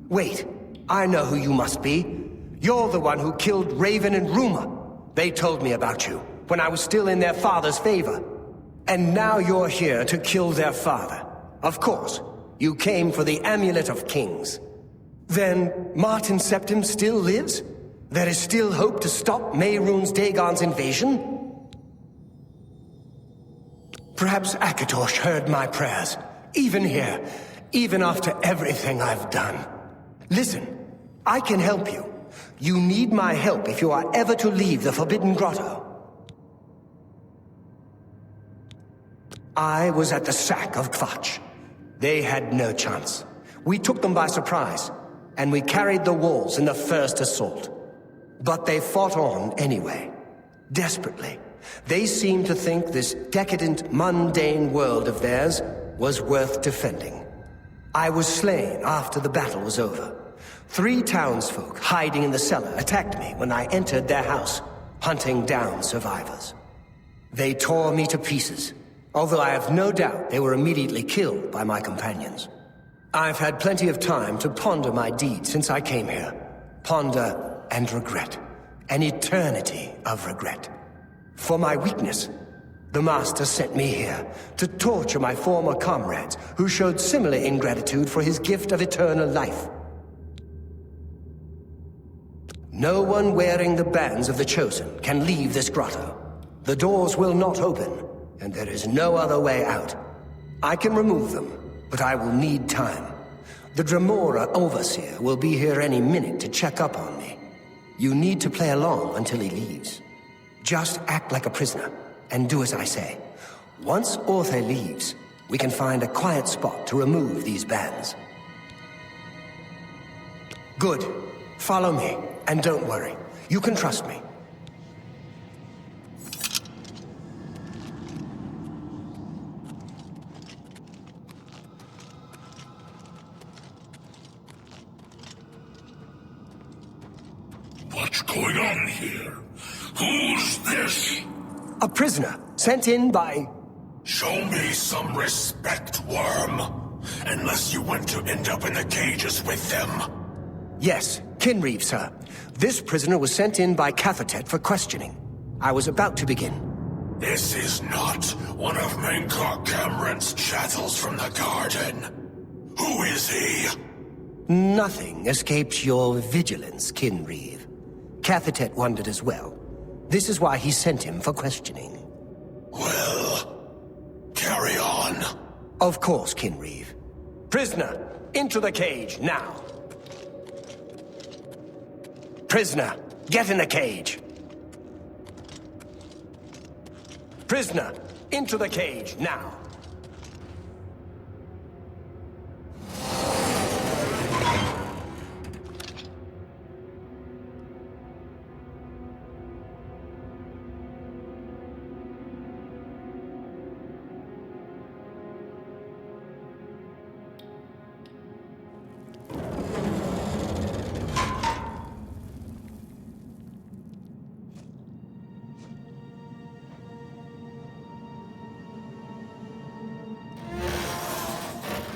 Wait, I know who you must be. You're the one who killed Raven and Rumor. They told me about you when I was still in their father's favor. And now you're here to kill their father. Of course, you came for the Amulet of Kings. Then Martin Septim still lives? There is still hope to stop Mehrunes Dagon's invasion? Perhaps Akatosh heard my prayers. Even here, even after everything I've done. Listen, I can help you. You need my help if you are ever to leave the Forbidden Grotto. I was at the sack of Kvatch. They had no chance. We took them by surprise, and we carried the walls in the first assault. But they fought on anyway, desperately. They seemed to think this decadent, mundane world of theirs was worth defending. I was slain after the battle was over. 3 townsfolk hiding in the cellar attacked me when I entered their house, hunting down survivors. They tore me to pieces, although I have no doubt they were immediately killed by my companions. I've had plenty of time to ponder my deed since I came here. Ponder and regret. An eternity of regret. For my weakness, the Master sent me here to torture my former comrades who showed similar ingratitude for his gift of eternal life. No one wearing the bands of the Chosen can leave this grotto. The doors will not open, and there is no other way out. I can remove them, but I will need time. The Dremora Overseer will be here any minute to check up on me. You need to play along until he leaves. Just act like a prisoner, and do as I say. Once Orthe leaves, we can find a quiet spot to remove these bands. Good. Follow me, and don't worry. You can trust me. What's going on here? Who's this? A prisoner, sent in by... Show me some respect, worm. Unless you want to end up in the cages with them. Yes, Kinreeve, sir. This prisoner was sent in by Cathatet for questioning. I was about to begin. This is not one of Menkar Cameron's chattels from the garden. Who is he? Nothing escapes your vigilance, Kinreeve. Cathatet wondered as well. This is why he sent him for questioning. Well, carry on. Of course, Kinreeve. Prisoner, into the cage, now. Prisoner, get in the cage. Prisoner, into the cage, now.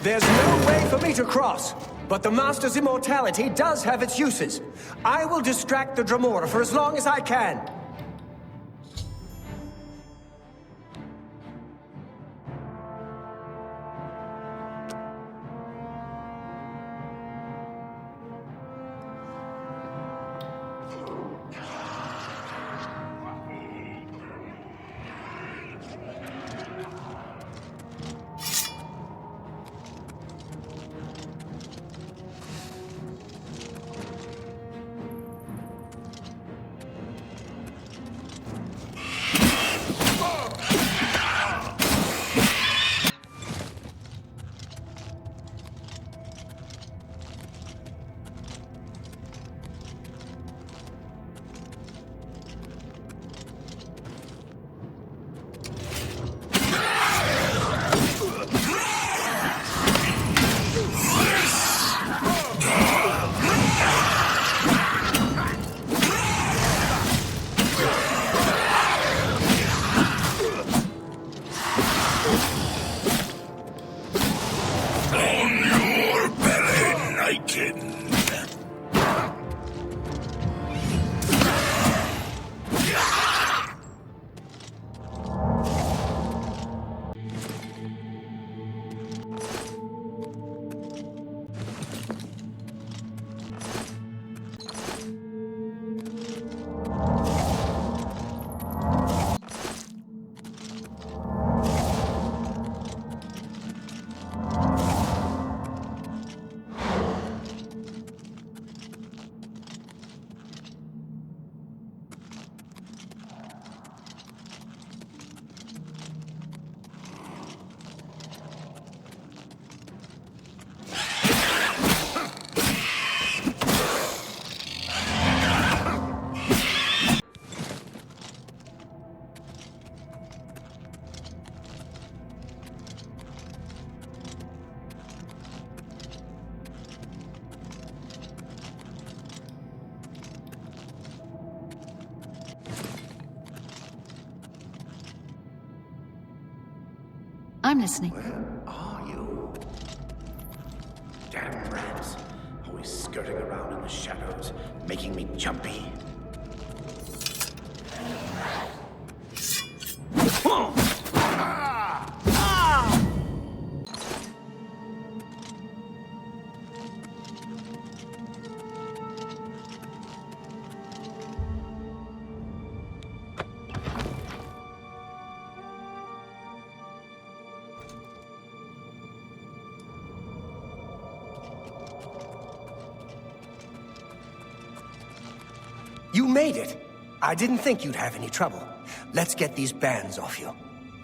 There's no way for me to cross, but the Master's immortality does have its uses. I will distract the Dremora for as long as I can. I'm listening. Where are you? Damn rats. Always skirting around in the shadows, making me jumpy. You made it! I didn't think you'd have any trouble. Let's get these bands off you.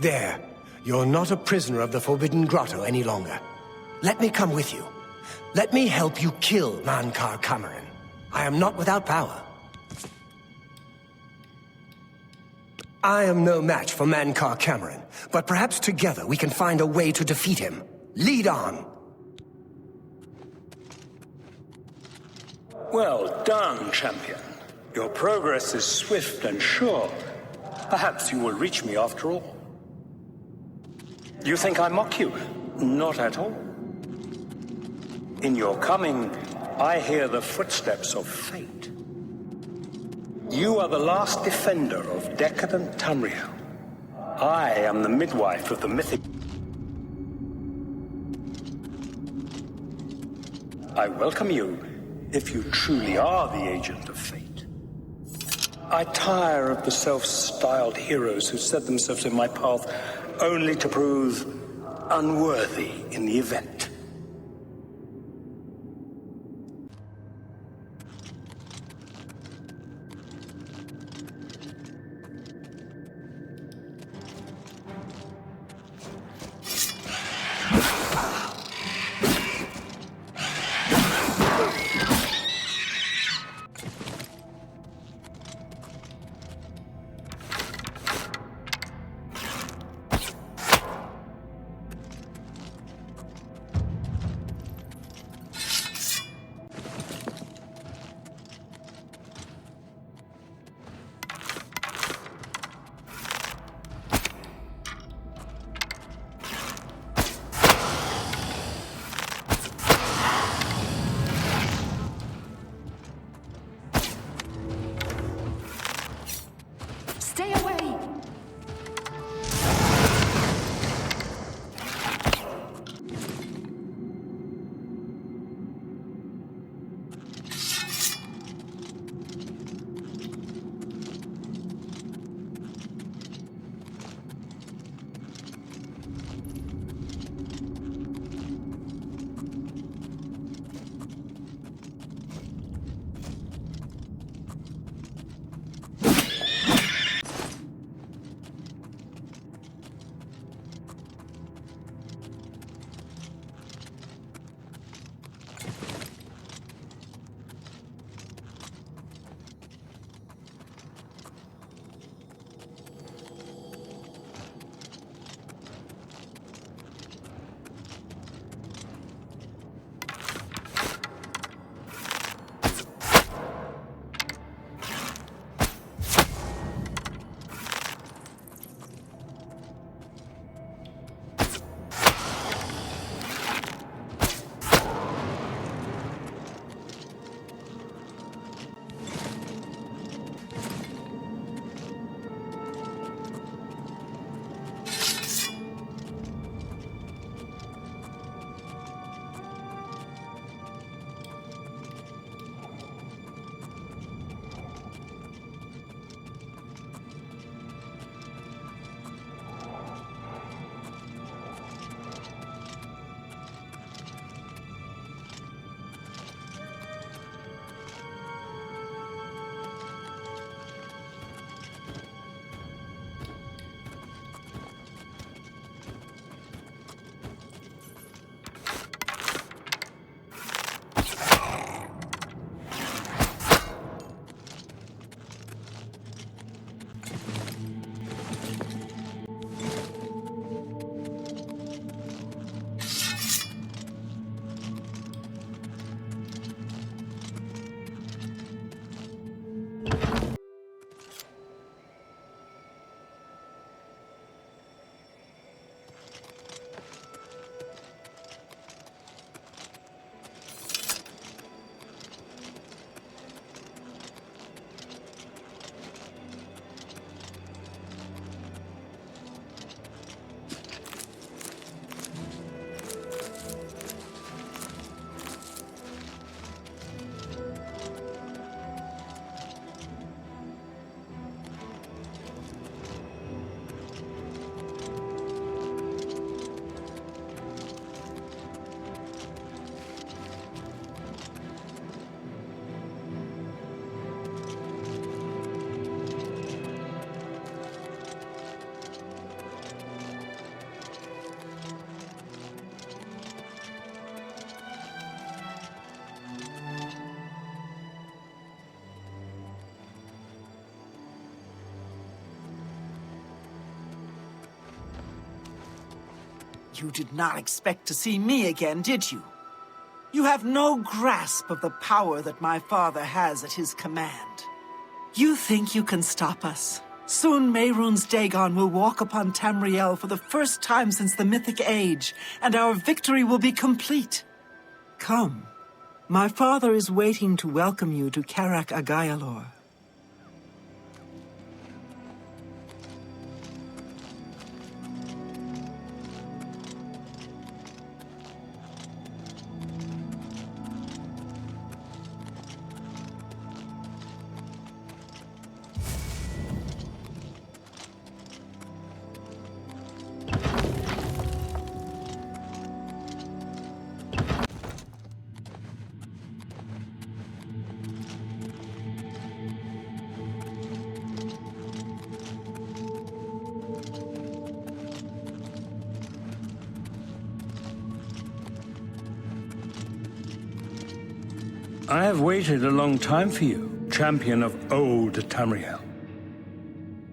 There. You're not a prisoner of the Forbidden Grotto any longer. Let me come with you. Let me help you kill Mankar Cameron. I am not without power. I am no match for Mankar Cameron, but perhaps together we can find a way to defeat him. Lead on! Well done, champion. Your progress is swift and sure. Perhaps you will reach me after all. You think I mock you? Not at all. In your coming, I hear the footsteps of fate. You are the last defender of decadent Tamriel. I am the midwife of the mythic. I welcome you, if you truly are the agent of fate. I tire of the self-styled heroes who set themselves in my path only to prove unworthy in the event. You did not expect to see me again, did you? You have no grasp of the power that my father has at his command. You think you can stop us? Soon Mehrunes Dagon will walk upon Tamriel for the first time since the Mythic Age, and our victory will be complete. Come. My father is waiting to welcome you to Karak Agayalor. I have waited a long time for you, champion of old Tamriel.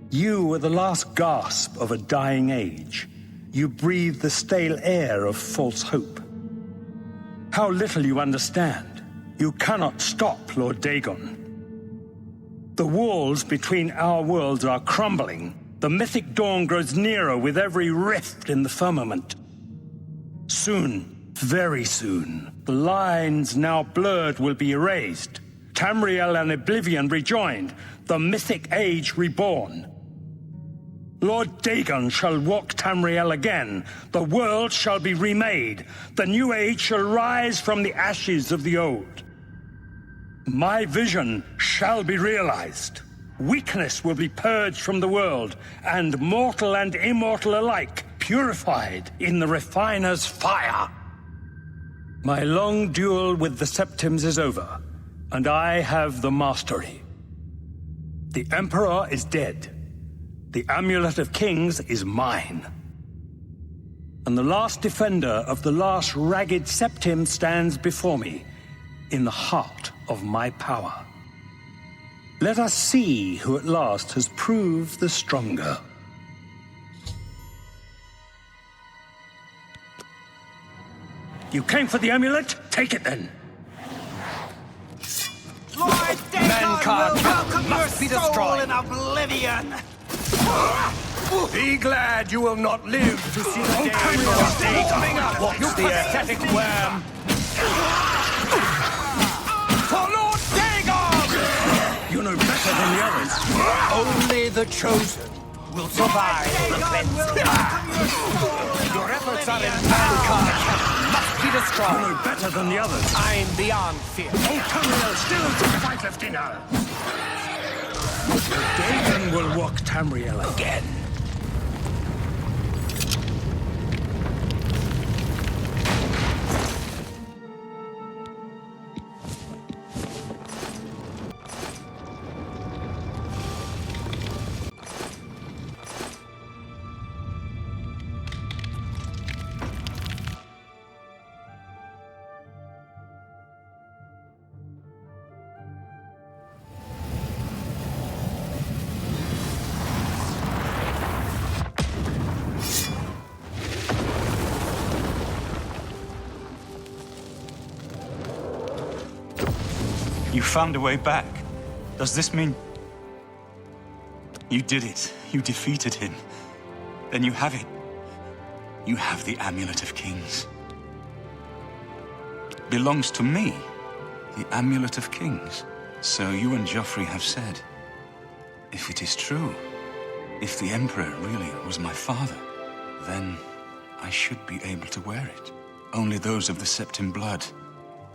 You were the last gasp of a dying age. You breathed the stale air of false hope. How little you understand. You cannot stop Lord Dagon. The walls between our worlds are crumbling. The mythic dawn grows nearer with every rift in the firmament. Soon, very soon, the lines now blurred will be erased. Tamriel and Oblivion rejoined, the mythic age reborn. Lord Dagon shall walk Tamriel again. The world shall be remade. The new age shall rise from the ashes of the old. My vision shall be realized. Weakness will be purged from the world, and mortal and immortal alike purified in the refiner's fire. My long duel with the Septims is over, and I have the mastery. The Emperor is dead. The Amulet of Kings is mine. And the last defender of the last ragged Septim stands before me, in the heart of my power. Let us see who at last has proved the stronger. You came for the amulet? Take it then. Lord Dagon must be destroyed. in Oblivion! Be glad you will not live to see the day of Dagon. Watch the pathetic worm. For Lord Dagon! You know better than the others. Only the chosen will survive the cleansing. Your efforts are in vain. Must be destroyed. You know better than the others. I'm beyond fear. Oh, Tamriel still to fight of dinner. Dagon will walk Tamriel again. You found a way back. Does this mean... You did it. You defeated him. Then you have it. You have the Amulet of Kings. Belongs to me. The Amulet of Kings. So you and Jauffre have said. If it is true, if the Emperor really was my father, then I should be able to wear it. Only those of the Septim blood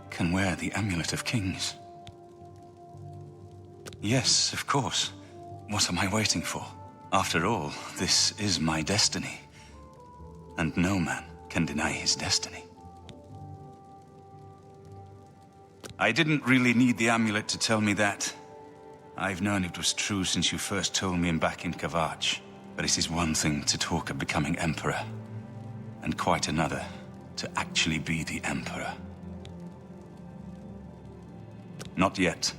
can wear the Amulet of Kings. Yes, of course. What am I waiting for? After all, this is my destiny. And no man can deny his destiny. I didn't really need the amulet to tell me that. I've known it was true since you first told me back in Kvatch. But it is one thing to talk of becoming Emperor, and quite another to actually be the Emperor. Not yet.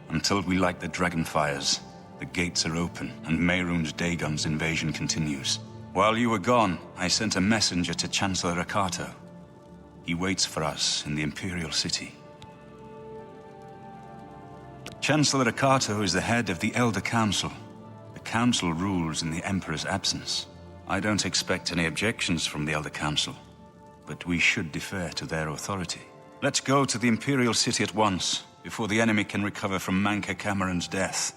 Until we light the Dragonfires, the gates are open and Mehrunes Dagon's invasion continues. While you were gone, I sent a messenger to Chancellor Akato. He waits for us in the Imperial City. Chancellor Akato is the head of the Elder Council. The Council rules in the Emperor's absence. I don't expect any objections from the Elder Council, but we should defer to their authority. Let's go to the Imperial City at once, before the enemy can recover from Manka Cameron's death.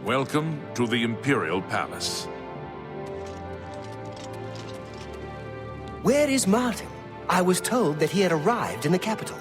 Welcome to the Imperial Palace. Where is Martin? I was told that he had arrived in the capital.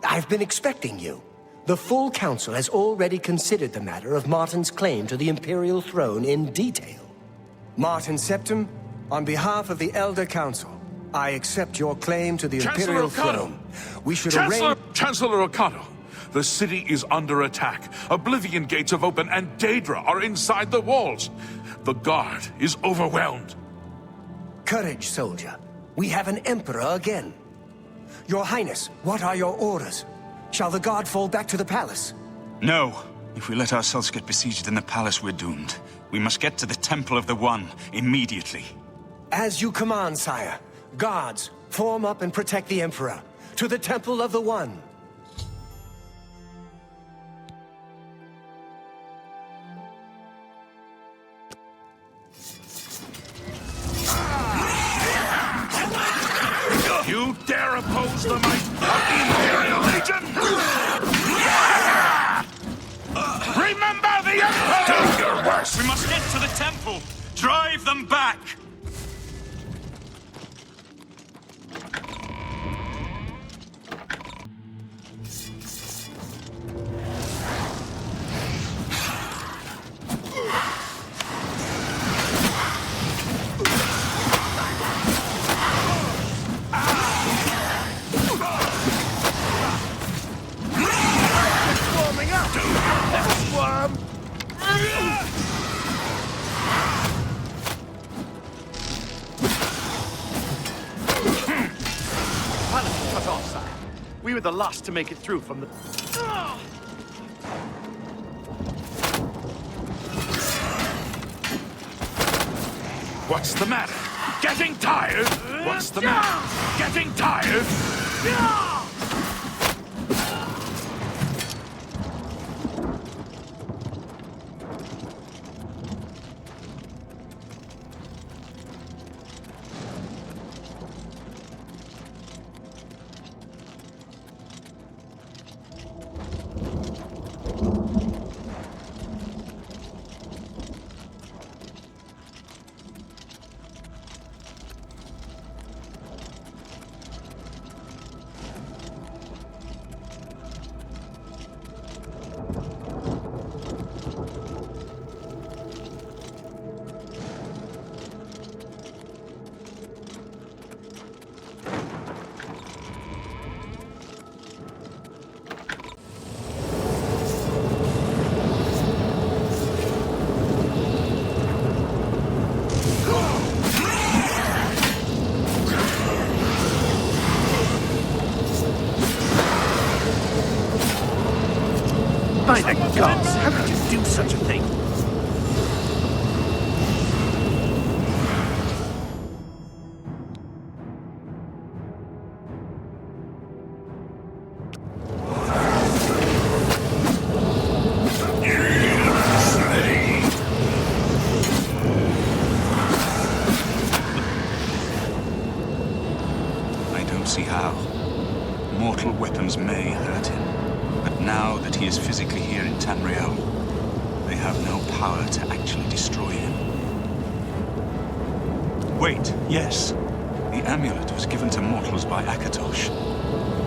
I've been expecting you. The full council has already considered the matter of Martin's claim to the Imperial throne in detail. Martin Septim, on behalf of the Elder Council, I accept your claim to the Imperial throne. We should arrange... Chancellor Akato, the city is under attack. Oblivion gates have opened and Daedra are inside the walls. The guard is overwhelmed. Courage, soldier. We have an emperor again. Your Highness, what are your orders? Shall the guard fall back to the palace? No. If we let ourselves get besieged in the palace, we're doomed. We must get to the Temple of the One immediately. As you command, sire. Guards, form up and protect the Emperor. To the Temple of the One. You dare oppose the might of the Imperial Legion? Remember the Emperor! Do your worst! We must get to the temple! Drive them back! Cut off, sire. We were the last to make it through from the... What's the matter? Getting tired? What's the matter? Getting tired? By the gods, how could you do such a thing? physically here in Tamriel, they have no power to actually destroy him. Wait, yes. The amulet was given to mortals by Akatosh.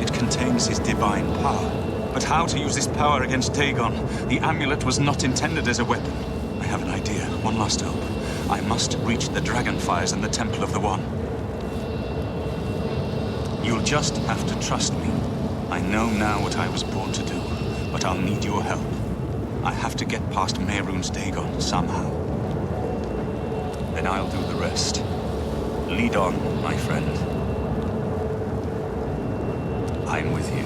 It contains his divine power. But how to use this power against Dagon? The amulet was not intended as a weapon. I have an idea. One last hope. I must reach the Dragonfires and the Temple of the One. You'll just have to trust me. I know now what I was born to do, but I'll need your help. I have to get past Mehrunes Dagon somehow. Then I'll do the rest. Lead on, my friend. I'm with you.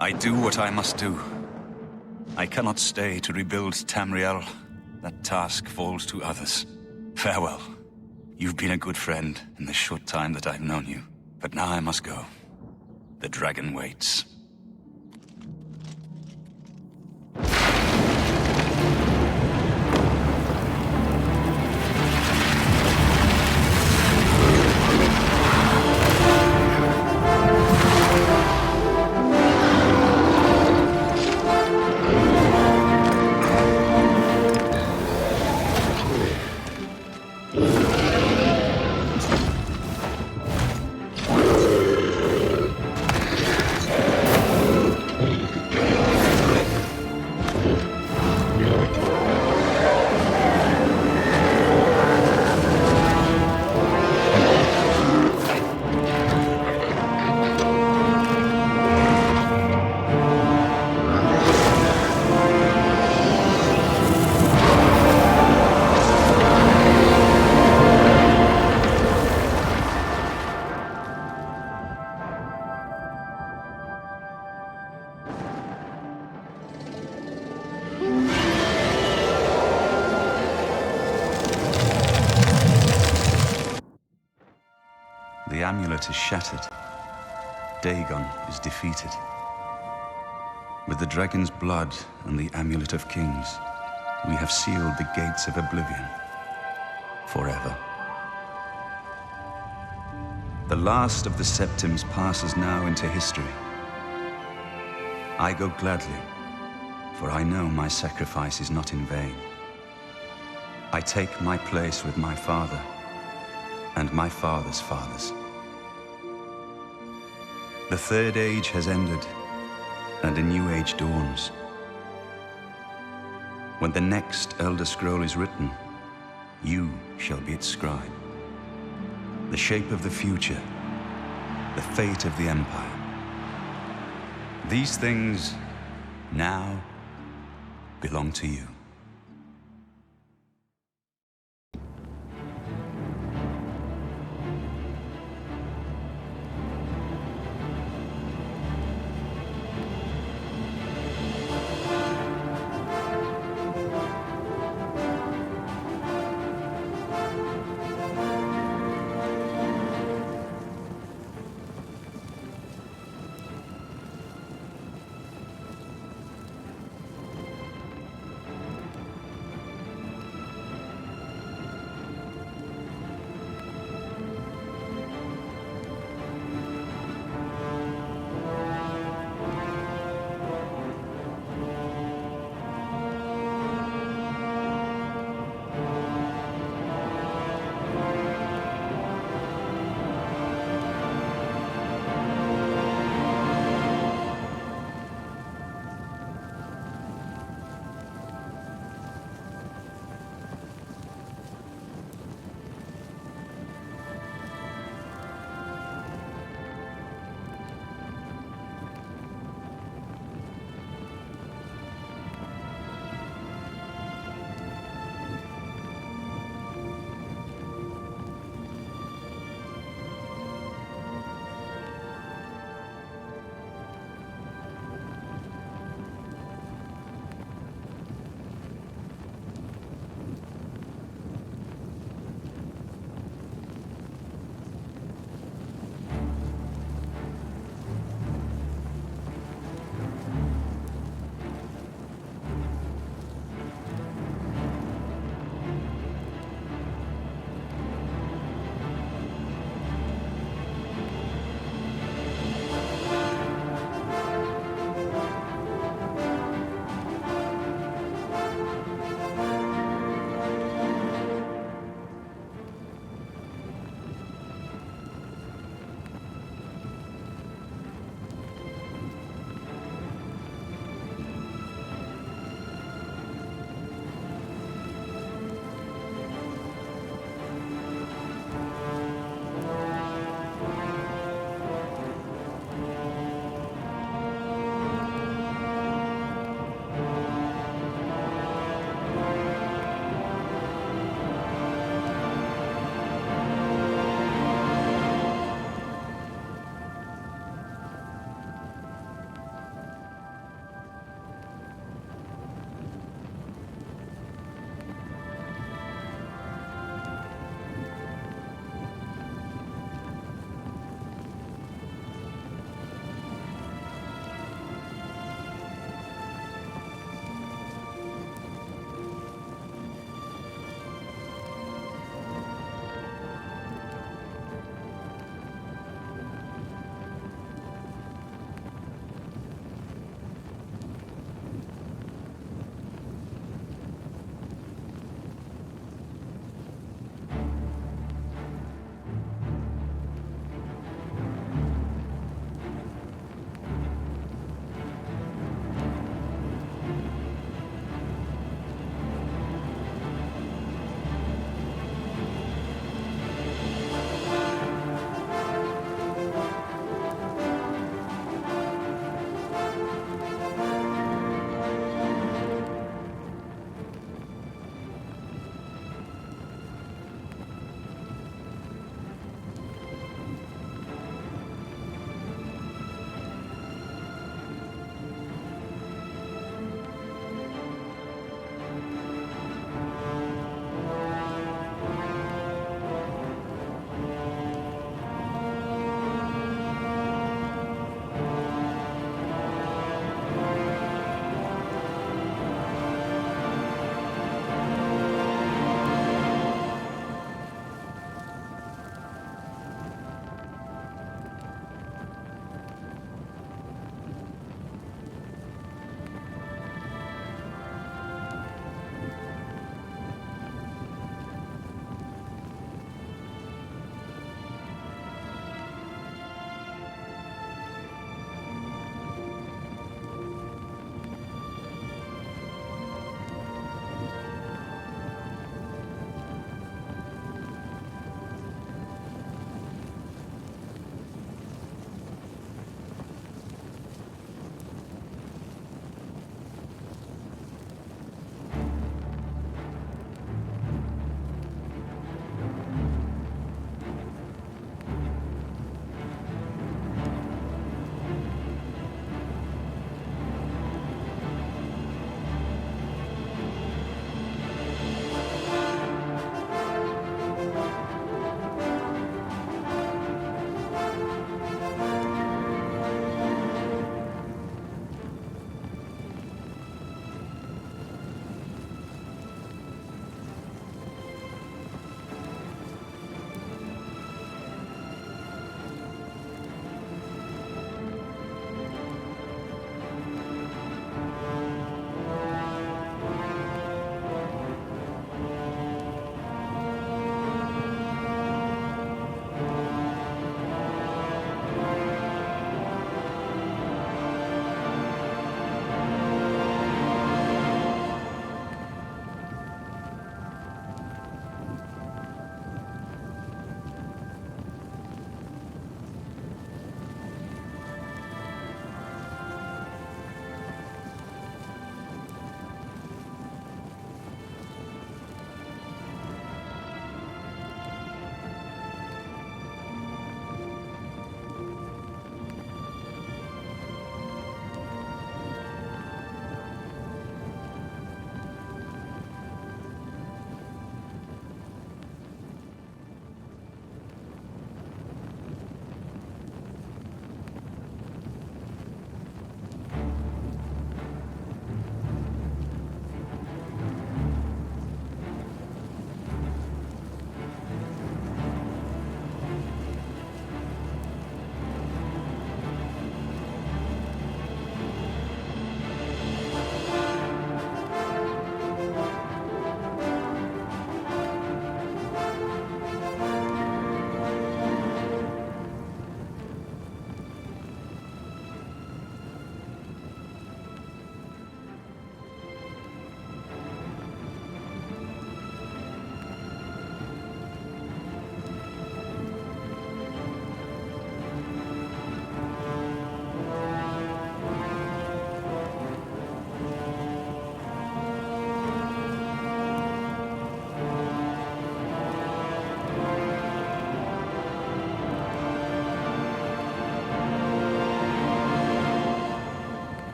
I do what I must do. I cannot stay to rebuild Tamriel. That task falls to others. Farewell. You've been a good friend in the short time that I've known you. But now I must go. The dragon waits. The amulet is shattered. Dagon is defeated. With the dragon's blood and the Amulet of Kings, we have sealed the gates of Oblivion forever. The last of the Septims passes now into history. I go gladly, for I know my sacrifice is not in vain. I take my place with my father and my father's fathers. The Third Age has ended, and a new age dawns. When the next Elder Scroll is written, you shall be its scribe. The shape of the future, the fate of the Empire. These things now belong to you.